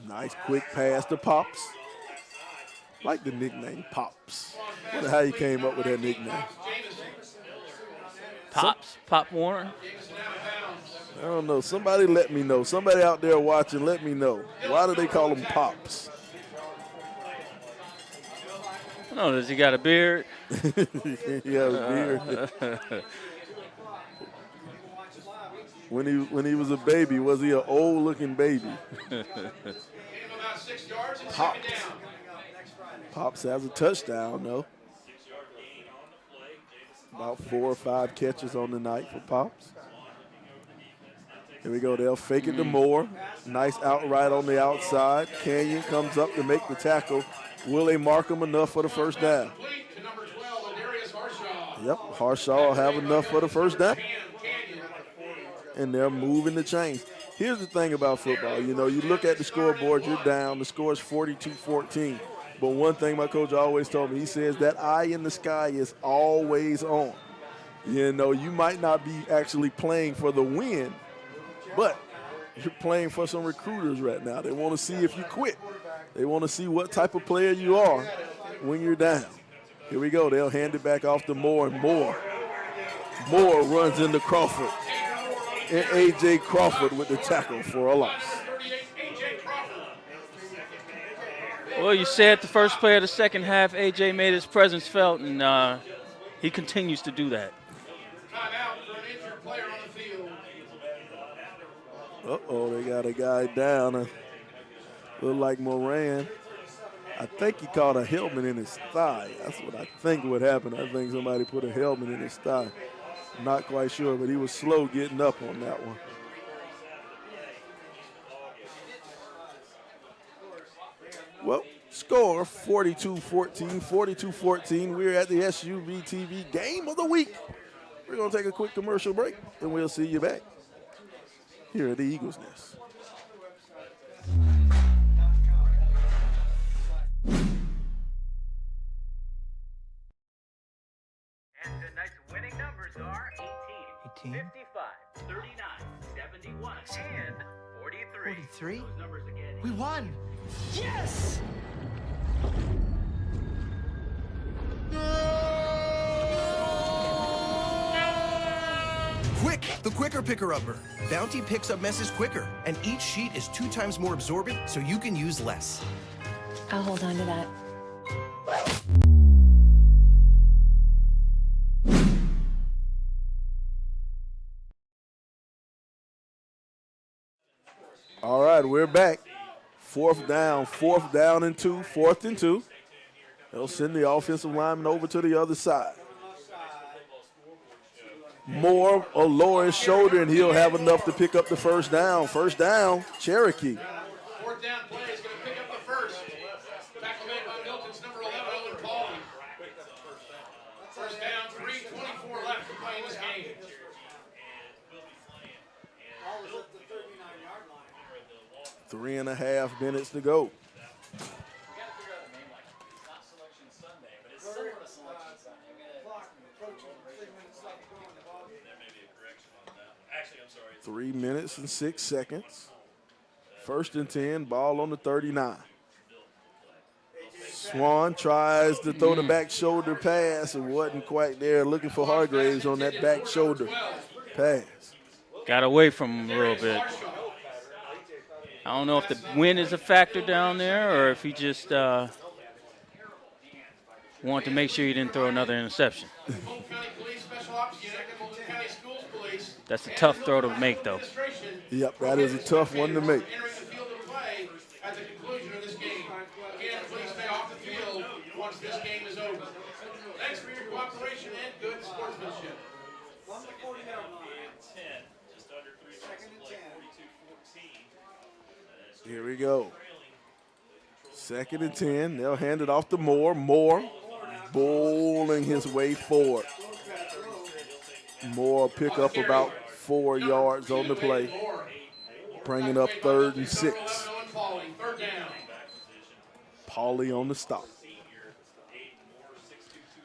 Speaker 1: Nice quick pass to Pops. Like the nickname Pops. I wonder how he came up with that nickname.
Speaker 2: Pops? Pop Warner?
Speaker 1: I don't know. Somebody let me know. Somebody out there watching, let me know. Why do they call him Pops?
Speaker 2: No, does he got a beard?
Speaker 1: He has a beard. When he was a baby, was he an old-looking baby? Pops has a touchdown, though. About 4 or 5 catches on the night for Pops. Here we go. They'll fake it to Moore. Nice outright on the outside. Canyon comes up to make the tackle. Will they mark him enough for the first down? Yep, Harshaw will have enough for the first down. And they're moving the chains. Here's the thing about football. You know, you look at the scoreboard, you're down. The score is 42-14. But one thing my coach always told me, he says that eye in the sky is always on. You know, you might not be actually playing for the win, but you're playing for some recruiters right now. They want to see if you quit. They want to see what type of player you are when you're down. Here we go. They'll hand it back off to Moore, and Moore runs into Crawford. And A.J. Crawford with the tackle for a loss.
Speaker 2: Well, you said the first play of the second half, A.J. made his presence felt, and he continues to do that.
Speaker 1: Uh-oh, they got a guy down. Look like Moran. I think he caught a helmet in his thigh. That's what I think would happen. I think somebody put a helmet in his thigh. Not quite sure, but he was slow getting up on that one. Well, score 42-14, 42-14. We're at the SUVtv Game of the Week. We're going to take a quick commercial break, and we'll see you back here at the Eagles Nest.
Speaker 12: And tonight's winning numbers are 18, 55, 39, 71, and
Speaker 11: 43? We won! Yes!
Speaker 5: Quick, the quicker picker-upper. Bounty picks up messes quicker, and each sheet is 2 times more absorbent, so you can use less.
Speaker 17: I'll hold on to that.
Speaker 1: All right, we're back. Fourth down and 2, 4th and 2. They'll send the offensive lineman over to the other side. Moore will lower his shoulder, and he'll have enough to pick up the first down. First down, Cherokee.
Speaker 10: 4th down play is going to pick up the first. Tackle made by Milton's number 11, Owen Pauly. First down, 3:24 left to play in this game.
Speaker 1: 3.5 minutes to go. Three minutes and 6 seconds. 1st and 10, ball on the 39. Swan tries to throw the back shoulder pass and wasn't quite there. Looking for Hargraves on that back shoulder pass.
Speaker 2: Got away from him a little bit. I don't know if the wind is a factor down there or if he just wanted to make sure he didn't throw another interception. That's a tough throw to make, though.
Speaker 1: Yep, that is a tough one to make.
Speaker 10: At the conclusion of this game. Again, please stay off the field once this game is over. Thanks for your cooperation and good sportsmanship.
Speaker 1: Here we go. 2nd and 10. They'll hand it off to Moore. Moore bowling his way forward. Moore pick up about 4 yards on the play. Bringing up 3rd and 6. Pauly on the stop.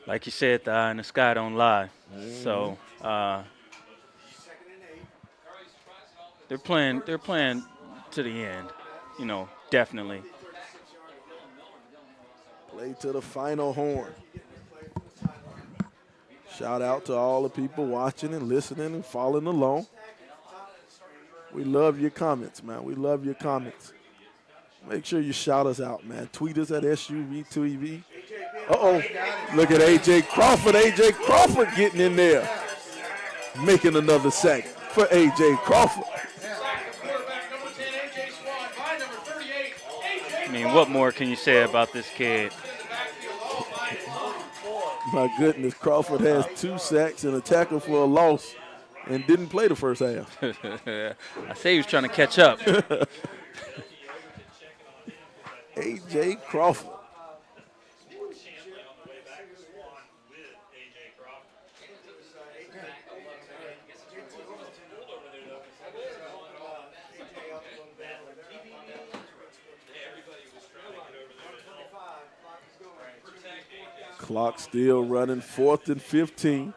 Speaker 2: Like you said, the eye in the sky don't lie. So they're playing to the end, you know, definitely.
Speaker 1: Play to the final horn. Shout out to all the people watching and listening and following along. We love your comments, man. We love your comments. Make sure you shout us out, man. Tweet us at SUVtv. Uh-oh. Look at A.J. Crawford. A.J. Crawford getting in there. Making another sack for A.J. Crawford.
Speaker 2: I mean, what more can you say about this kid?
Speaker 1: My goodness, Crawford has 2 sacks and a tackle for a loss and didn't play the first half.
Speaker 2: I say he was trying to catch up.
Speaker 1: A.J. Crawford. Clock still running. 4th and 15.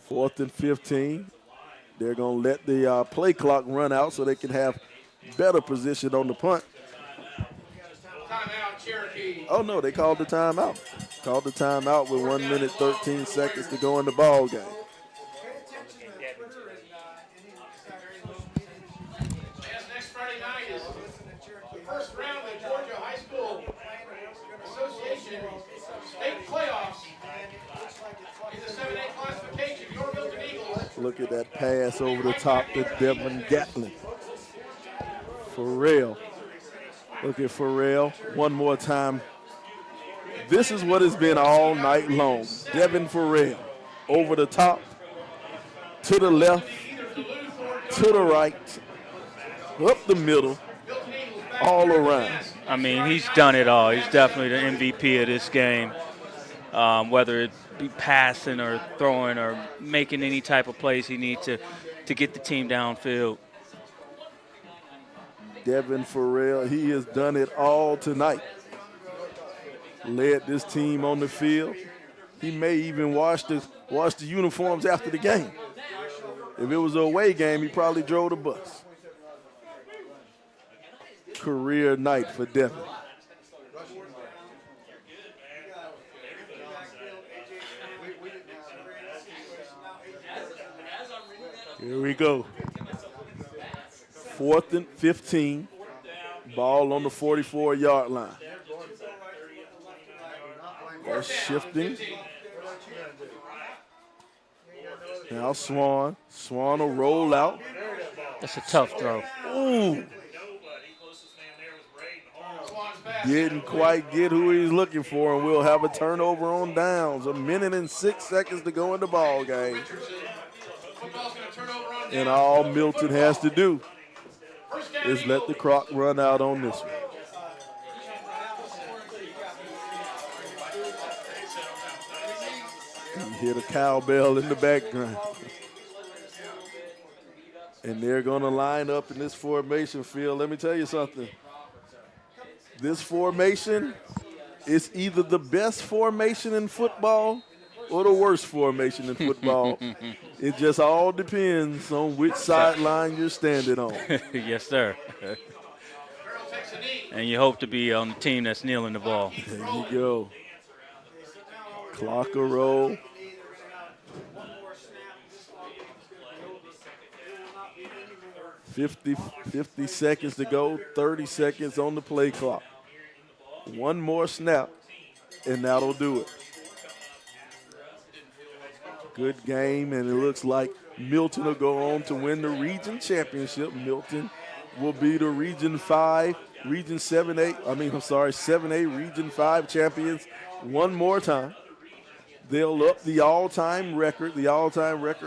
Speaker 1: 4th and 15. They're going to let the play clock run out so they can have better position on the punt.
Speaker 10: Timeout, Cherokee.
Speaker 1: Oh, no, they called the timeout. Called the timeout with 1 minute, 13 seconds to go in the ball game.
Speaker 10: Next Friday night is the first round of the Georgia High School Association state playoffs in the 7A classification. Your Milton Eagles.
Speaker 1: Look at that pass over the top to Devin Gatlin. Farrell. Look at Farrell one more time. This is what it's been all night long. Devin Farrell over the top, to the left, to the right, up the middle, all around.
Speaker 2: I mean, he's done it all. He's definitely the MVP of this game, whether it be passing or throwing or making any type of plays he needs to get the team downfield.
Speaker 1: Devin Farrell, he has done it all tonight. Led this team on the field. He may even wash the uniforms after the game. If it was an away game, he probably drove the bus. career night for Devin. Here we go. 4th and 15. Ball on the 44-yard line. They're shifting. Now Swan. Swan will roll out.
Speaker 2: That's a tough throw.
Speaker 1: Ooh. Didn't quite get who he's looking for, and we'll have a turnover on downs. 1 minute and 6 seconds to go in the ball game. And all Milton has to do is let the clock run out on this one. You hear the cowbell in the background. And they're going to line up in this formation field. Let me tell you something. This formation is either the best formation in football or the worst formation in football. It just all depends on which sideline you're standing on.
Speaker 2: Yes, sir. And you hope to be on the team that's kneeling the ball.
Speaker 1: There you go. Clock will roll. $50 seconds to go, 30 seconds on the play clock. One more snap, and that'll do it. Good game, and it looks like Milton will go on to win the region championship. Milton will be the Region 7A, Region 5 champions one more time. They'll up the all-time record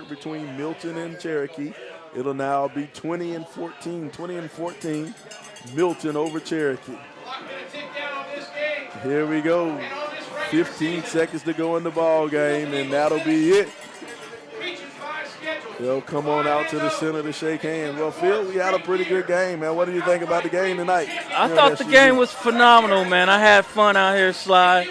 Speaker 1: between Milton and Cherokee. It'll now be 20-14, Milton over Cherokee. Here we go. 15 seconds to go in the ball game, and that'll be it. They'll come on out to the center to shake hands. Well, Phil, we had a pretty good game, man. What do you think about the game tonight?
Speaker 2: I thought the game was phenomenal, man. I had fun out here, Sly.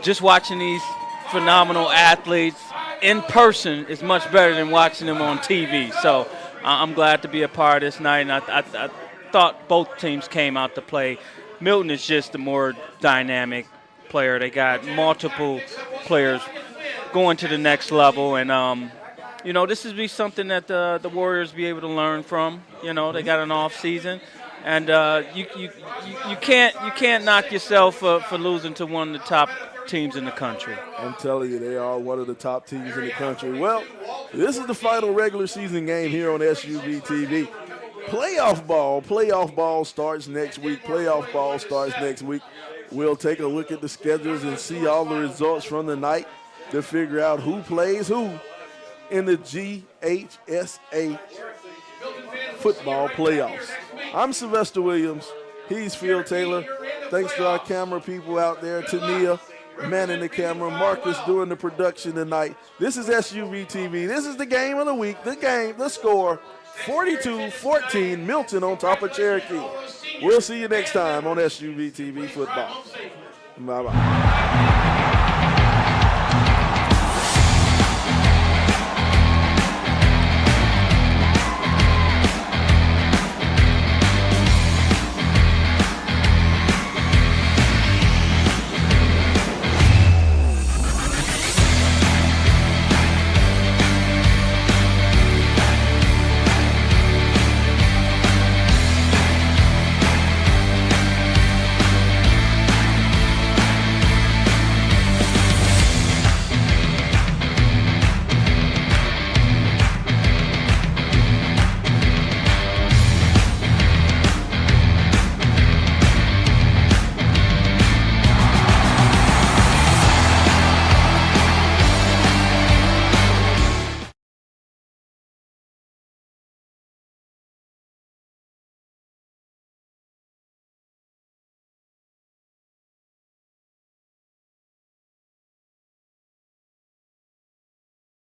Speaker 2: Just watching these phenomenal athletes in person is much better than watching them on TV. So I'm glad to be a part of this night, and I thought both teams came out to play. Milton is just a more dynamic player. They got multiple players going to the next level, and this would be something that the Warriors be able to learn from. They got an off season, and you can't knock yourself for losing to one of the top teams in the country.
Speaker 1: I'm telling you, they are one of the top teams in the country. Well, this is the final regular season game here on SUVtv. Playoff ball starts next week. We'll take a look at the schedules and see all the results from the night to figure out who plays who in the GHSA football playoffs. I'm Sylvester Williams. He's Phil Taylor. Thanks to our camera people out there, Tania manning the camera, Marcus doing the production tonight. This is SUVtv. This is the game of the week. The score, 42-14, Milton on top of Cherokee. We'll see you next time on SUVtv Football. Bye-bye.